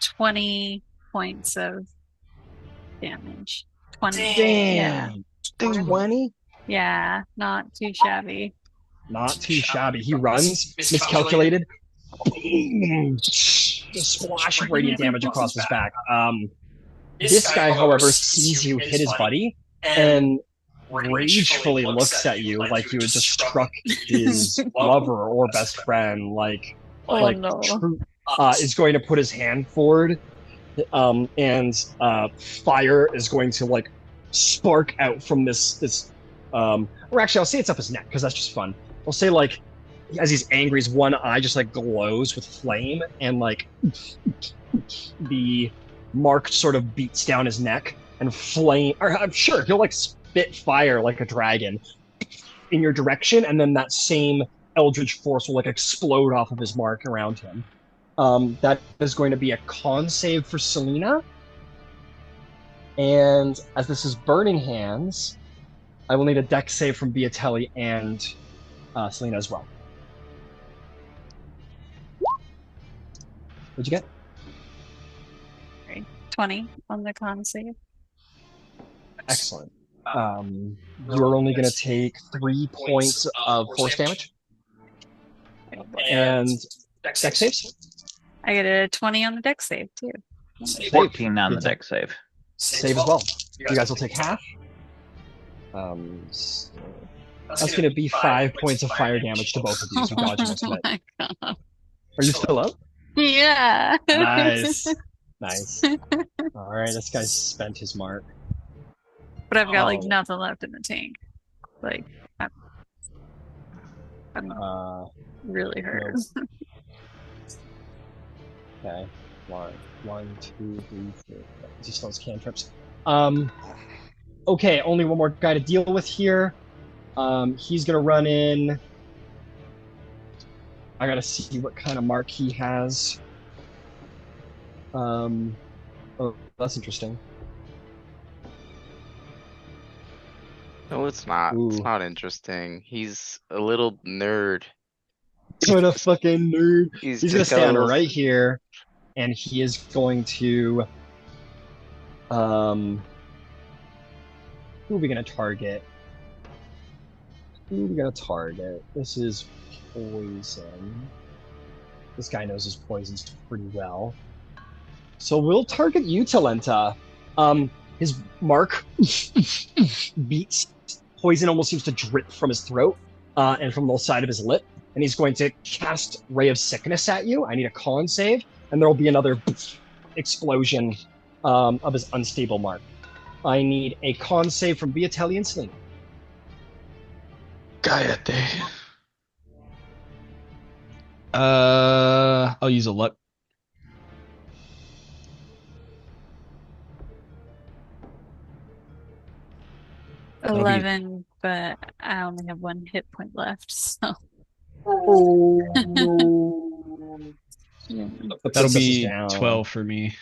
20 points of damage. 20. Damn. 20? Yeah, not too shabby. Not too shabby. He runs, miscalculated. Boom! Just splash of radiant damage across his back. This guy, however, sees you hit his buddy and ragefully looks at you like you had just struck his lover or best friend. No. Is going to put his hand forward, and fire is going to like spark out from this. Or actually, I'll say it's up his neck because that's just fun. I'll say like, as he's angry, his one eye just like glows with flame, and like the mark sort of beats down his neck, and flame. Or I'm sure he'll like spit fire like a dragon in your direction, and then that same eldritch force will like explode off of his mark around him. That is going to be a con save for Selena. And as this is burning hands, I will need a dex save from Beatelli and Selena as well. What'd you get? 20 on the con save. Excellent. You're only going to take 3 points of force damage. And dex saves? I get a 20 on the dex save, too. 14 on the deck save. Save as well. You guys will take half. So that's going to be 5 points of fire damage to both of you. So dodge most of it. My God. Are you still up? Yeah. Nice. Nice. All right, this guy's spent his mark. But I've got like nothing left in the tank. Like, I'm really hurt. Nope. Okay. One, two, 3, 4. He still has cantrips. Okay, only one more guy to deal with here. He's gonna run in. I gotta see what kind of mark he has. Oh, that's interesting. No, it's not. It's Ooh. not interesting. He's a little nerd. What a fucking nerd. He's gonna just got a stand little- right here, and he is going to. Who are we gonna target? Who are we gonna target? This is poison. This guy knows his poisons pretty well. So we'll target you, Talenta. His mark beats. Poison almost seems to drip from his throat and from the side of his lip. And he's going to cast Ray of Sickness at you. I need a con save. And there will be another explosion of his unstable mark. I need a con save from Beatelli and Selena. Cállate. I'll use a luck. That'll be- 11, but I only have 1 hit point left, so. Oh, no. Yeah. The That'll princess is be down. 12 for me.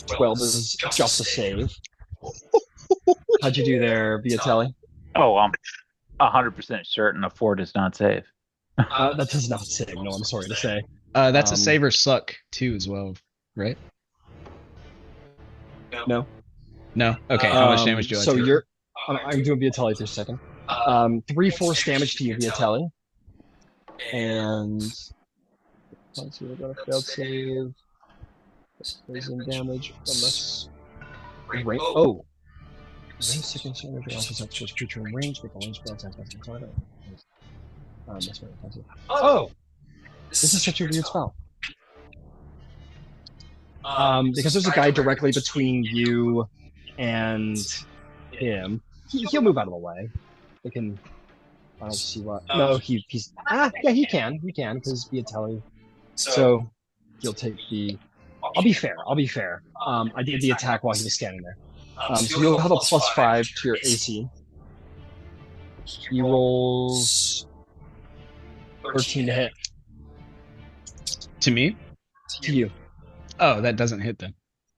12 is just a save. How'd you do there, Viatelli? Oh, I'm 100% certain a 4 does not save. That does not save. No, I'm sorry to say. That's a save or suck too as well, right? No. No. Okay. How much damage do I So take? you're. I'm doing Viatelli for a second. 3 force damage to you, Viatelli. And let's see, we got a failed save. Poison damage unless. Oh! Range second damage or also such as creature in range, make a range spell attack. That's very offensive. Oh! This is such a weird spell. Because there's a guy directly between you and him. He'll move out of the way. They can. I don't see what. No, he's. Yeah, he can, because Viatelli. So he'll take the. I'll be fair. I did the attack while he was standing there. So you'll have a +5 to your AC. He rolls 13 to hit. To me? To you. Oh, that doesn't hit then.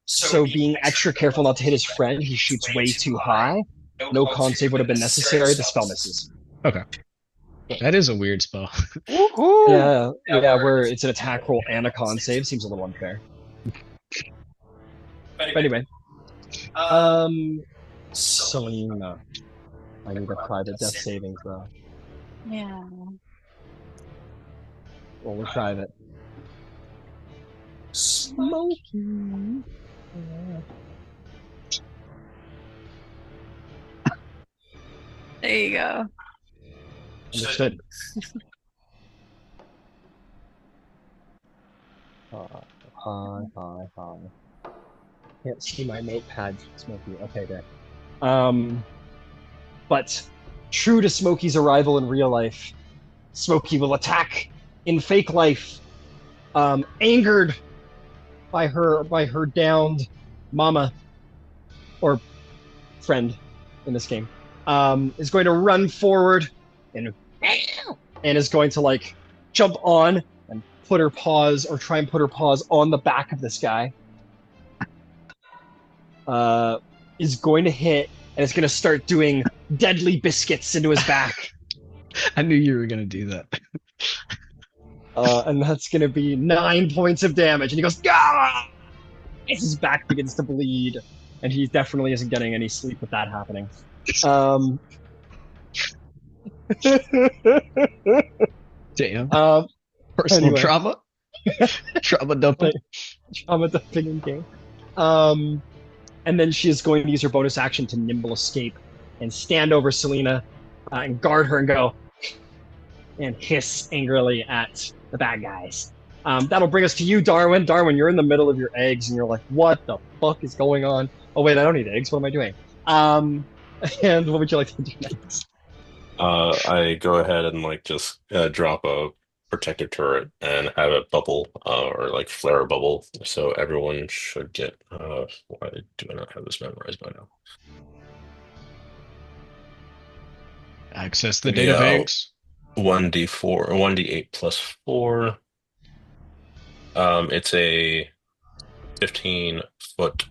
So being extra careful not to hit his friend, he shoots way too high. No con save would have been necessary. The spell misses. Okay. That is a weird spell. Yeah, where it's an attack roll and a con save seems a little unfair. But anyway. Selena. I need a private death saving throw. Yeah. Roll a private. Smoky. There you go. Understood. Hi. Can't see my notepad, Smokey. Okay, there. But true to Smokey's arrival in real life, Smokey will attack in fake life, angered by her downed mama or friend in this game. Is going to run forward and is going to like jump on and put her paws or try and put her paws on the back of this guy. Is going to hit and it's going to start doing deadly biscuits into his back. I knew you were going to do that. And that's going to be 9 points of damage. And he goes, "Gah!" As his back begins to bleed. And he definitely isn't getting any sleep with that happening. Damn. Personal Anyway. trauma? Trauma dumping? Trauma dumping in game. And then she is going to use her bonus action to nimble escape and stand over Selena and guard her and go and hiss angrily at the bad guys. That'll bring us to you, Darwin. Darwin, you're in the middle of your eggs and you're like, what the fuck is going on? Oh wait, I don't need eggs. What am I doing? And what would you like to do next? I go ahead and like just drop a protective turret and have it bubble or like flare a bubble, so everyone should get. Why do I not have this memorized by now? Access the data banks. 1d4 or 1d8 plus 4. It's a 15-foot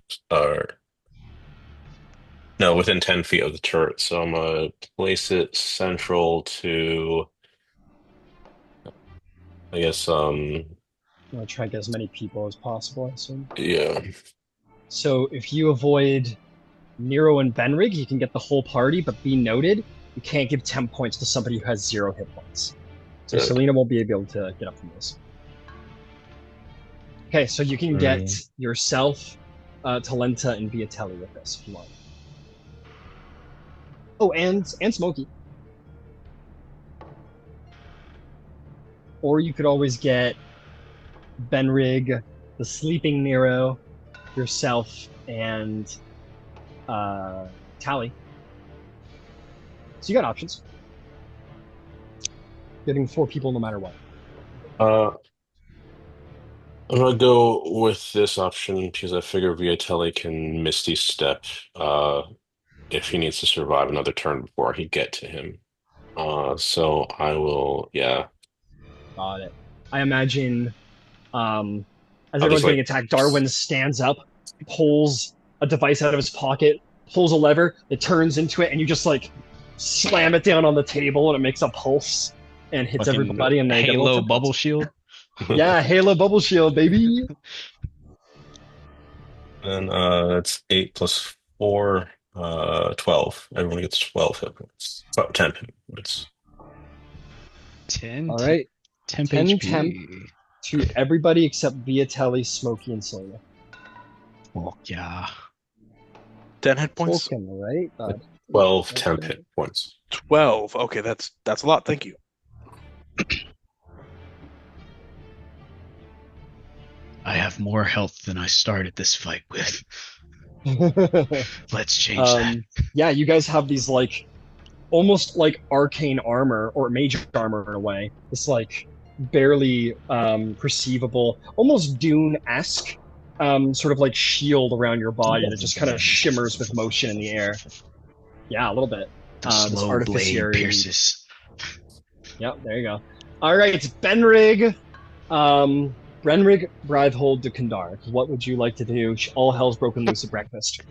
no, within 10 feet of the turret. So I'm gonna place it central to, I guess, I'm gonna try to get as many people as possible, I assume. yeah. So if you avoid Nero and Benrig, you can get the whole party, but be noted, you can't give 10 points to somebody who has 0 hit points. So Good. Selena won't be able to get up from this. Okay, so you can get yourself, Talenta, and Viatelli with this if you want. Oh, and Smokey. Or you could always get Benrig, the sleeping Nero, yourself, and Tally. So you got options. Getting 4 people no matter what. I'm gonna go with this option because I figure Viatelli can Misty Step if he needs to survive another turn before I get to him. So I will, yeah. Got it. I imagine As I'll everyone's just, getting like- attacked, Darwin stands up, pulls a device out of his pocket, pulls a lever, it turns into it, and you just like slam it down on the table, and it makes a pulse and hits Fucking everybody. And they get a little Halo tipped. bubble shield. Yeah, Halo bubble shield, baby. And that's 8 plus 4, 12. Everyone gets 12 hit points. Oh, 10 hit points. 10. All right, 10 10 HP. temp. To everybody except Viatelli, Smokey, and Sonia. Oh yeah. 10 hit points. Tolkien, right? 12 temp hit points. 12. Okay, that's a lot. Thank you. I have more health than I started this fight with. Let's change that. Yeah, you guys have these like almost like arcane armor or mage armor in a way. It's like barely perceivable, almost Dune-esque sort of like shield around your body that just kind of shimmers with motion in the air. Yeah, a little bit. The This slow blade artificiary- pierces. Yep, there you go. All right, Benrig. Brenrig Brivehold de Kandar. What would you like to do? All hell's broken loose at breakfast.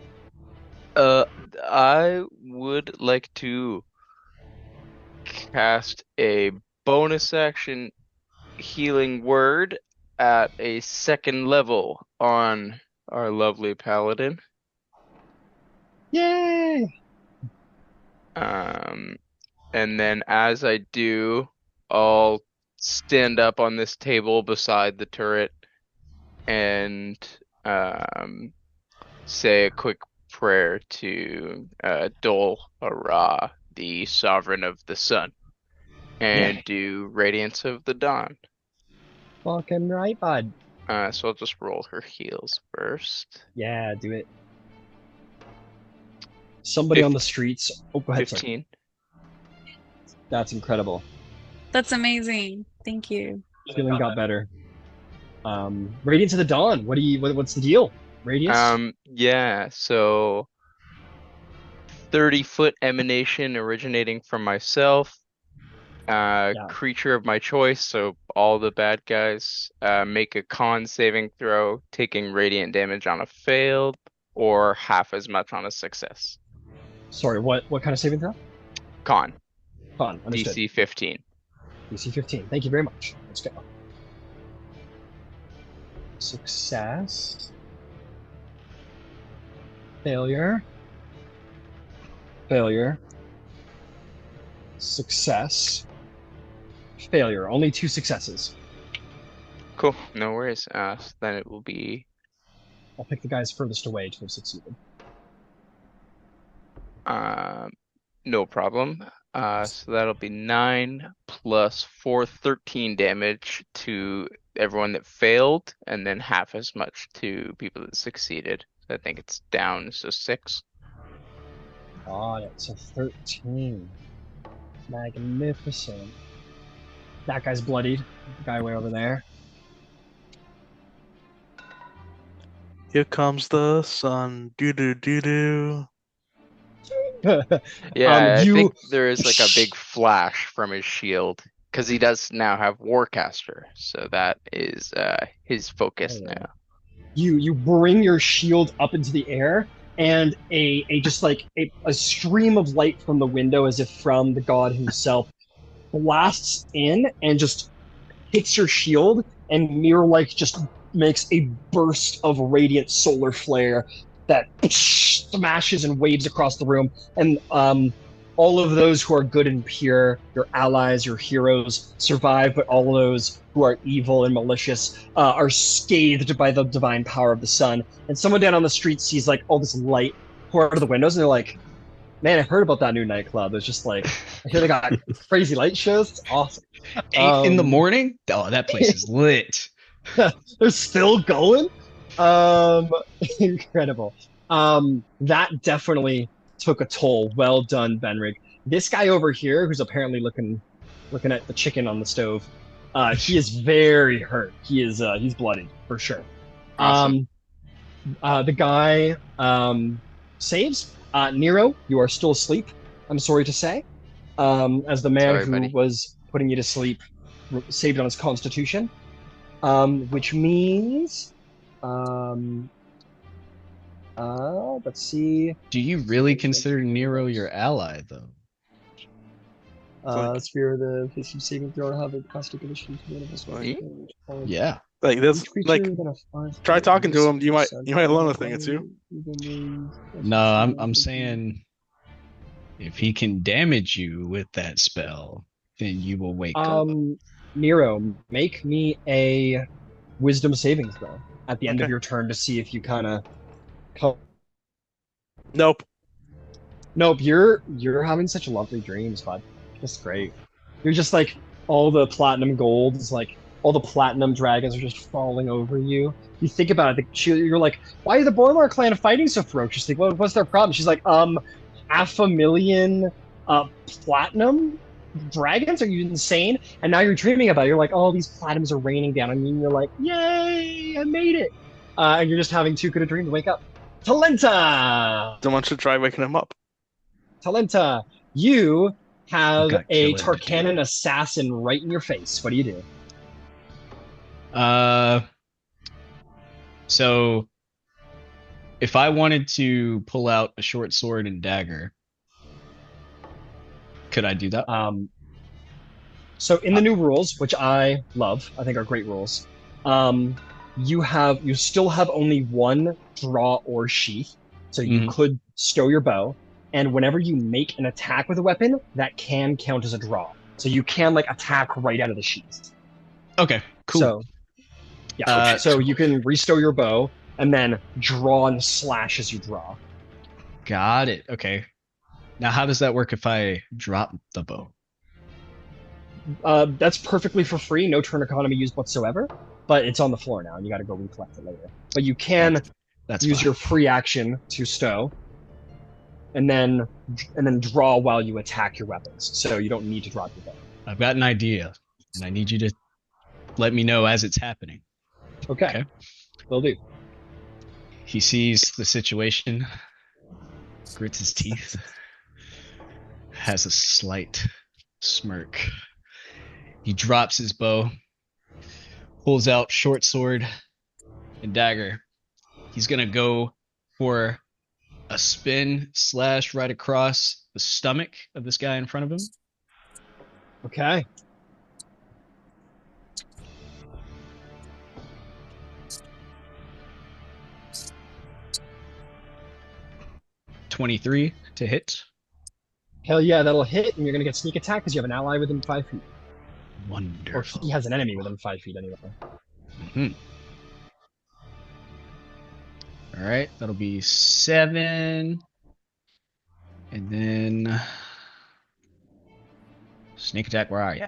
I would like to cast a bonus action healing word at a 2nd level on our lovely paladin. Yay! And then as I do, I'll stand up on this table beside the turret and say a quick prayer to Dol Ara, the sovereign of the sun, and do Radiance of the Dawn. Fucking right, bud. So I'll just roll her heals first. Yeah, do it. Somebody on the streets. Oh, go ahead. Sorry. 15. That's incredible. That's amazing. Thank you. Feeling got better. Radiance of the Dawn. What's the deal? Radius? Yeah, so 30-foot emanation originating from myself. Creature of my choice, so all the bad guys make a con saving throw, taking radiant damage on a failed, or half as much on a success. Sorry, what kind of saving throw? Con, Understood. DC 15. DC 15. Thank you very much. Let's go. Success. Failure. Failure. Success. Failure. Only 2 successes. Cool, no worries. So then it will be I'll pick the guys furthest away to have succeeded. no problem. So that'll be 9 plus 4, 13 damage to everyone that failed, and then half as much to people that succeeded. So I think it's down, so 6. Got it. So 13. Magnificent. That guy's bloodied. The guy way over there. Here comes the sun. Doo doo doo doo. Yeah, I you- think there is like a big flash from his shield, because he does now have Warcaster, so that is his focus Oh, yeah. now. You bring your shield up into the air, and a just like a stream of light from the window, as if from the god himself, blasts in and just hits your shield, and mirror like just makes a burst of radiant solar flare that smashes and waves across the room, and all of those who are good and pure, your allies, your heroes, survive, but all of those who are evil and malicious are scathed by the divine power of the sun. And someone down on the street sees like all this light pour out of the windows, and they're like, "Man, I heard about that new nightclub. It's just like, I hear they got crazy light shows. It's awesome." 8 in the morning? Oh, that place is lit. They're still going. Incredible. That definitely took a toll. Well done, Benrig. This guy over here, who's apparently looking at the chicken on the stove, he is very hurt. He's bloodied for sure. Awesome. The guy saves. Nero, you are still asleep, I'm sorry to say. As the man Sorry, who buddy. was putting you to sleep saved on his constitution. Which means, let's see. Do you really consider Nero your ally, though? Like- Sphere of the Fishing Saving Throw have a constant condition to one of us. Like- Yeah. Like this, like try talking to him. You might learn a thing or two. No, I'm saying if he can damage you with that spell, then you will wake up. Nero, make me a wisdom savings throw at the end of Okay. your turn to see if you kind of. Nope. Nope, you're having such lovely dreams, bud. Just great. You're just like all the platinum gold is like all the platinum dragons are just falling over you. You think about it, you're like, why are the Boromor clan fighting so ferociously? What's their problem? She's like, 500,000 platinum dragons? Are you insane? And now you're dreaming about it. You're like, oh, these platinums are raining down on you. And you're like, yay, I made it. And you're just having too good a dream to wake up. Talenta! Someone should try waking him up. Talenta, you have got a killing to Tarkanan assassin right in your face. What do you do? So if I wanted to pull out a short sword and dagger, could I do that? So in the new rules, which I love, I think are great rules, you still have only one draw or sheath, so you could stow your bow, and whenever you make an attack with a weapon, that can count as a draw. So you can like attack right out of the sheath. Okay, cool. So yeah, so you can restow your bow and then draw and slash as you draw. Got it. Okay. Now, how does that work if I drop the bow? That's perfectly for free, no turn economy used whatsoever, but it's on the floor now, and you got to go recollect it later. But you can That's use fine. your free action to stow, and then draw while you attack your weapons. So you don't need to drop your bow. I've got an idea, and I need you to let me know as it's happening. Okay. Will do. He sees the situation, grits his teeth, has a slight smirk. He drops his bow, pulls out short sword and dagger. He's gonna go for a spin slash right across the stomach of this guy in front of him. Okay. .23 to hit. Hell yeah, that'll hit, and you're gonna get sneak attack because you have an ally within 5 feet. Or Wonderful. he has an enemy within 5 feet anyway. Mhm. All right, that'll be 7. And then sneak attack, where are you?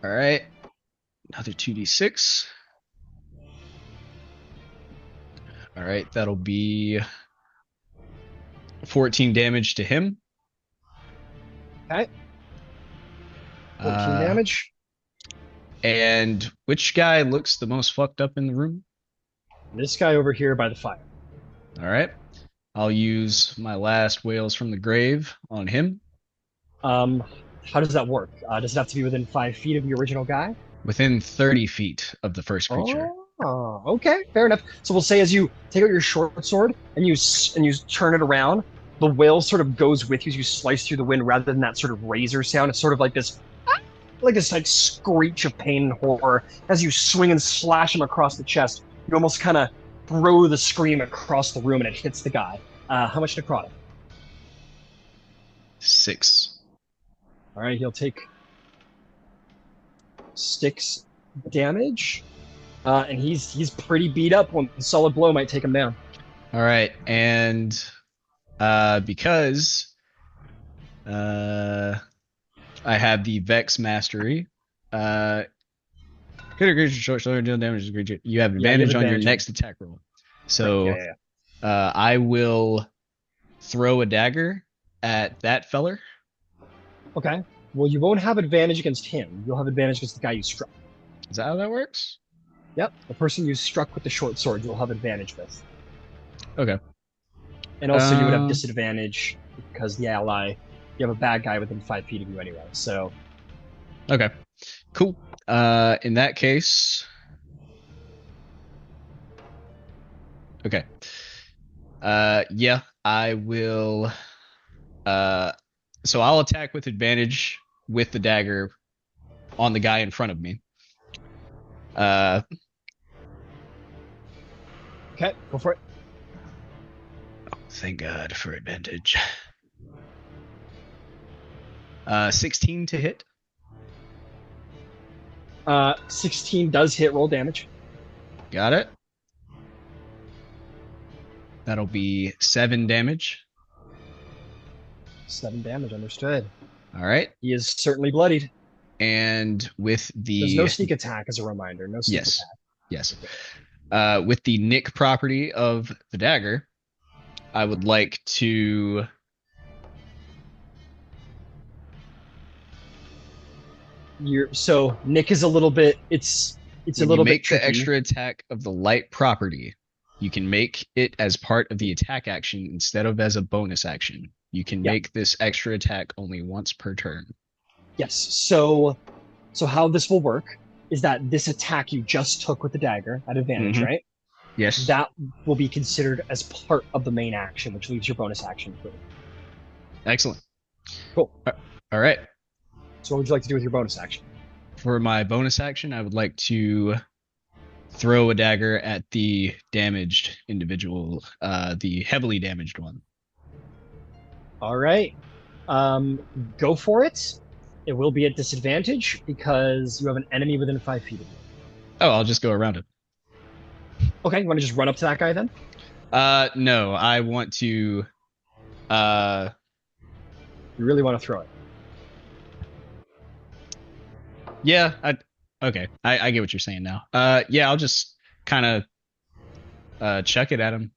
All right, another 2d6. All right, that'll be 14 damage to him. Okay. 14 damage. And which guy looks the most fucked up in the room? This guy over here by the fire. All right, I'll use my last Whales from the Grave on him. How does that work? Does it have to be within 5 feet of the original guy? Within 30 feet of the first creature. Oh, okay, fair enough. So we'll say as you take out your short sword and you turn it around, the whale sort of goes with you as you slice through the wind rather than that sort of razor sound. It's sort of like this screech of pain and horror as you swing and slash him across the chest. You almost kind of throw the scream across the room and it hits the guy. How much necrotic? 6. All right, he'll take 6 damage, and he's pretty beat up. One solid blow might take him down. All right, and because I have the Vex Mastery, hit a creature short sword, deal damage to the creature. You have advantage on your advantage. next attack roll. So Yeah. I will throw a dagger at that feller. Okay. Well, you won't have advantage against him. You'll have advantage against the guy you struck. Is that how that works? Yep. The person you struck with the short sword, you'll have advantage with. Okay. And also, you would have disadvantage because the ally, you have a bad guy within 5 feet of you anyway. So, Okay. Cool. In that case, okay. Yeah, I will. So I'll attack with advantage with the dagger on the guy in front of me. Okay, go for it. Thank God for advantage. 16 to hit. 16 does hit. Roll damage. Got it. That'll be 7 damage. 7 damage, understood. All right. He is certainly bloodied. And with the... There's no sneak attack, as a reminder. No sneak yes. attack. Yes. With the nick property of the dagger, I would like to... So Nick is a little bit. It's a little bit make tricky. the extra attack of the light property. You can make it as part of the attack action instead of as a bonus action. You can make this extra attack only once per turn. Yes. So how this will work is that this attack you just took with the dagger at advantage, right? Yes. That will be considered as part of the main action, which leaves your bonus action free. Excellent. Cool. All right. So what would you like to do with your bonus action? For my bonus action, I would like to throw a dagger at the damaged individual, the heavily damaged one. All right. Go for it. It will be at disadvantage because you have an enemy within 5 feet of you. Oh, I'll just go around it. Okay, you want to just run up to that guy then? No, I want to... You really want to throw it? Yeah, okay. I get what you're saying now. Yeah, I'll just kind of chuck it at him.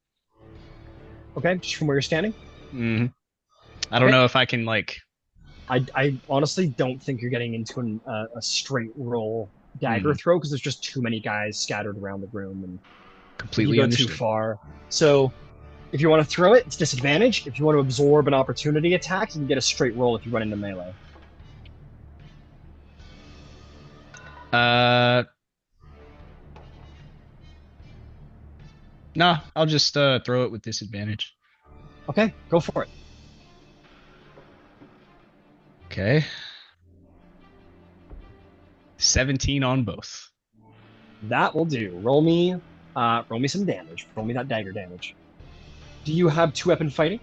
Okay, just from where you're standing? Mm-hmm. I don't know if I can, like... I honestly don't think you're getting into a straight roll dagger throw because there's just too many guys scattered around the room and completely you go understood. too far. So if you want to throw it, it's disadvantage. If you want to absorb an opportunity attack, you can get a straight roll if you run into melee. Nah, I'll just throw it with disadvantage. Okay, go for it. Okay. 17 on both. That will do. Roll me some damage. Roll me that dagger damage. Do you have 2-weapon fighting?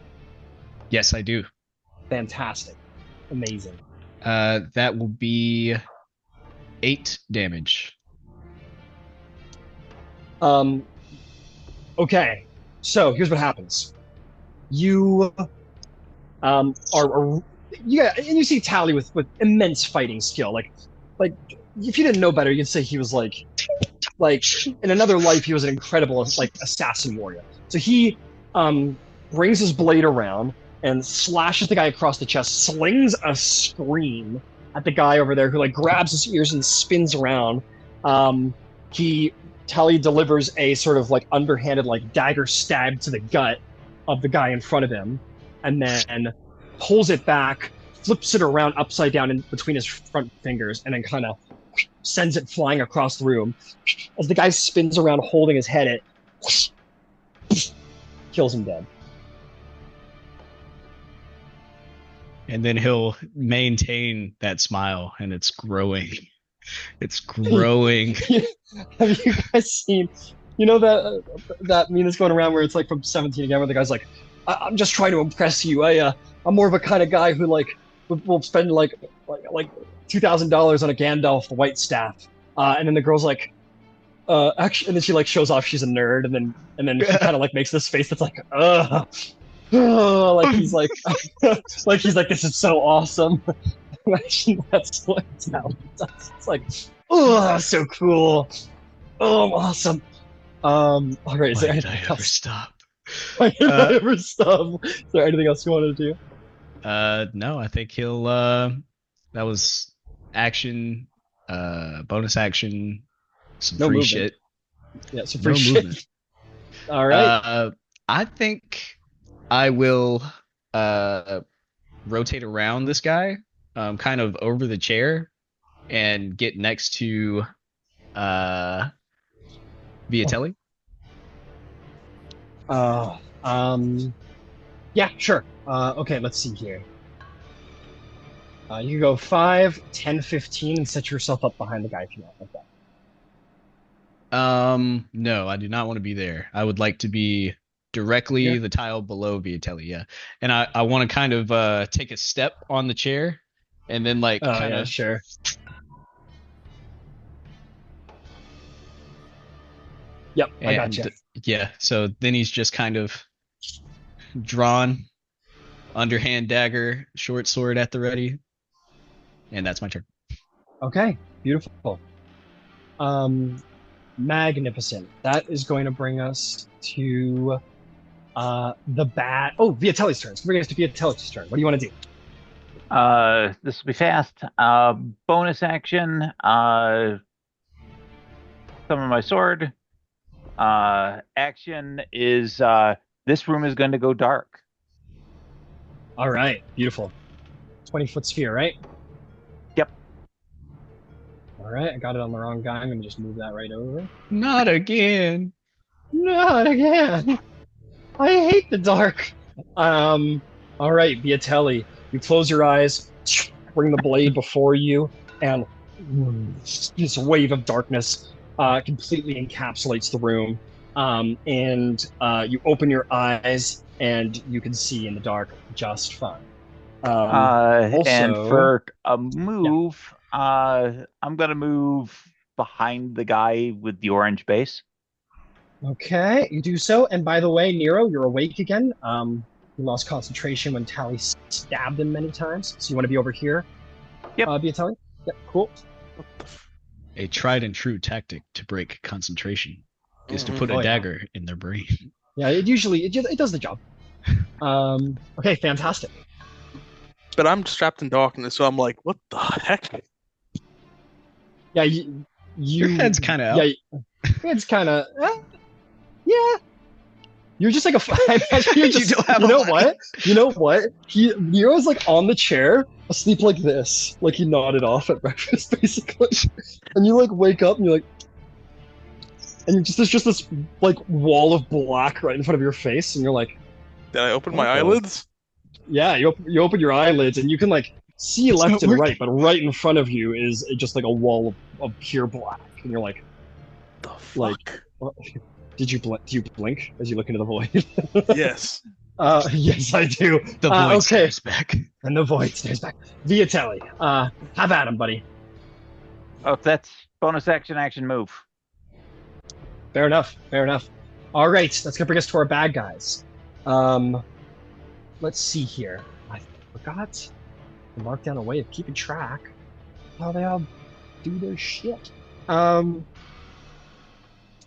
Yes, I do. Fantastic. Amazing. That will be 8 damage. Okay. So here's what happens. You and you see Tally with immense fighting skill. Like if you didn't know better, you'd say he was like in another life he was an incredible assassin warrior. So he brings his blade around and slashes the guy across the chest, slings a scream at the guy over there who grabs his ears and spins around. Tally delivers a sort of underhanded dagger stab to the gut of the guy in front of him, and then pulls it back, flips it around upside down in between his front fingers, and then kind of sends it flying across the room. As the guy spins around holding his head, it kills him dead. And then he'll maintain that smile, and it's growing. It's growing. Have you guys seen, that meme that's going around where it's from 17 again, where the guy's like, I'm just trying to impress you. I'm more of a kind of guy who will spend $2,000 on a Gandalf white staff. And then the girl's like, actually, and then she shows off she's a nerd, and then she kind of makes this face that's he's he's this is so awesome. Imagine that's what Tally does. It's so cool. Oh, I'm awesome. All right. Is there anything else? Ever stop? Why did I ever stop? Is there anything else you wanted to do? No, I think he'll. That was action, bonus action, some No free movement. shit. Yeah, some free No shit. movement. All right. I think I will rotate around this guy, kind of over the chair, and get next to Viatelli? Yeah, sure. Okay, let's see here. You can go 5, 10, 15, and set yourself up behind the guy if you want like that. No, I do not want to be there. I would like to be directly the tile below Viatelli, yeah. And I want to kind of take a step on the chair and then like kind of sure. Yep, I got you. Yeah, so then he's just kind of drawn, underhand dagger, short sword at the ready, and that's my turn. Okay, beautiful. Magnificent. That is going to bring us to the bat. Oh, Viatelli's turn. It's going to bring us to Viatelli's turn. What do you want to do? This will be fast. Bonus action. Summon my sword. Action is this room is going to go dark. All right, beautiful. 20-foot sphere, right? Yep. All right, I got it on the wrong guy. I'm going to just move that right over. Not again. Not again. I hate the dark. All right, Viatelli, you close your eyes, bring the blade before you, and this wave of darkness completely encapsulates the room. And you open your eyes, and you can see in the dark just fine. And for a move, I'm going to move behind the guy with the orange base. Okay, you do so. And by the way, Nero, you're awake again. You lost concentration when Tally stabbed him many times. So you want to be over here? Yep. Viatelli? Yep, cool. A tried and true tactic to break concentration is to put a dagger in their brain. Yeah, it does the job. Okay, fantastic. But I'm trapped in darkness, so I'm like, what the heck? Yeah, your head's kind of out. Yeah, it's kind of... yeah. You're just like you're just, you know what? Nero's like on the chair, asleep like this. Like he nodded off at breakfast, basically. And you like wake up and you're like... And there's just this like wall of black right in front of your face, and you're like... Did I open my eyelids? Yeah, you open your eyelids, and you can like see left and right, but right in front of you is just like a wall of pure black, and you're like, the fuck? Like, do you blink as you look into the void? Yes. Yes, I do. The void stares back, and the void stares back. Viatelli, have at him, buddy. Oh, that's bonus action move. Fair enough. All right, that's gonna bring us to our bad guys. Let's see here. I forgot to mark down a way of keeping track how they all do their shit.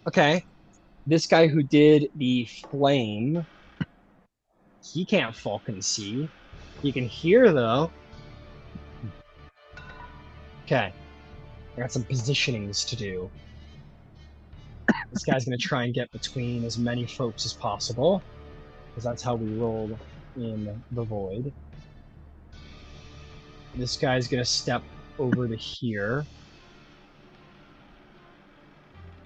Okay. This guy who did the flame, he can't Falcon see. He can hear, though. Okay. I got some positionings to do. This guy's going to try and get between as many folks as possible, because that's how we roll in the void. This guy's going to step over to here.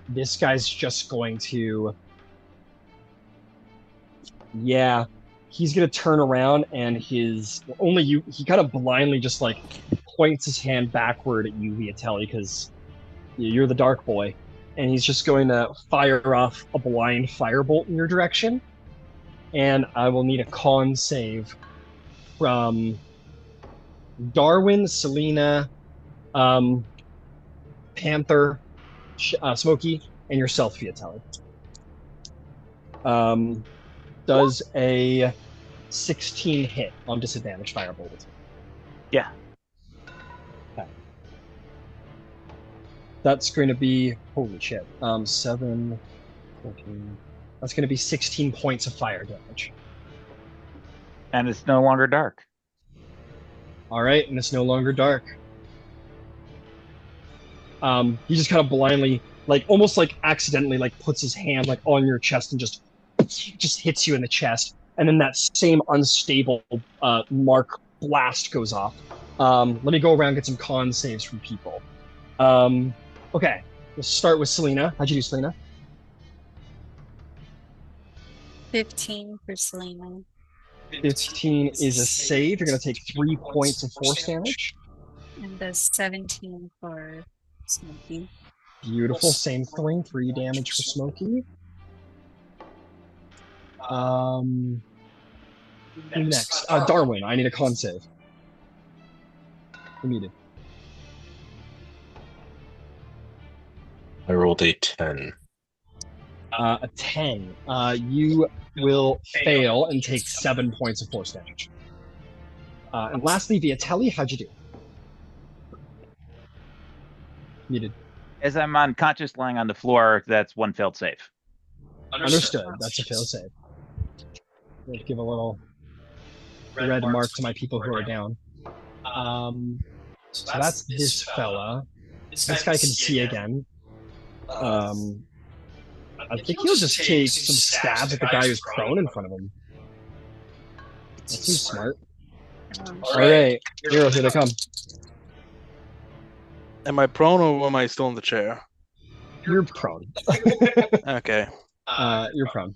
This guy's just going to... Yeah, he's going to turn around and he kind of blindly just like points his hand backward at you, Viatelli, because you're the dark boy. And he's just going to fire off a blind firebolt in your direction. And I will need a con save from Darwin, Selena, Panther, Smokey, and yourself, Viatelli. Does a 16 hit on disadvantage firebolt? Yeah. Okay. That's going to be, holy shit, 7, 14... That's going to be 16 points of fire damage. And it's no longer dark. All right, and it's no longer dark. He just kind of blindly, like almost like accidentally, like puts his hand like on your chest and just hits you in the chest, and then that same unstable mark blast goes off, Let me go around and get some con saves from people. Okay, let's start with Selena. How'd you do, Selena? 15 for Selena. 15 is a save. You're going to take 3 points of force damage. And a 17 for Smokey. Beautiful. Same thing. 3 damage for Smokey. Who next? Darwin, I need a con save. Who needed? I rolled a 10. A 10. You will fail and take 7 points of force damage. And lastly, Viatelli, how'd you do? Needed. As I'm unconscious lying on the floor, that's one failed save. Understood. That's a failed save. We'll give a little red mark to my people who are down. So that's this fella. This guy can see again. I think he'll just take some stabs at the guy who's prone in front of him. That seems smart. Alright, Nero, here they come. Am I prone or am I still in the chair? You're prone. Okay. You're prone.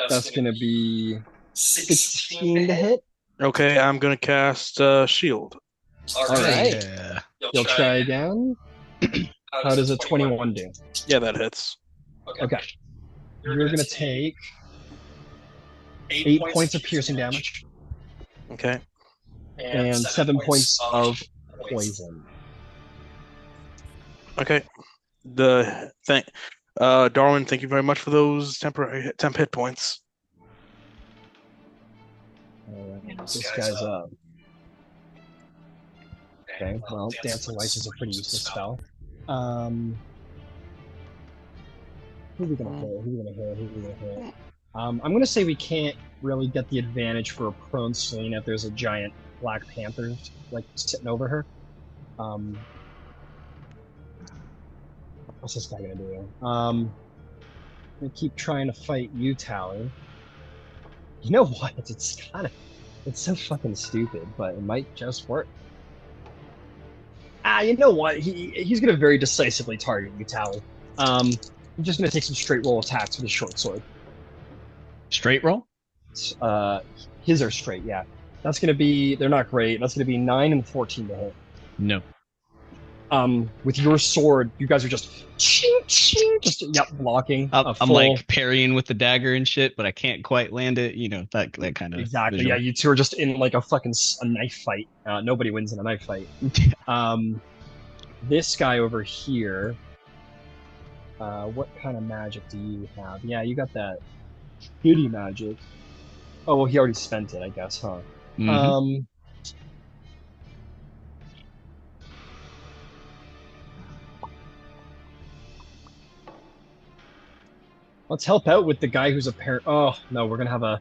That's gonna be 16 to hit. Okay, I'm gonna cast shield. Alright. Yeah. You'll try again. How does a 21 do? Yeah, that hits. Okay. You're gonna take 8 points of piercing damage Okay. and 7 points of poison. Okay. Darwin, thank you very much for those temp hit points. Alright, this guy's up. Okay, well, Dancing Lights is a pretty useless spell. Who are we gonna hit? I'm gonna say we can't really get the advantage for a prone Selena if there's a giant Black Panther like sitting over her. What's this guy gonna do? I'm gonna keep trying to fight you, Tally. You know what? It's so fucking stupid, but it might just work. You know what? He's gonna very decisively target you, Tally. I'm just gonna take some straight roll attacks with his short sword. Straight roll? His are straight, yeah. That's gonna be, they're not great. That's gonna be 9 and 14 to hit. No. With your sword, you guys are just ching, ching, just blocking. I'm like parrying with the dagger and shit, but I can't quite land it. You know, that kind of exactly. visual. Yeah, you two are just in like a knife fight. Nobody wins in a knife fight. This guy over here. What kind of magic do you have? Yeah, you got that beauty magic. Oh well, he already spent it, I guess, huh? Mm-hmm. Let's help out with the guy who's a parent. Oh no, we're gonna have a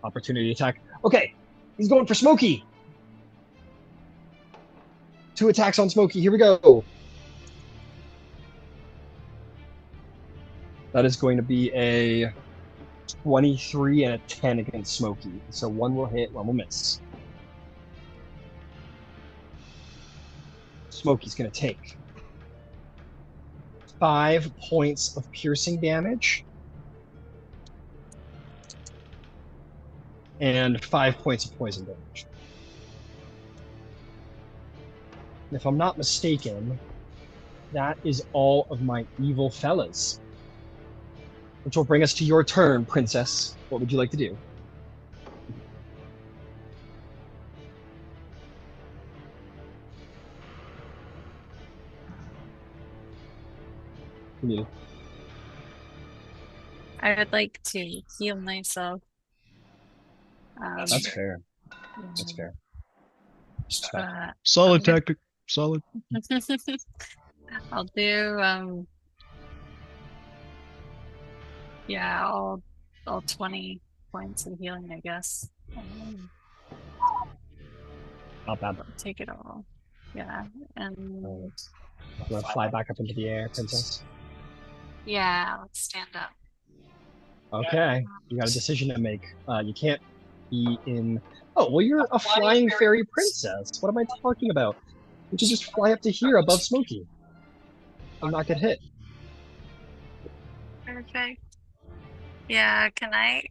opportunity attack. Okay, he's going for Smokey. 2 attacks on Smokey. Here we go. That is going to be a 23 and a 10 against Smokey. So 1 will hit, 1 will miss. Smokey's gonna take 5 points of piercing damage. And 5 points of poison damage. If I'm not mistaken, that is all of my evil fellas. Which will bring us to your turn, Princess. What would you like to do? I would like to heal myself. That's fair. That's fair. Solid tactic. Solid. I'll do all 20 points of healing, I guess. Not bad. Take it all. Yeah, and you want to fly back up into the air, Princess? yeah, let's stand up. Okay, you got a decision to make. You can't be in. Oh, well, you're a flying fairy princess. What am I talking about? You can just fly up to here above Smokey and not get hit. Perfect. Yeah, can I,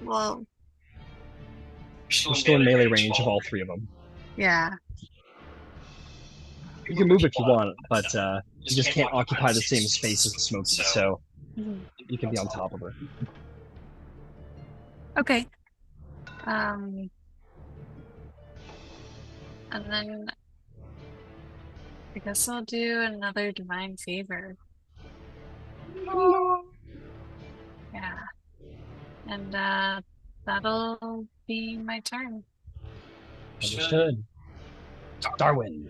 well, You're still in melee range of all three of them. yeah. You can move if you want, but you just can't occupy the same space as Smokey, so you can be on top of her. Okay. And then I guess I'll do another divine favor. Yeah. And that'll be my turn. Understood. Darwin,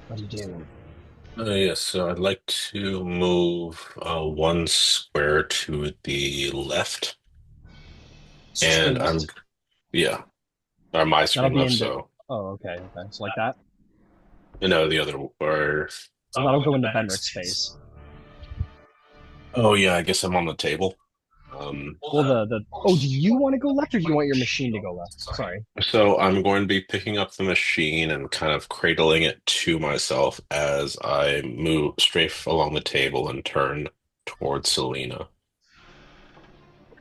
what do you do? Yes, so I'd like to move one square to the left, and I'm Left. yeah, or my That'll screen be left. in the. So Oh, okay. So like that. no, the other or So that'll go into Benrick's space. oh yeah, I guess I'm on the table. Well, oh, do you want to go left or do you want your machine to go left? Sorry. So I'm going to be picking up the machine and kind of cradling it to myself as I move strafe along the table and turn towards Selena.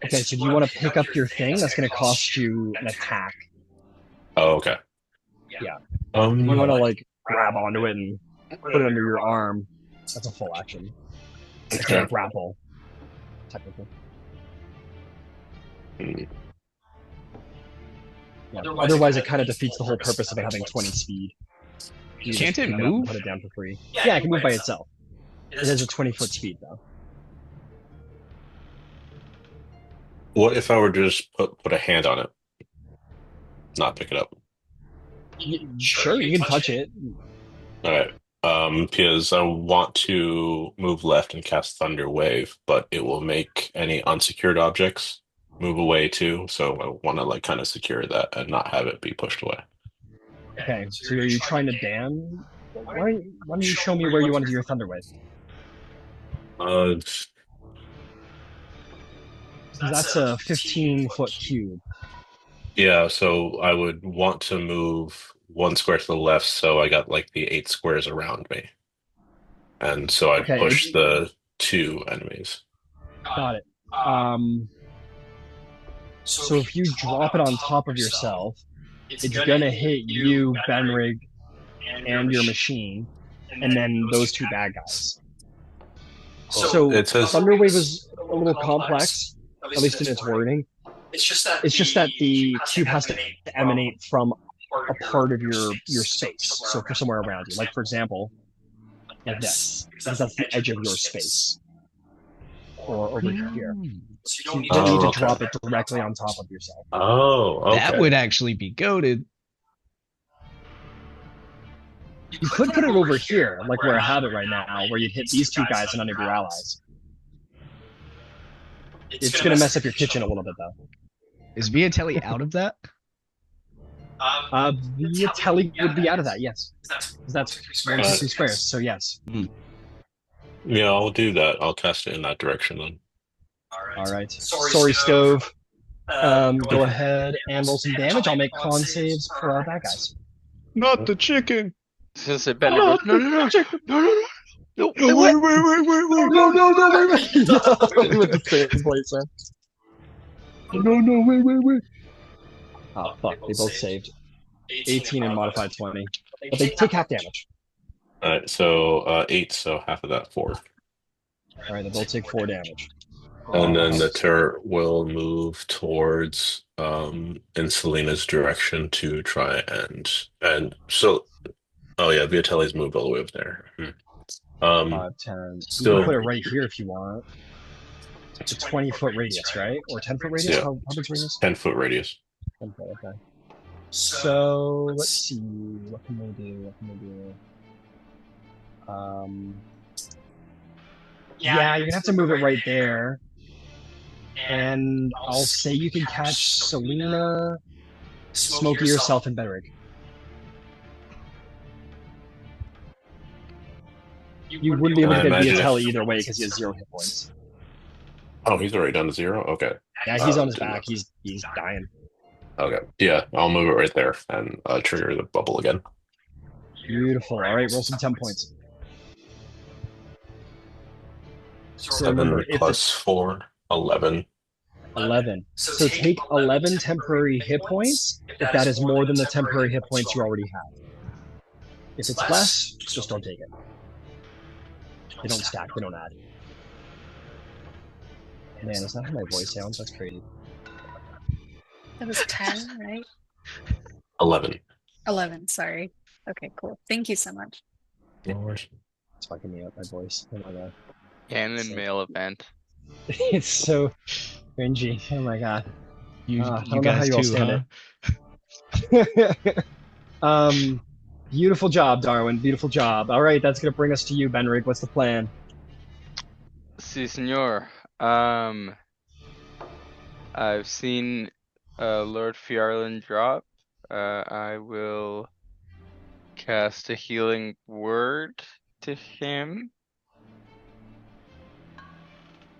Okay, so do you want to pick up your thing? That's going to cost you an attack. Oh, okay. Yeah. You want to like grab onto it and put it under your arm. That's a full action. It's Okay. a grapple, technically. Yeah. Otherwise, it kind of defeats the whole purpose of it having 20 speed. You Can't just it pick up and move? put it down for free. Yeah, it can move by itself. It has a 20-foot speed, though. What if I were to just put a hand on it, not pick it up? Sure, you can touch it. All right. Because I want to move left and cast Thunder Wave, but it will make any unsecured objects move away too. So I want to like kind of secure that and not have it be pushed away. Okay, so are you trying to ban? Why don't you show me where you want to do your Thunder Wave? Uh, That's a 15-foot cube. yeah. So I would want to move one square to the left, so I got like the 8 squares around me, and so I Okay, push the 2 enemies. Got it. So if you drop it on top of yourself, it's gonna hit you, Benrig, and your machine, and then those 2 bad guys. So It says Thunder Wave is a little complex, at least in its wording. It's just that the cube has to emanate from a part of your space, so for somewhere around you. Like for example, like this, because that's the edge of your space, or over here. So you don't need to drop it directly on top of yourself. Oh, okay. That would actually be goated. You could put it over here, like where I have it right now, where you'd hit these 2 guys and none of your allies. It's gonna mess up your kitchen a little bit, though. Is Viatelli out of that? Viatelli would be out of that, yes. That's 1 2 squares, so yes. Yeah, I'll do that. I'll cast it in that direction then. Alright. Sorry, Stove. Go ahead and roll some damage. I'll make con saves for our bad guys. Not the chicken. Since it better goes, no, No, wait. With the same voice, man. No, wait. Oh, fuck. They both saved. 18 and modified 20. But they take half damage. Alright, so 8, so half of that 4. Alright, they both take 4 damage. And then the turret will move towards in Selena's direction to try and so oh yeah, Viatelli's moved all the way up there. 5, 10. You can put it right here if you want. It's a 20-foot radius, right? Or 10-foot radius? Yeah. How big's radius? 10-foot radius. 10 foot, okay. So let's see. What can we do? Yeah, you're gonna have to move it right there. And I'll say you can catch Selena, Smokey, yourself, and Bedrick. You wouldn't be able to get Viatelli either way because he has 0 hit points. Oh, he's already down to 0? Okay. Yeah, he's on his Didn't back. know. He's dying. Okay. Yeah, I'll move it right there and trigger the bubble again. Beautiful. All right, roll some 10 points. So 7 remember, if plus 4, 11. 11. So take 11 temporary hit points if that is more than the temporary hit points you already have. If it's less, just don't take it. They don't stack, they don't add. Man, is that how my voice sounds? That's crazy. That was 10, right? 11. 11, sorry. Okay, cool. Thank you so much. No worries. It's fucking me up, my voice. Oh my god. Canon mail event. It's so cringy. Oh my god. You I don't know how guys you all too, stand huh? it. Beautiful job, Darwin. Beautiful job. All right, that's gonna bring us to you, Benrig. What's the plan? Si, senor. I've seen Lord Fjarlin drop. I will cast a healing word to him.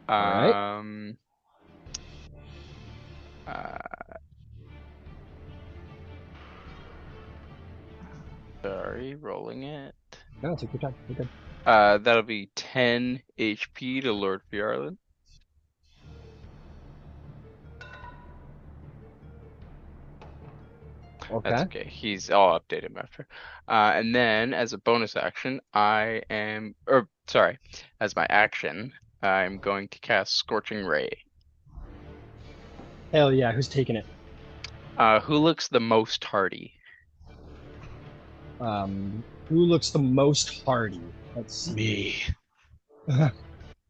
Alright. Sorry, rolling it. No, take your time. You're good. That'll be 10 HP to Lord Fjarlin. Okay. That's okay. I'll update him after. And then as a bonus action, as my action, I'm going to cast Scorching Ray. Hell yeah, who's taking it? Who looks the most hardy? Who looks the most hardy? Let's see. Me.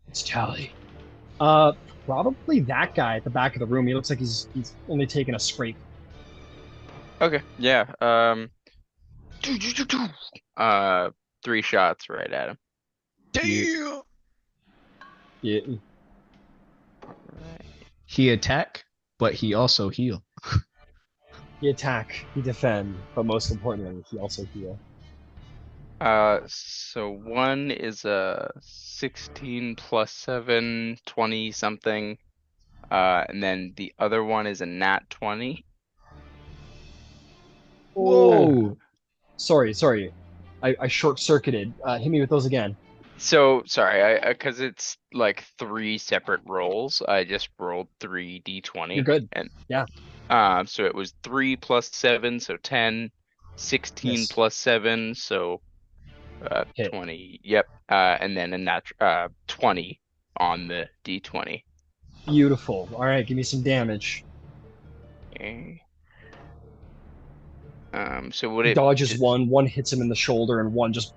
It's Tally. Probably that guy at the back of the room. He looks like he's only taken a scrape. Okay, yeah. 3 shots right at him. Damn. Yeah. Alright. He attack, but he also heal. He attack, he defend, but most importantly, he also heal. So one is a 16 plus 7, 20 something. And then the other one is a nat 20. Whoa! Sorry. I short-circuited. Hit me with those again. So sorry, because it's like 3 separate rolls. I just rolled 3 d20. You're good. And yeah. So it was 3 plus 7, so 10. 16 Miss. plus 7, so 20. Yep. And then a 20 on the d20. Beautiful. All right, give me some damage. Okay. So what He it dodges one hits him in the shoulder, and one just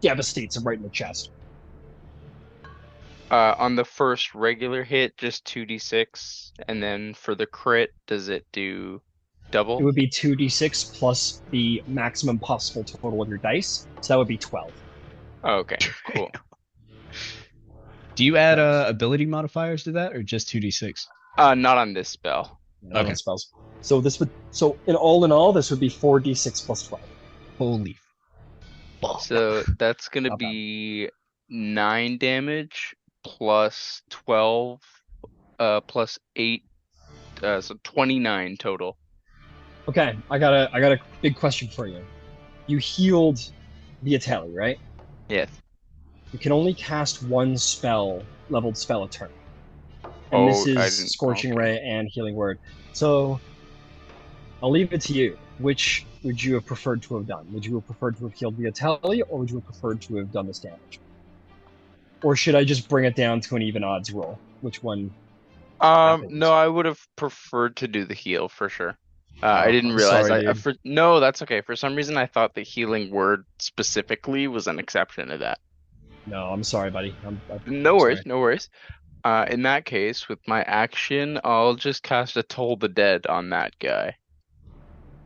devastates him right in the chest. on the first regular hit, just 2d6, and then for the crit, does it do double? It would be 2d6 plus the maximum possible total of your dice, so that would be 12. Oh, okay, cool. Do you add ability modifiers to that, or just 2d6? Not on this spell. Not on spells. So in all, this would be 4d6 plus 12. Holy fuck. So that's gonna be 9 damage plus 12, plus 8, so 29 total. Okay, I got a big question for you. You healed the Atali, right? Yes. You can only cast one leveled spell a turn. And this is Scorching Ray and Healing Word. So I'll leave it to you. Which would you have preferred to have done? Would you have preferred to have healed the Atali, or would you have preferred to have done this damage? Or should I just bring it down to an even odds roll? Which one? No, I would have preferred to do the heal for sure. I didn't realize. Sorry, no, that's okay. For some reason, I thought the Healing Word specifically was an exception to that. No, I'm sorry, buddy. No worries, no worries. In that case, with my action, I'll just cast a Toll the Dead on that guy.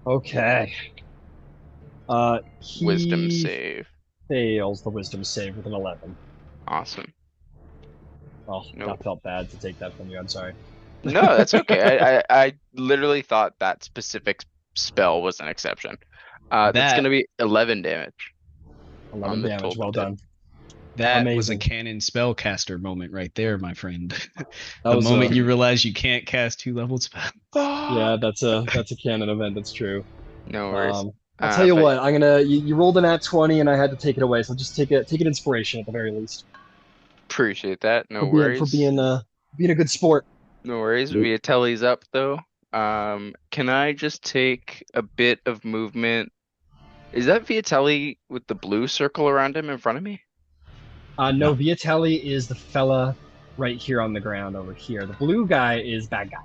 Okay. Wisdom save. Fails the wisdom save with an 11. Awesome. Oh, that felt bad to take that from you. I'm sorry. No, that's okay. I literally thought that specific spell was an exception. That's gonna be 11 damage. 11 damage. Well done. That was a Amazing. canon spellcaster moment right there, my friend. That The was moment a- you realize you can't cast 2-level spells. Yeah, that's a canon event. That's true. No worries. I'll tell you But what. I'm gonna. You rolled a nat 20, and I had to take it away. So just take an inspiration at the very least. appreciate that. No for worries. being a good sport. No worries. Viatelli's up though. Can I just take a bit of movement? Is that Viatelli with the blue circle around him in front of me? No, Viatelli is the fella right here on the ground over here. The blue guy is bad guy.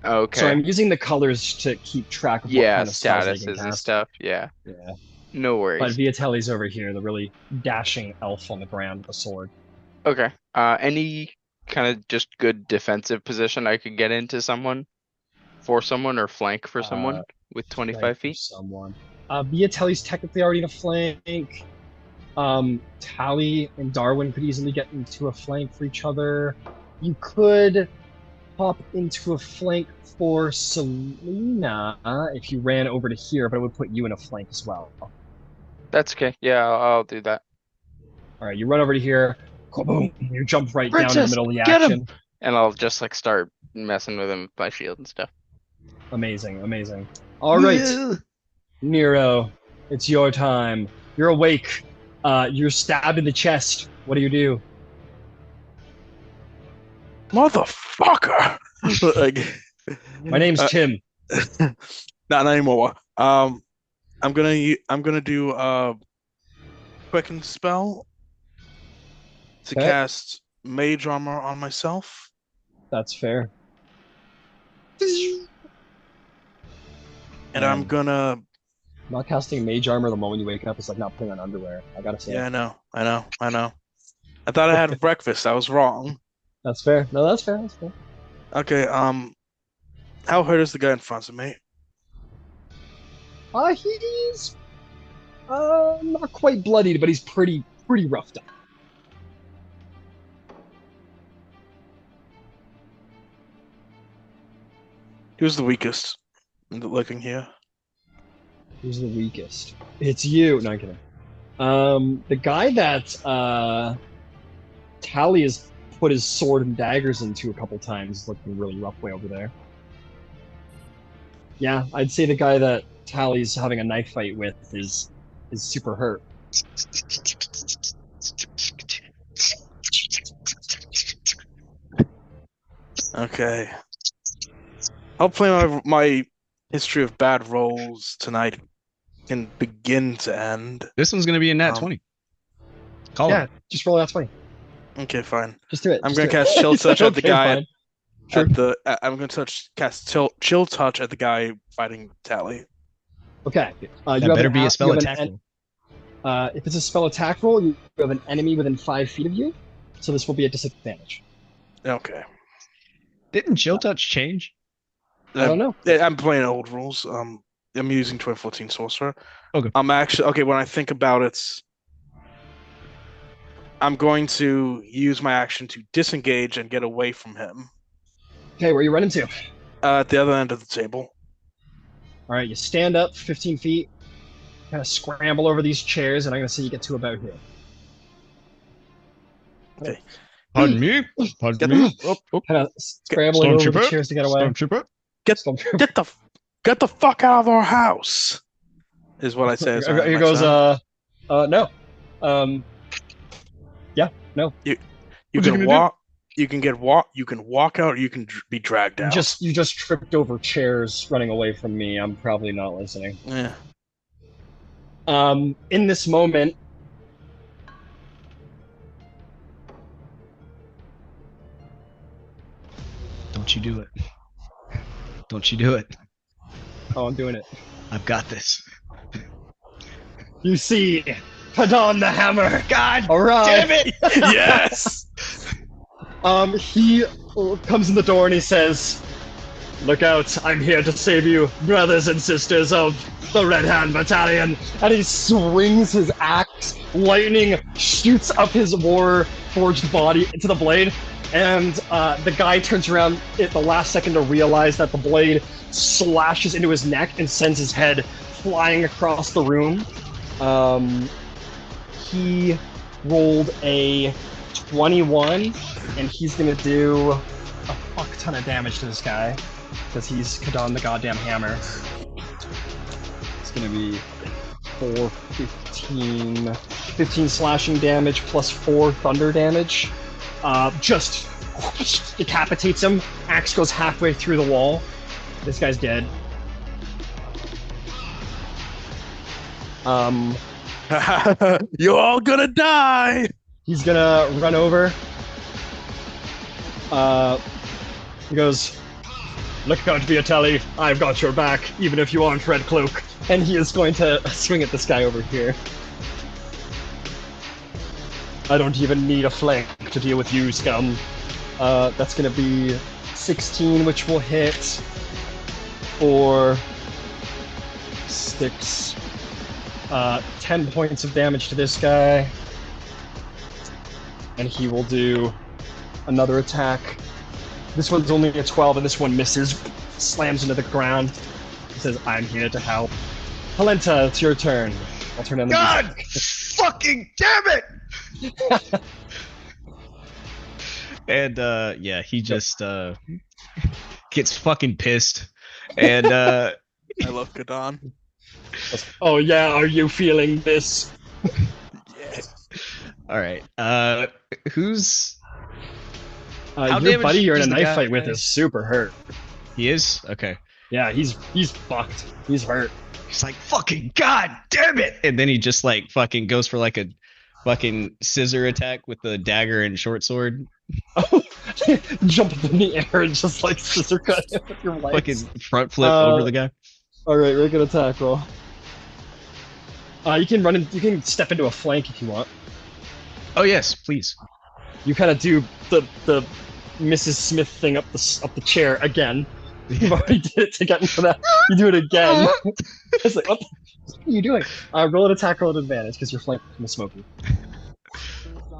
Okay. So I'm using the colors to keep track of what Yeah, kind of spells they can statuses and cast. stuff. Yeah. Yeah. No But worries. Viatelli's over here, the really dashing elf on the ground with a sword. Okay. Any kind of just good defensive position I could get into someone? For someone or flank for someone with 25 Right, for feet? someone. Viatelli's technically already in a flank. Tally and Darwin could easily get into a flank for each other. You could hop into a flank for Selena if you ran over to here, but it would put you in a flank as well. That's okay. Yeah, I'll do that. All right, you run over to here. Boom! You jump right down in the Princess, middle of the get him! action. And I'll just like start messing with him with my shield and stuff. Amazing, amazing. All right, Nero, it's your time. You're awake. You're stabbed in the chest. What do you do? Motherfucker! Like, My name's Tim. not anymore. I'm gonna do a quicken spell to Okay. cast mage armor on myself. That's fair. And I'm gonna Not casting mage armor the moment you wake up is like not putting on underwear. I gotta say. yeah, I know. I thought I had breakfast. I was wrong. That's fair. No, that's fair. That's fair. Okay, how hurt is the guy in front of me? He's not quite bloodied, but he's pretty roughed up. Who's the weakest? Looking here. Who's the weakest? It's you. No, I'm kidding. The guy that Tally has put his sword and daggers into a couple times is looking really rough way over there. Yeah, I'd say the guy that Tally's having a knife fight with is super hurt. Okay. Hopefully my history of bad rolls tonight can begin to end. This one's gonna be a nat 20. Call Yeah, it. just roll that 20. Okay, fine. Just do it. I'm just gonna do it. cast Chill Touch at the Okay, guy. fine. Sure. I'm gonna cast Chill Touch at the guy fighting Tally. Okay. That you have better an be a- a spell you have attack an roll. if it's a spell attack roll, you have an enemy within 5 feet of you, so this will be a disadvantage. Okay. Didn't Chill Touch change? I don't know. I'm playing old rules. I'm using 2014 Sorcerer. Okay. I'm actually okay. When I think about it, I'm going to use my action to disengage and get away from him. Okay, where are you running to? At the other end of the table. All right, you stand up 15 feet, kind of scramble over these chairs, and I'm going to say you get to about here. Okay. Pardon me? Pardon me? Kind of scrambling over the Stormtrooper? chairs to get away. Stormtrooper? Stormtrooper. Get the fuck out of our house. Is what I say. as I Here goes, myself. no. Yeah, no. You What's he can gonna walk. You can walk out. Or you can be dragged out. You just tripped over chairs running away from me. I'm probably not listening. Yeah. In this moment, Don't you do it. Don't you do it. oh, I'm doing it. I've got this. You see, put on the hammer. God All right. damn it! Yes. He comes in the door and he says, "Look out! I'm here to save you, brothers and sisters of the Red Battalion." And he swings his axe. Lightning shoots up his war-forged body into the blade, and the guy turns around at the last second to realize that the blade slashes into his neck and sends his head flying across the room. He rolled a 21, and he's gonna do a fuck ton of damage to this guy because he's Kadan the goddamn hammer. It's gonna be 4, 15 slashing damage plus 4 thunder damage. Just decapitates him. Axe goes halfway through the wall. This guy's dead. You're all gonna die! He's gonna run over. He goes, "Look out, Viatelli. I've got your back, even if you aren't Red Cloak." And he is going to swing at this guy over here. I don't even need a flank to deal with you, scum. That's gonna be 16, which will hit for 6. 10 points of damage to this guy. And he will do another attack. This one's only a 12, and this one misses. Slams into the ground. He says, "I'm here to help." Halenta, it's your turn. I'll turn on the God fucking damn it! And yeah, he just gets fucking pissed. And I love Kadan. Oh yeah, are you feeling this? Yes. all right. Who's How Your damaged buddy you're in a is the knife guy? fight with is super hurt. he is? Okay. Yeah, he's fucked. He's hurt. He's like, fucking god damn it! And then he just like fucking goes for like a fucking scissor attack with the dagger and short sword. Jump up in the air and just like scissor cut him with your legs. Fucking front flip over the guy. Alright, make an attack roll. You can run in, you can step into a flank if you want. Oh yes, please. You kind of do the Mrs. Smith thing up the chair again. You've already did it to get into that. You do it again. It's like, what are you doing? Roll an attack roll at advantage because you're flanked from the smoky.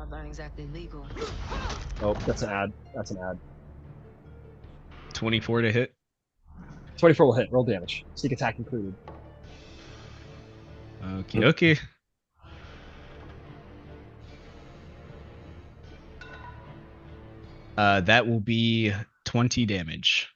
Not exactly legal. Oh, that's an ad. That's an ad. 24 to hit. 24 will hit. Roll damage. Sneak attack included. Okie dokie. That will be 20 damage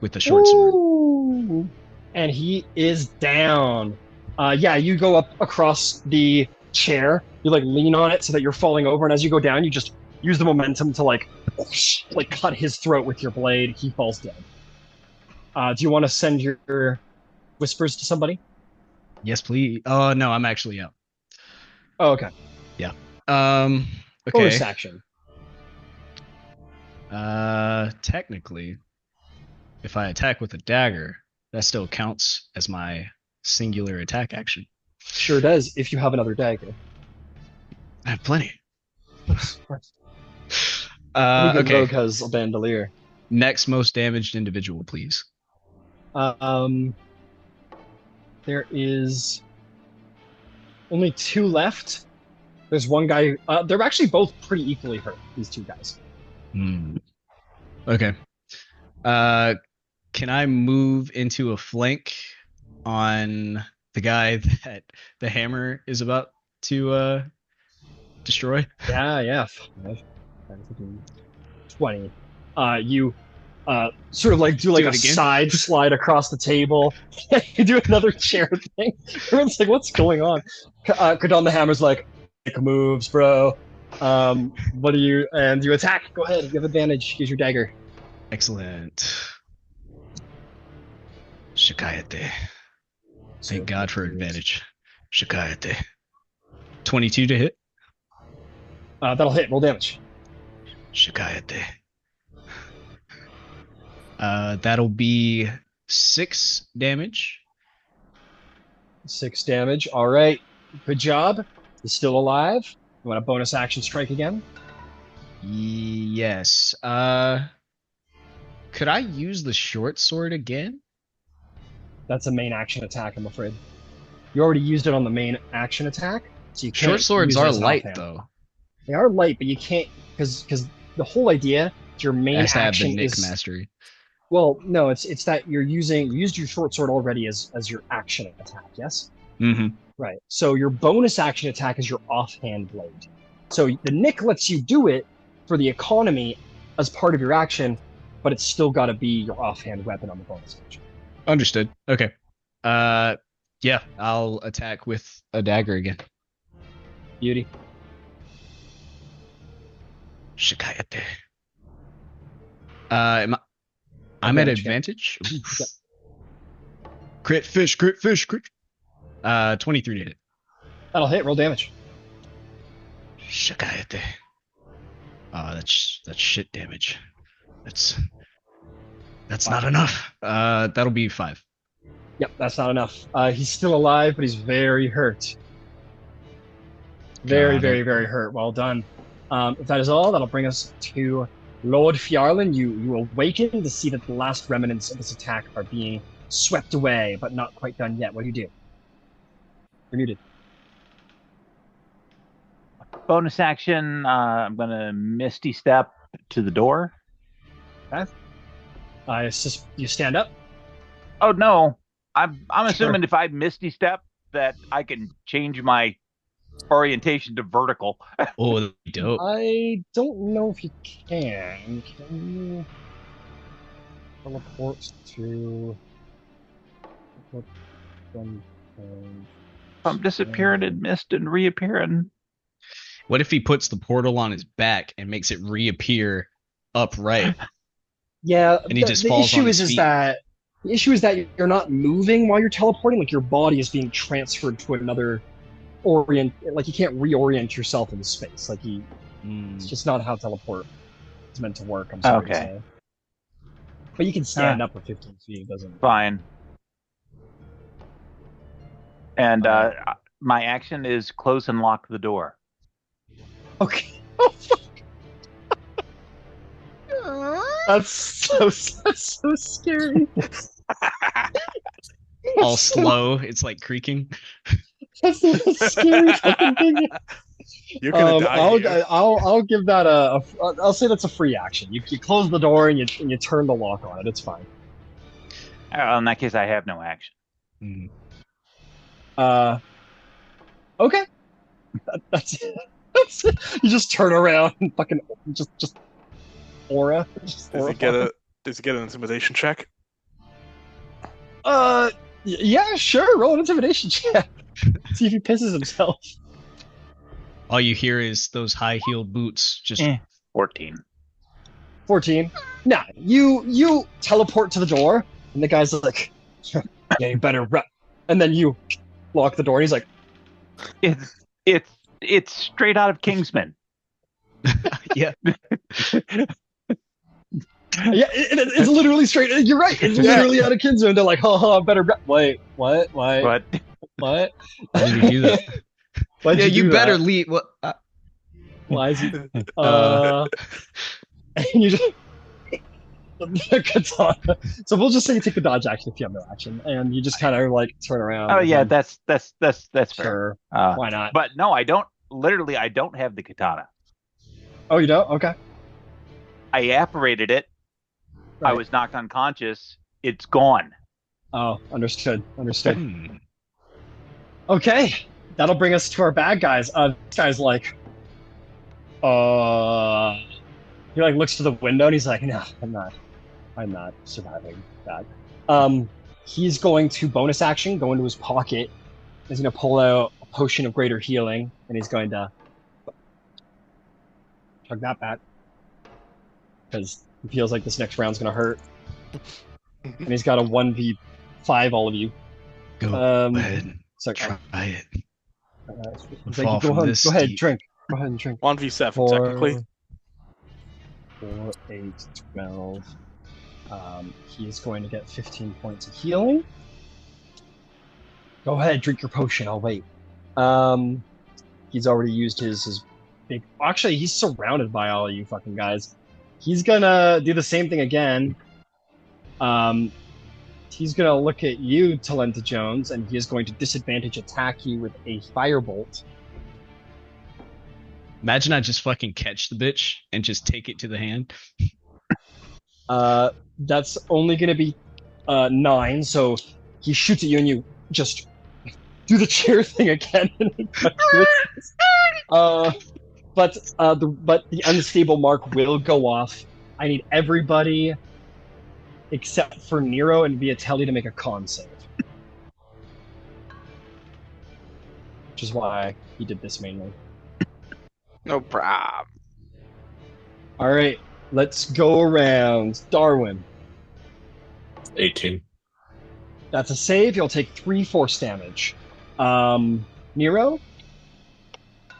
with the short sword. Ooh. And he is down. Yeah, you go up across the chair. You like lean on it so that you're falling over, and as you go down, you just use the momentum to like cut his throat with your blade. He falls dead. Do you want to send your whispers to somebody? Yes, please. Oh no, I'm actually out. Oh, okay. Yeah. Okay. Bonus action. Technically, if I attack with a dagger, that still counts as my singular attack action. Sure does, if you have another dagger. I have plenty. Okay. Okay. Rogue has a bandolier. Next most damaged individual, please. There is only 2 left. There's one guy. They're actually both pretty equally hurt. These 2 guys. Okay. Can I move into a flank on the guy that the hammer is about to destroy? Yeah. 20. You sort of like do like Do a it again? side slide across the table. You do another chair thing. Everyone's like, "What's going on?" Kadan the hammer's like, "Make moves, bro." What do you? And you attack. Go ahead. You have advantage. Use your dagger. Excellent. Shikayate. Thank God for advantage. Shikayate. 22 to hit. That'll hit. Roll damage. Shikayate. That'll be 6 damage. 6 damage. All right. Good job. He's still alive. You want a bonus action strike again? Yes. Could I use the short sword again? That's a main action attack, I'm afraid. You already used it on the main action attack, so you can't. Short swords use it are as an light, offhand. though. They are light, but you can't because the whole idea is your main It has to have the action Nick is mastery. well, no, it's that you used your short sword already as your action attack. Yes, Mm-hmm. right. So your bonus action attack is your offhand blade. So the nick lets you do it for the economy as part of your action, but it's still got to be your offhand weapon on the bonus action. Understood. Okay. Yeah, I'll attack with a dagger again. Beauty. Shikayate. I'm at advantage. Oof. Yep. Crit fish. 23 to hit. That'll hit. Roll damage. Shikayate. That's shit damage. That's not enough. That'll be 5. Yep, that's not enough. He's still alive, but he's very hurt. Very, very, very hurt. Well done. If that is all, that'll bring us to Lord Fjarlin. You awaken to see that the last remnants of this attack are being swept away, but not quite done yet. What do you do? You're muted. Bonus action. I'm gonna Misty Step to the door. Okay. You stand up. Oh no! I'm assuming if I Misty Step that I can change my orientation to vertical. Oh, dope. I don't know if you can. Can you teleport to? I'm disappearing in mist and reappearing. What if he puts the portal on his back and makes it reappear upright? Yeah, and he just falls on his feet. The issue is that you're not moving while you're teleporting. Like your body is being transferred to another orient. Like you can't reorient yourself in space. Like it's just not how teleport is meant to work. I'm sorry to say. But you can stand up for 15 feet. It doesn't. Fine. And my action is close and lock the door. Okay. Oh, fuck. That's so scary. All slow. It's like creaking. That's the most scary fucking thing. You're gonna die. I'll give that I'll say that's a free action. You close the door and you turn the lock on it. It's fine. In that case, I have no action. Okay. That's it. You just turn around and fucking just aura. Does he get an intimidation check? Yeah, sure. Roll an intimidation check. See if he pisses himself. All you hear is those high-heeled boots. Just 14. 14. Nah, you teleport to the door, and the guy's like, "Yeah, you better run." And then you lock the door, and he's like, It's straight out of Kingsman. Yeah. Yeah, it's literally straight. You're right. It's literally out of Kingsman. They're like, "Ha, better run." Wait, what? Why? What? What? Why did you do that? Why'd Yeah, you you do better that? leave. What? Why is he? And you just the katana. So we'll just say you take the dodge action if you have no action, and you just kind of like turn around. Oh yeah, that's fair. Sure. Why not? But no, I don't. Literally, I don't have the katana. Oh, you don't? Okay. I apparated it. Right. I was knocked unconscious. It's gone. Oh, understood. Okay, that'll bring us to our bad guys. This guy's like, he like looks to the window and he's like, "No, I'm not surviving that." He's going to bonus action, go into his pocket. He's going to pull out a potion of greater healing, and he's going to chug that back because he feels like this next round's going to hurt. And he's got a 1v5, all of you. Go ahead. Try it. Go ahead, drink. Go ahead and drink. 1v7, technically. 4, 8, 12. He is going to get 15 points of healing. Go ahead, drink your potion. I'll wait. He's already used his big... Actually, he's surrounded by all you fucking guys. He's gonna do the same thing again. He's gonna look at you, Talenta Jones, and he is going to disadvantage attack you with a firebolt. Imagine I just fucking catch the bitch and just take it to the hand. That's only gonna be 9, so he shoots at you and you just do the chair thing again. but the unstable mark will go off. I need everybody except for Nero and Viatelli to make a con save. Which is why he did this mainly. No problem. All right, let's go around. Darwin. 18. That's a save. You'll take 3 force damage. Nero?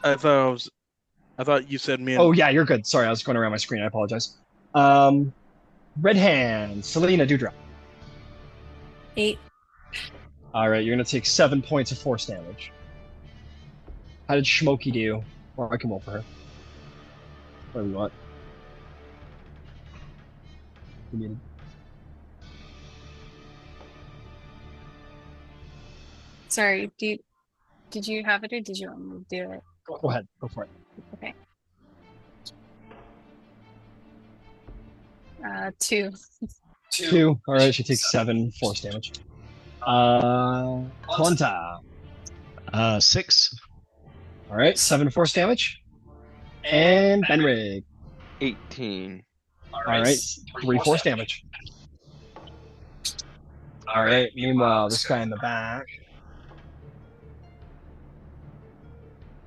I thought you said me and Oh yeah, you're good. Sorry, I was going around my screen. I apologize. Red hand. Selena Dewdrop. 8. All right, you're gonna take 7 points of force damage. How did Schmokey do? Or I can roll for her. Whatever you want. You need- Sorry, did you have it or did you want me to do it? Go ahead. Go for it. Okay. 2. 2. All right, she takes 7 force damage. Honta. 6. All right, 7 force damage. And Benrig. 18. All right, 3 force damage. All right, meanwhile, this guy in the back.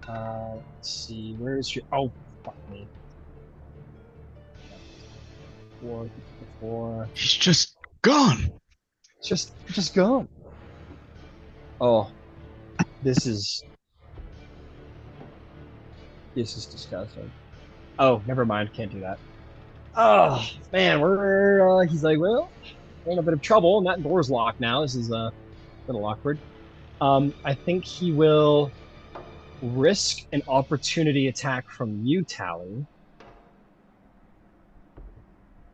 Let's see, where is your... Oh, fuck me. 4. He's just gone. Just gone. Oh, this is disgusting. Oh, never mind. Can't do that. Oh man, we're he's like, well, we're in a bit of trouble, and that door's locked now. This is a little awkward. I think he will risk an opportunity attack from you, Tally.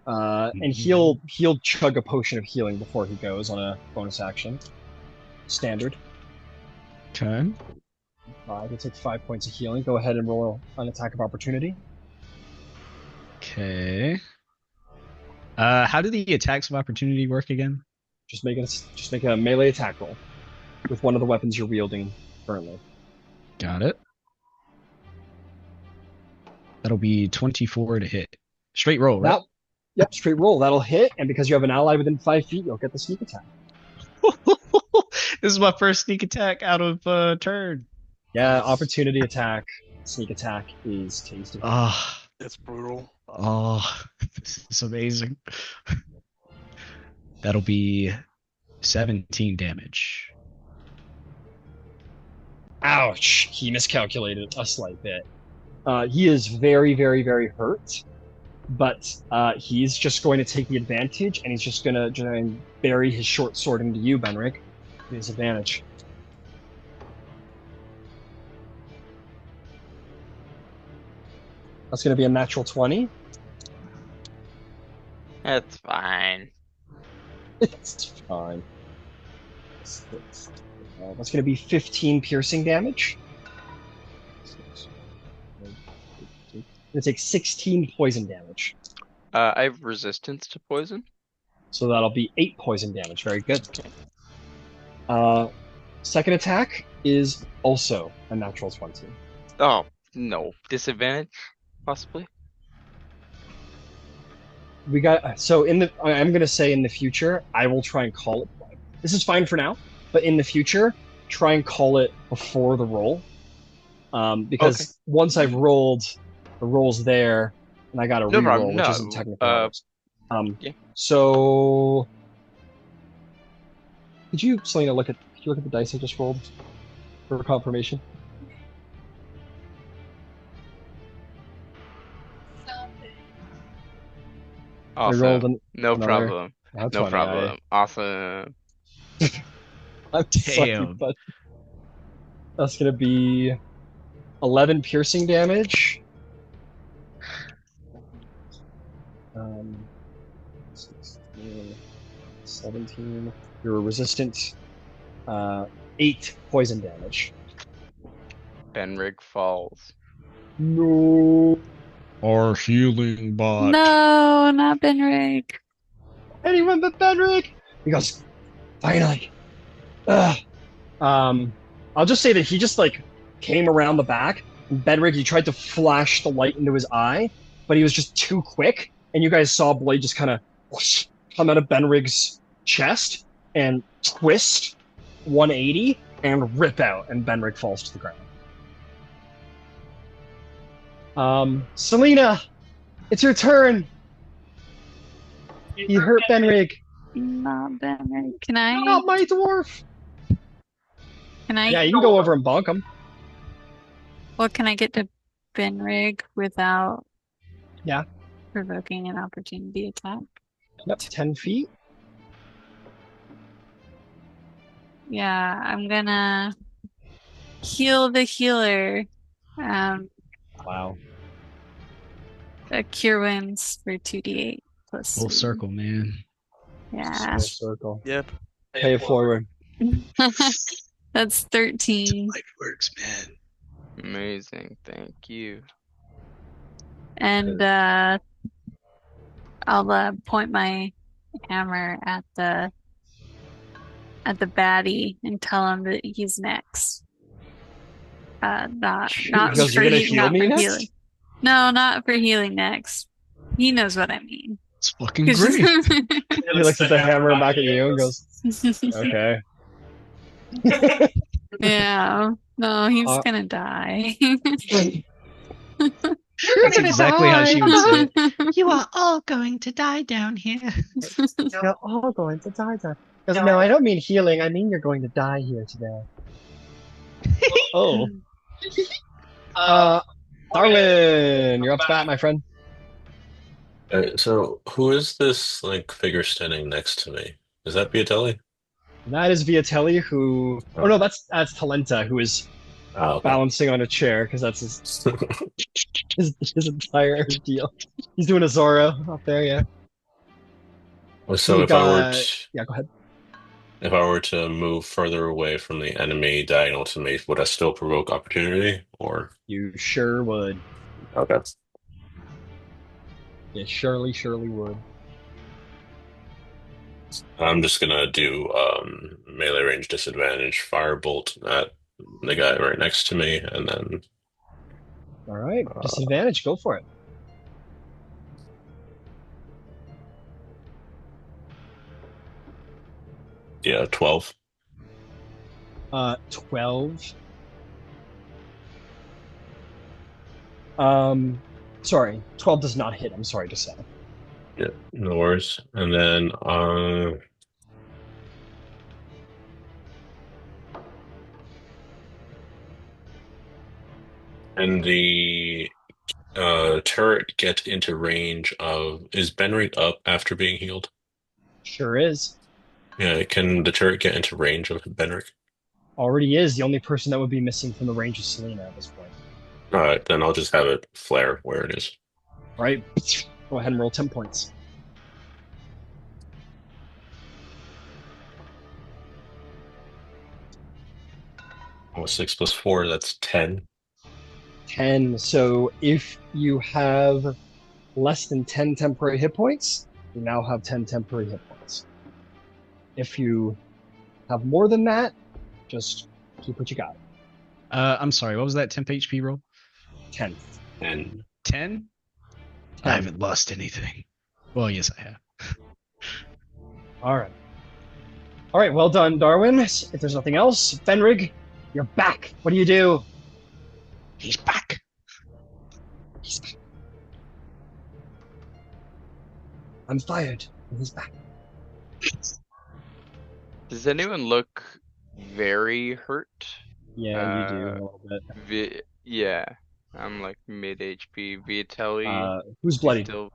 And he'll chug a potion of healing before he goes on a bonus action. Standard. Okay. He'll take 5 points of healing. Go ahead and roll an attack of opportunity. Okay. How do the attacks of opportunity work again? Just make a melee attack roll with one of the weapons you're wielding currently. Got it. That'll be 24 to hit. Straight roll, right? Yep, straight roll. That'll hit, and because you have an ally within 5 feet, you'll get the sneak attack. This is my first sneak attack out of turn. Yeah, opportunity attack, sneak attack is tasty. It's brutal. This is amazing. That'll be 17 damage. Ouch! He miscalculated a slight bit. He is very, very, very hurt, but he's just going to take the advantage, and he's just going to try and bury his short sword into you, Benric. His advantage. That's going to be a natural 20. That's fine. It's fine. That's going to be 15 piercing damage. It's going to take 16 poison damage. I have resistance to poison. So that'll be 8 poison damage. Very good. Second attack is also a natural 20. Oh, no. Disadvantage, possibly? We got so I'm gonna say in the future I will try and call it. This is fine for now, but in the future try and call it before the roll, because once I've rolled, the roll's there, and I got a reroll, which isn't technically. Yeah. So, could you, Selena, look at the dice I just rolled for confirmation? Awesome. No another, problem. No 20, problem. Awesome. I'm sorry, but that's gonna be 11 piercing damage. 16, 17. You're resistant. 8 poison damage. Benrig falls. No. Our healing bot. No, not Benrig. Anyone but Benric. He goes, finally. I'll just say that he just came around the back, And Benrig, you tried to flash the light into his eye, but he was just too quick, and you guys saw a blade just kind of come out of Benrig's chest and twist 180 and rip out, and Benrig falls to the ground. Selena, it's your turn. You hurt Benrig. Not Benrig. Can Not I? my dwarf. Can I? Yeah, you can go over and bonk him. Well, can I get to Benrig without Yeah. provoking an opportunity attack? Yep, 10 feet. Yeah, I'm gonna heal the healer. Wow. Cure wounds for 2d8 plus Full 3. circle, man. Yeah. Full circle. Yep. Pay it forward. That's 13. Life works, man. Amazing. Thank you. And I'll point my hammer at the baddie and tell him that he's next. Not Because for you're gonna heal not me for next? healing. No, not for healing next. He knows what I mean. It's fucking great. He looks at the hammer back at you and goes, okay. Yeah. No, he's Uh, gonna die. That's exactly how she would say it. You are all going to die down here. You're all going to die there. No, I don't mean healing. I mean you're going to die here today. Oh. Darwin, you're up to bat, my friend. So who is this like figure standing next to me? Is that Biatelli? That is Viatelli, who... Oh, no, that's Talenta, who is Oh, okay. balancing on a chair, because that's his entire deal. He's doing a Zora up there, yeah. So You if I were got- to, Yeah, go ahead. if I were to move further away from the enemy diagonal to me, would I still provoke opportunity? Or You sure would. okay. You surely would. I'm just gonna do melee range disadvantage, firebolt at the guy right next to me, and then All right, disadvantage, go for it. yeah, 12. 12. Sorry, 12 does not hit. I'm sorry to say. Yeah, no worries. And then and the turret get into range of, is Benric up after being healed? Sure is. Yeah, can the turret get into range of Benric? Already is. The only person that would be missing from the range is Selena at this point. Alright, then I'll just have it flare where it is. All right, go ahead and roll 10 points. Oh, 6 plus 4, that's 10. 10. So if you have less than 10 temporary hit points, you now have 10 temporary hit points. If you have more than that, just keep what you got. I'm sorry, what was that temp HP roll? 10. And 10? I haven't lost anything. Well, yes, I have. All right. All right, well done, Darwin. If there's nothing else, Fenrig, you're back. What do you do? He's back. He's back. I'm fired, and he's back. Does anyone look very hurt? Yeah, you do a little bit. Yeah, I'm like mid HP. Viatelli Who's bloodied? still.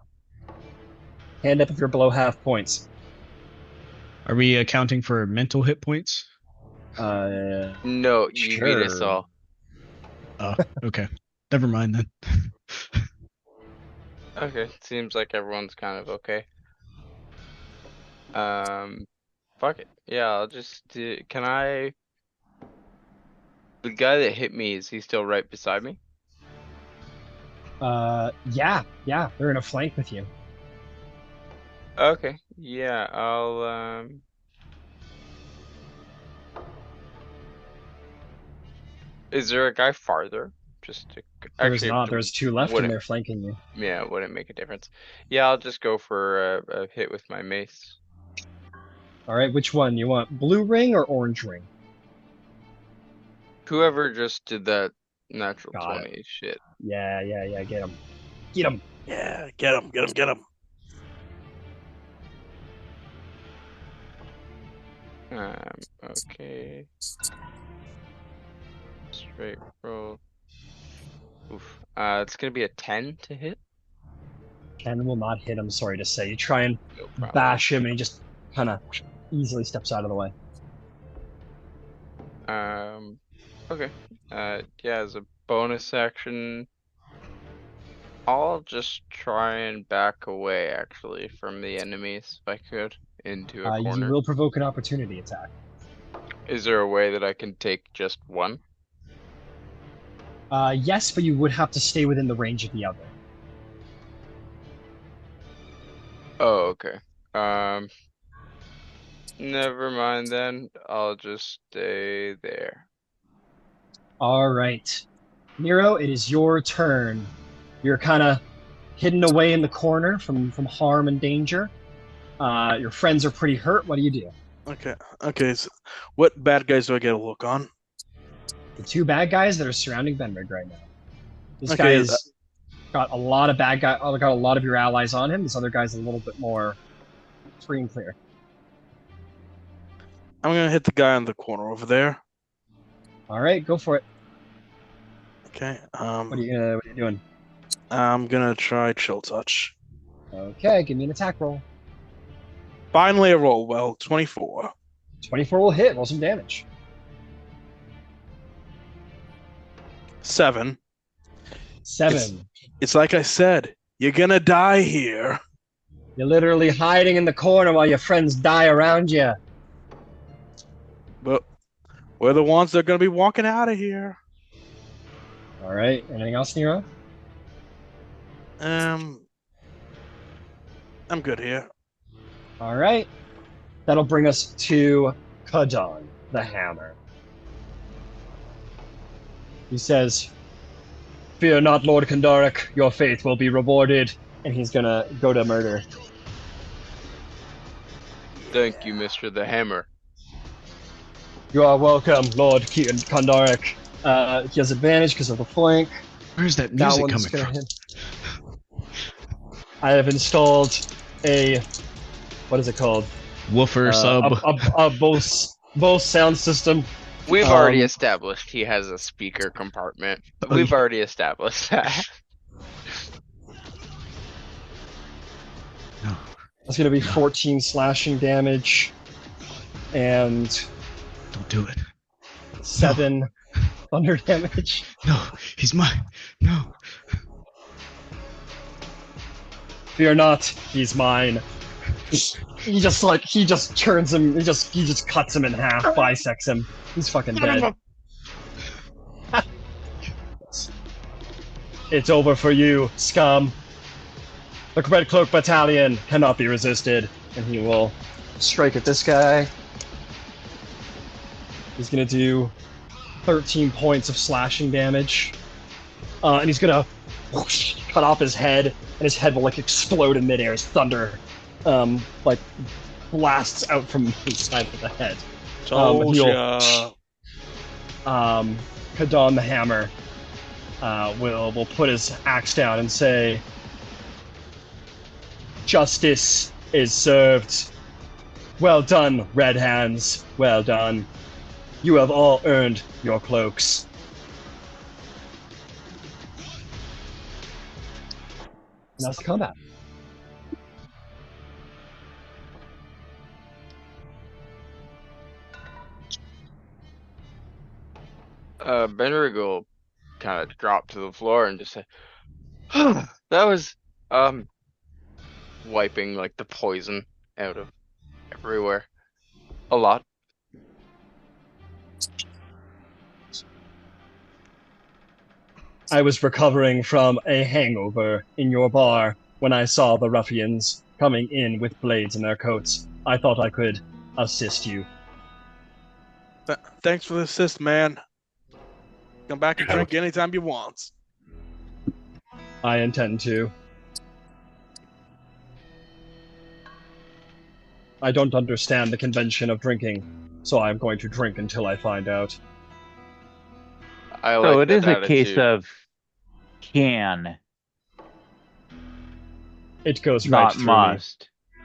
Hand up if you're below half points. Are we accounting for mental hit points? No, you beat us Sure. all. Oh, okay. Never mind then. Okay, seems like everyone's kind of okay. Fuck it. Yeah, I'll just do. Can I? The guy that hit me, is he still right beside me? Yeah, they're in a flank with you. Okay, yeah, I'll Is there a guy farther? Just to There's actually not. There's two left, and wouldn't they're flanking you. yeah, it wouldn't make a difference. Yeah, I'll just go for a hit with my mace. All right, which one? You want blue ring or orange ring? Whoever just did that natural Got 20 shit. Yeah. Get him. Get him. Yeah, get him. Okay. Straight roll. Oof. It's gonna be a 10 to hit. 10 will not hit him, sorry to say. You try and No problem. bash him, and he just kind of easily steps out of the way. Okay. Yeah, as a bonus action, I'll just try and back away, actually, from the enemies, if I could, into a corner. You will provoke an opportunity attack. Is there a way that I can take just one? Yes, but you would have to stay within the range of the other. Oh, okay. Never mind then. I'll just stay there. All right. Nero, it is your turn. You're kind of hidden away in the corner from harm and danger. Your friends are pretty hurt. What do you do? Okay. So what bad guys do I get a look on? The two bad guys that are surrounding Benrig right now. This Okay, guy's got a lot of bad guy. Got a lot of your allies on him. This other guy's a little bit more free and clear. I'm gonna hit the guy in the corner over there. All right, go for it. Okay. What are you doing? I'm gonna try chill touch. Okay, give me an attack roll. Finally, a roll well. 24. 24 will hit. Roll some damage. 7. 7. It's like I said. You're gonna die here. You're literally hiding in the corner while your friends die around you. But we're the ones that are gonna be walking out of here. All right. Anything else, Nero? I'm good here. All right. That'll bring us to Kadon, the Hammer. He says, "Fear not, Lord Kandaric. Your faith will be rewarded." And he's gonna go to murder. Thank you, Mr. the Hammer. You are welcome, Lord Kandaric. He has advantage because of the flank. Where's that That music one's coming gonna from? hit. I have installed a, what is it called? Woofer sub. A Bose sound system. We've already established he has a speaker compartment. We've already established that. No. It's going to be 14 slashing damage and Don't do it. 7 thunder damage. No, he's mine. No. Fear not, he's mine. He just turns him. He just cuts him in half, bisects him. He's fucking dead. It's over for you, scum. The Red Cloak Battalion cannot be resisted, and he will strike at this guy. He's gonna do 13 points of slashing damage, and he's gonna cut off his head, and his head will like explode in midair as thunder, like blasts out from his side of the head. Kadon the Hammer will put his axe down and say, "Justice is served. Well done, Red Hands. Well done. You have all earned your cloaks." And that's the combat. Benrig will kind of drop to the floor and just say, that was, wiping like the poison out of everywhere. A lot. I was recovering from a hangover in your bar when I saw the ruffians coming in with blades in their coats. I thought I could assist you. Thanks for the assist, man. Come back and drink anytime you want. I intend to. I don't understand the convention of drinking, so I'm going to drink until I find out. I So like it is that a case attitude. of can, It goes right not through must. me.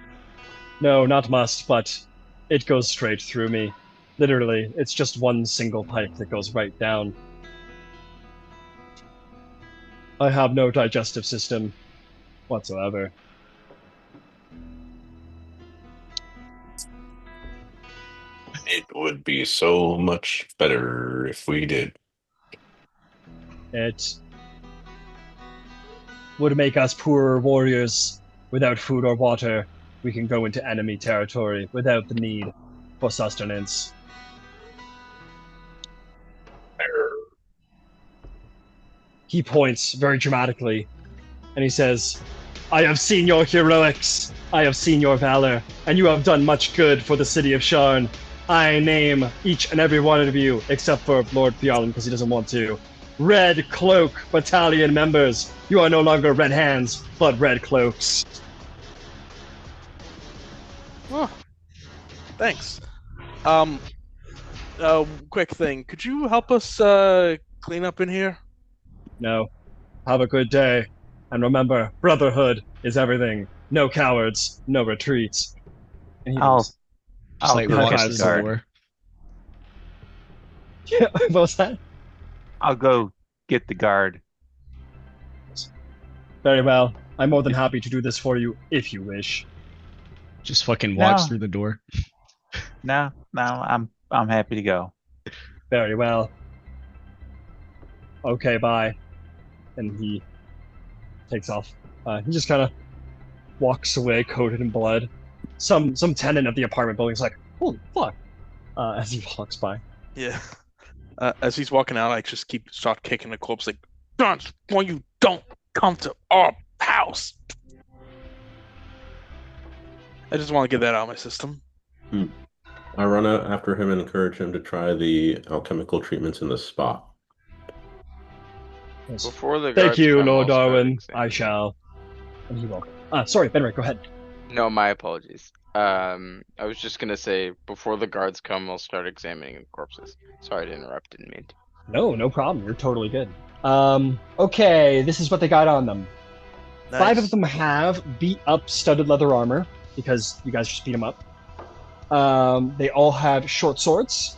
No, not must, but it goes straight through me. Literally, it's just one single pipe that goes right down. I have no digestive system whatsoever. It would be so much better if we did. It would make us poor warriors without food or water. We can go into enemy territory without the need for sustenance. He points very dramatically, and he says, I have seen your heroics, I have seen your valor, and you have done much good for the city of Sharn. I name each and every one of you, except for Lord Fionn, because he doesn't want to. Red Cloak Battalion members. You are no longer Red Hands, but Red Cloaks. Oh, thanks. Quick thing. Could you help us clean up in here? No. Have a good day. And remember, brotherhood is everything. No cowards, no retreats. And he I'll goes, Just like go walks get through the the guard. door. yeah, what was that? I'll go get the guard. Very well. I'm more than happy to do this for you, if you wish. Just fucking walks No. through the door. No, I'm happy to go. Very well. Okay, bye. And he takes off. He just kind of walks away, coated in blood. Some tenant of the apartment building's like, "Holy fuck!" As he walks by. Yeah. As he's walking out, I just start kicking the corpse like, "Guns, why you don't come to our house?" I just want to get that out of my system. I run out after him and encourage him to try the alchemical treatments in the spa. Yes. Before the Thank guards you, come, Lord I'll start Darwin. examining. I shall. And he will. Sorry, Benrick, go ahead. No, my apologies. I was just gonna say, before the guards come, I'll start examining the corpses. Sorry to interrupt, didn't mean to. No problem. You're totally good. Okay, this is what they got on them. Nice. 5 of them have beat up studded leather armor, because you guys just beat them up. They all have short swords.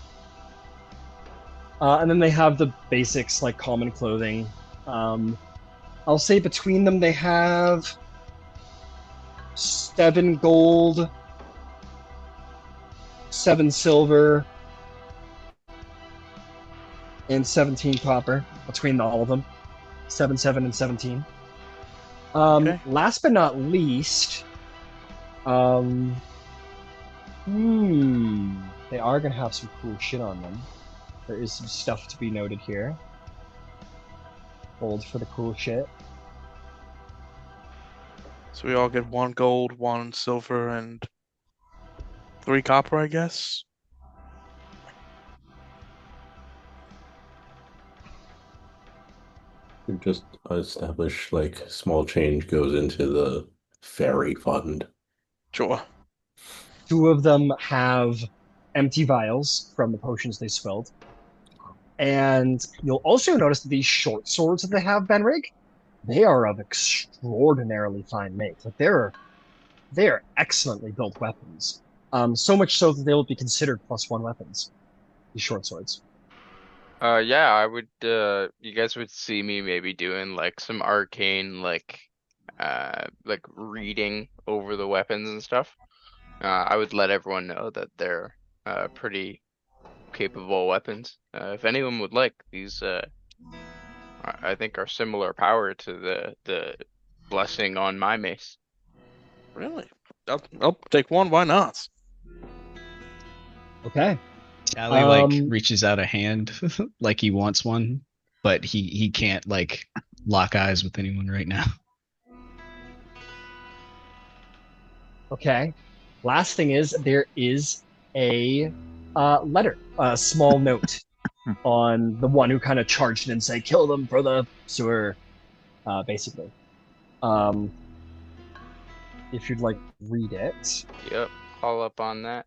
And then they have the basics, like common clothing. I'll say between them they have 7 gold, 7 silver, and 17 copper between all of them. 7, 7, and 17. Okay. Last but not least, they are gonna have some cool shit on them. There is some stuff to be noted here. Hold for the cool shit. So we all get 1 gold, 1 silver, and 3 copper, I guess. We just establish like small change goes into the fairy fund. Sure. 2 of them have empty vials from the potions they swilled. And you'll also notice that these short swords that they have, Benrig, they are of extraordinarily fine make. Like they are excellently built weapons. So much so that they will be considered +1 weapons. These short swords. Yeah, I would, you guys would see me maybe doing like some arcane, like reading over the weapons and stuff. I would let everyone know that they're, pretty capable weapons. If anyone would like, these, I think are similar power to the blessing on my mace. Really? I'll take 1. Why not? Okay. Sally like reaches out a hand like he wants one, but he can't like lock eyes with anyone right now. Okay. Last thing is there is a letter, a small note on the one who kind of charged in and said, "Kill them for the sewer," basically. If you'd like to read it. Yep, all up on that.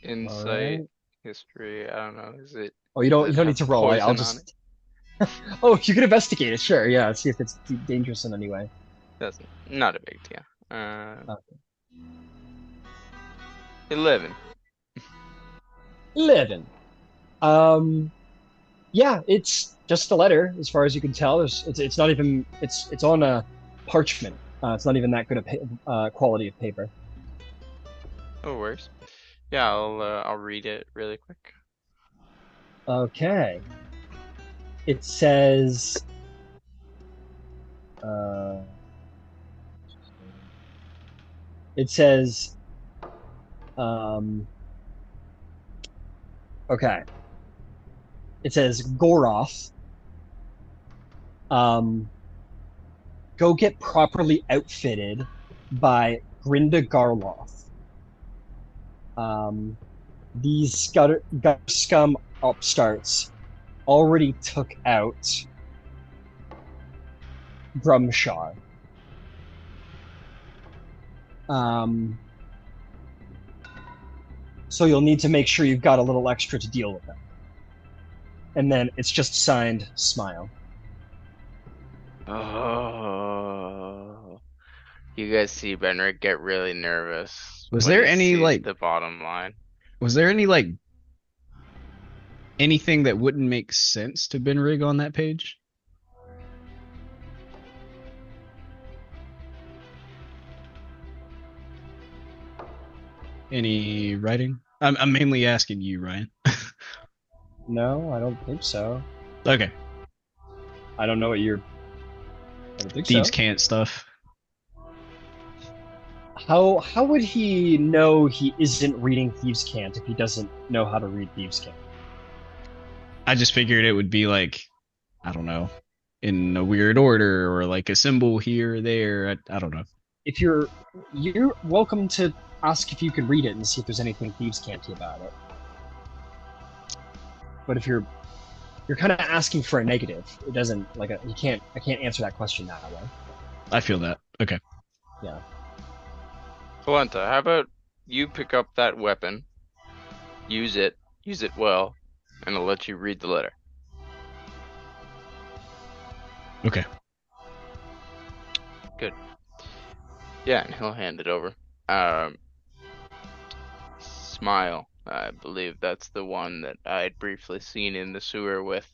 Insight, Alright. history, I don't know, is it... Oh, you does don't it need to have roll. I'll poison on just. Oh, you can investigate it, sure. Yeah, see if it's dangerous in any way. That's not a big deal. Okay. 11. 11. Yeah, it's just a letter, as far as you can tell. It's not even it's on a parchment. It's not even that good a quality of paper. No worries. Yeah, I'll read it really quick. Okay. It says. It says. Okay. It says Goroth. Go get properly outfitted by Grinda Garloth. These gutter scum upstarts already took out Brumshar. So you'll need to make sure you've got a little extra to deal with them. And then it's just signed Smile. Oh, you guys see Benrick get really nervous. Was when there he any, sees like- the bottom line? Was there any like anything that wouldn't make sense to Benrig on that page? Any writing? I'm mainly asking you, Ryan. No, I don't think so. Okay. I don't know what you're. I don't think Thieves so. can't stuff. How would he know he isn't reading Thieves' Cant if he doesn't know how to read Thieves' Cant? I just figured it would be like, I don't know, in a weird order or like a symbol here or there. I don't know. If you're welcome to ask if you can read it and see if there's anything Thieves' Canty about it. But if you're kind of asking for a negative, it doesn't I can't answer that question that way. I feel that. Okay. Yeah. Polenta, how about you pick up that weapon, use it well, and I'll let you read the letter. Okay. Good. Yeah, and he'll hand it over. Smile. I believe that's the one that I'd briefly seen in the sewer with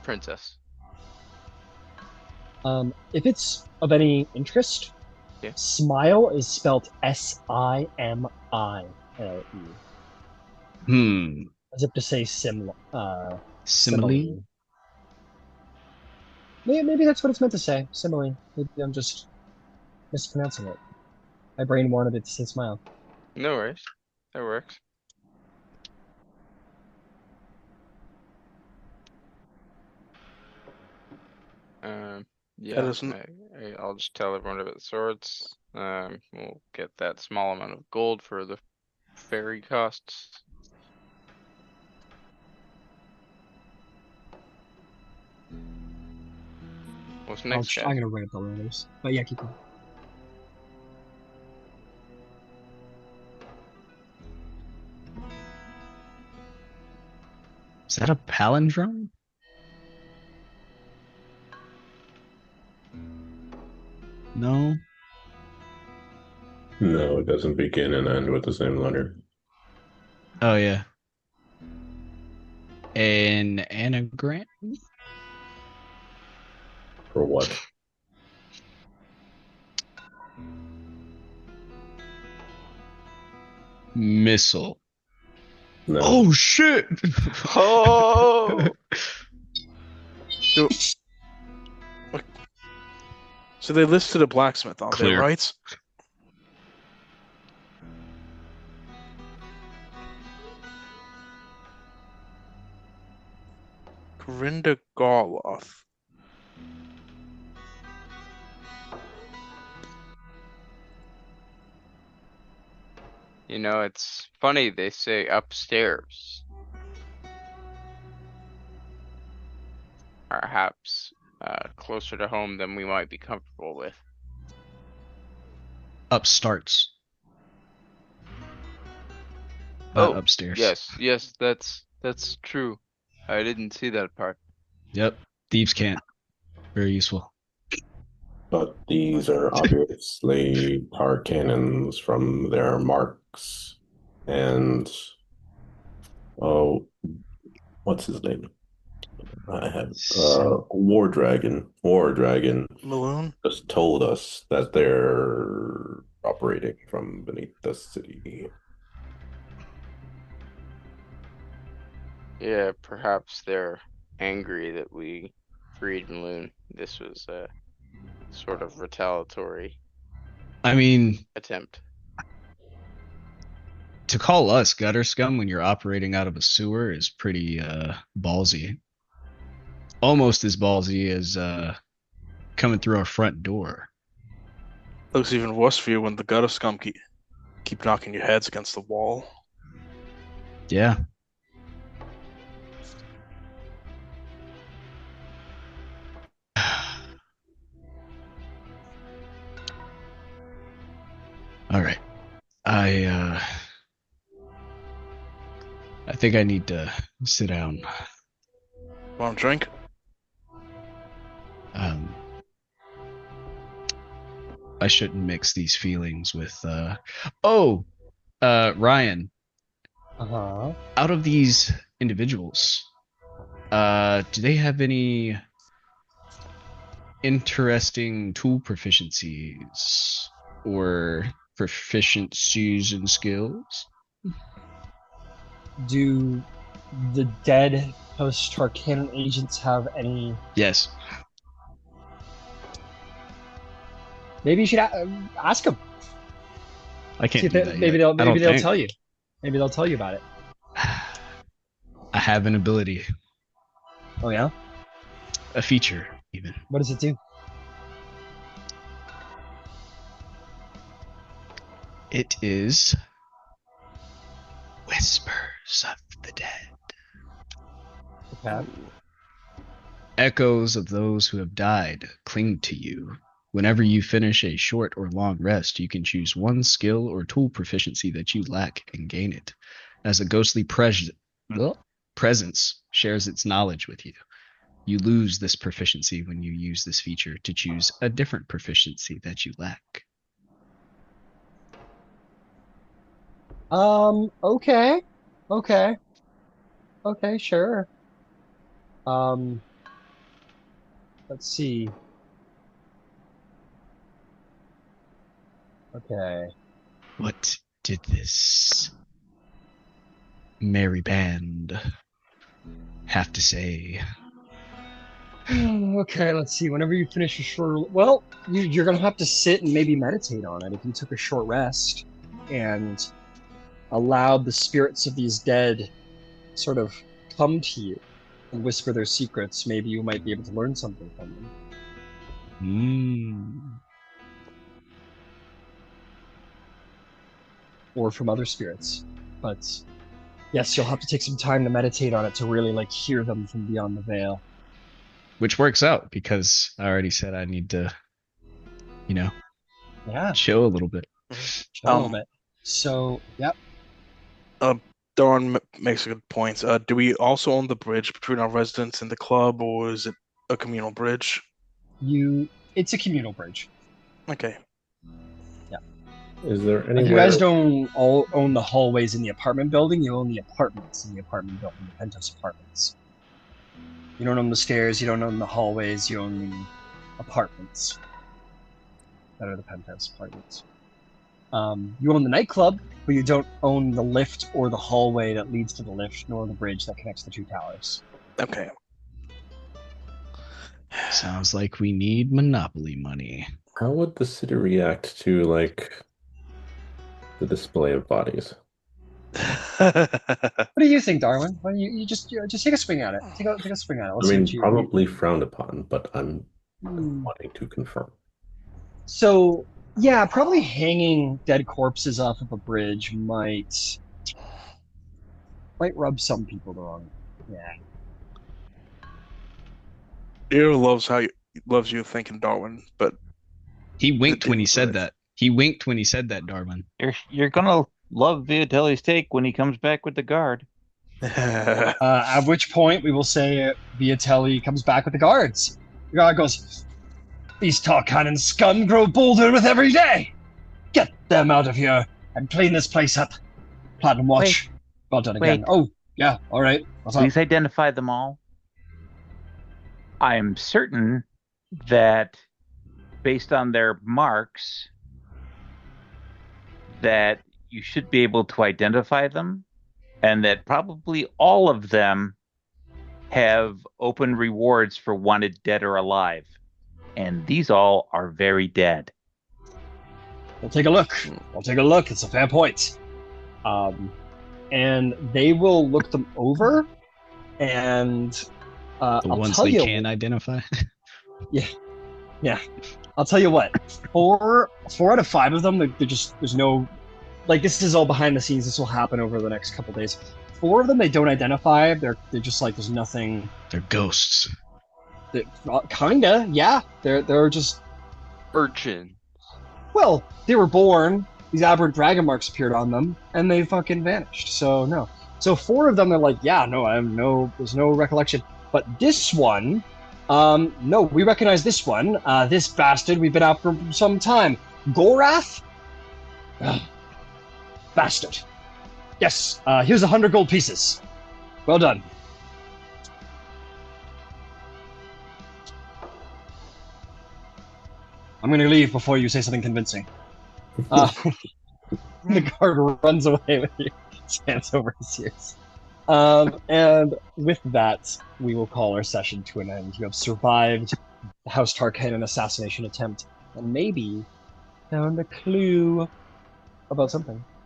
Princess. If it's of any interest, Yeah. Smile is spelled Simile, as if to say simile. Simile? Maybe that's what it's meant to say. Simile. Maybe I'm just mispronouncing it. My brain wanted it to say smile. No worries. That works. Yeah, I'll just tell everyone about the swords. We'll get that small amount of gold for the ferry costs. What's next, I'm guys? gonna write up the letters. But yeah, keep going. Is that a palindrome? No. No, it doesn't begin and end with the same letter. Oh yeah. An anagram? For what? Missile. No. Oh shit! Oh! So they listed a blacksmith on Clear. there, right? Grinda Garloth. You know, it's funny they say upstairs. Perhaps closer to home than we might be comfortable with. Upstarts. Not Oh, upstairs. yes, that's true. I didn't see that part. Yep. Thieves can't. Very useful. But these are obviously Tarkanans from their marks. And oh, what's his name? I have War Dragon. Maloon? Just told us that they're operating from beneath the city. Yeah, perhaps they're angry that we freed Maloon. This was a sort of retaliatory I mean, attempt. to call us gutter scum when you're operating out of a sewer is pretty ballsy. Almost as ballsy as coming through our front door. Looks even worse for you when the gutter scum keep knocking your heads against the wall. Yeah. All right. I think I need to sit down. Want a drink? I shouldn't mix these feelings with Ryan, Uh-huh. out of these individuals, do they have any interesting tool proficiencies or proficiencies and skills? Do the dead House Tarkanan agents have any? Yes. Maybe you should ask them. I can't See if do they- that maybe yet. they'll tell you. Maybe they'll tell you about it. I have an ability, Oh yeah? a feature even. What does it do? It is Whispers of the Dead. Okay. Echoes of those who have died cling to you. Whenever you finish a short or long rest, you can choose one skill or tool proficiency that you lack and gain it. As a ghostly presence shares its knowledge with you, you lose this proficiency when you use this feature to choose a different proficiency that you lack. Okay. Okay, sure. Let's see. Okay. What did this merry band have to say? Okay, let's see. Whenever you finish a short, well, you're gonna have to sit and maybe meditate on it. If you took a short rest and allowed the spirits of these dead sort of come to you and whisper their secrets, maybe you might be able to learn something from them. Or from other spirits. But yes, you'll have to take some time to meditate on it to really like hear them from beyond the veil. Which works out because I already said I need to, Yeah, chill a little bit. chill a little bit. So, yep. Doran makes a good point. Do we also own the bridge between our residence and the club, or is it a communal bridge? It's a communal bridge. Okay. Is there Like anywhere? you guys don't all own the hallways in the apartment building, you own the apartments in the apartment building, the penthouse apartments. You don't own the stairs, you don't own the hallways, you own the apartments that are the penthouse apartments. You own the nightclub, but you don't own the lift or the hallway that leads to the lift, nor the bridge that connects the two towers. Okay. Sounds like we need Monopoly money. How would the city react to the display of bodies? What do you think, Darwin? Why don't you just take a swing at it? Take a swing at it. Let's I see mean, what probably frowned upon, but I'm you... wanting to confirm. So Yeah, probably hanging dead corpses off of a bridge might rub some people the wrong. Yeah. Nero loves you thinking Darwin, but He winked when he didn't do said it. that. He winked when he said that, Darwin. You're gonna love Viatelli's take when he comes back with the guard. At which point we will say Viatelli comes back with the guards. The guard goes, "These Tarkanan scum grow bolder with every day. Get them out of here and clean this place up. Platinum watch. Well done again. wait. Oh, yeah, all right. What's up?" Please identify them all. I am certain that based on their marks, that you should be able to identify them, and that probably all of them have open rewards for wanted dead or alive. And these all are very dead. We'll take a look. We'll take a look. It's a fair point. And they will look them over, and The I'll ones tell they you. can identify. Yeah, I'll tell you what. Four out of five of them, they're just there's no, like, this is all behind the scenes. This will happen over the next couple days. Four of them they don't identify. They're just like there's nothing. They're ghosts. Kinda, yeah. They're just, Urchin. well, they were born. These aberrant dragon marks appeared on them, and they fucking vanished. So no. So four of them, they're like, yeah, no, there's no recollection. But this one, no, we recognize this one. This bastard we've been after for some time. Gorath? Ugh. Bastard. Yes, here's 100 gold pieces. Well done. I'm gonna leave before you say something convincing. The guard runs away with you, stands over his ears. And with that, we will call our session to an end. You have survived the House Tarkanan assassination attempt, and maybe found a clue about something.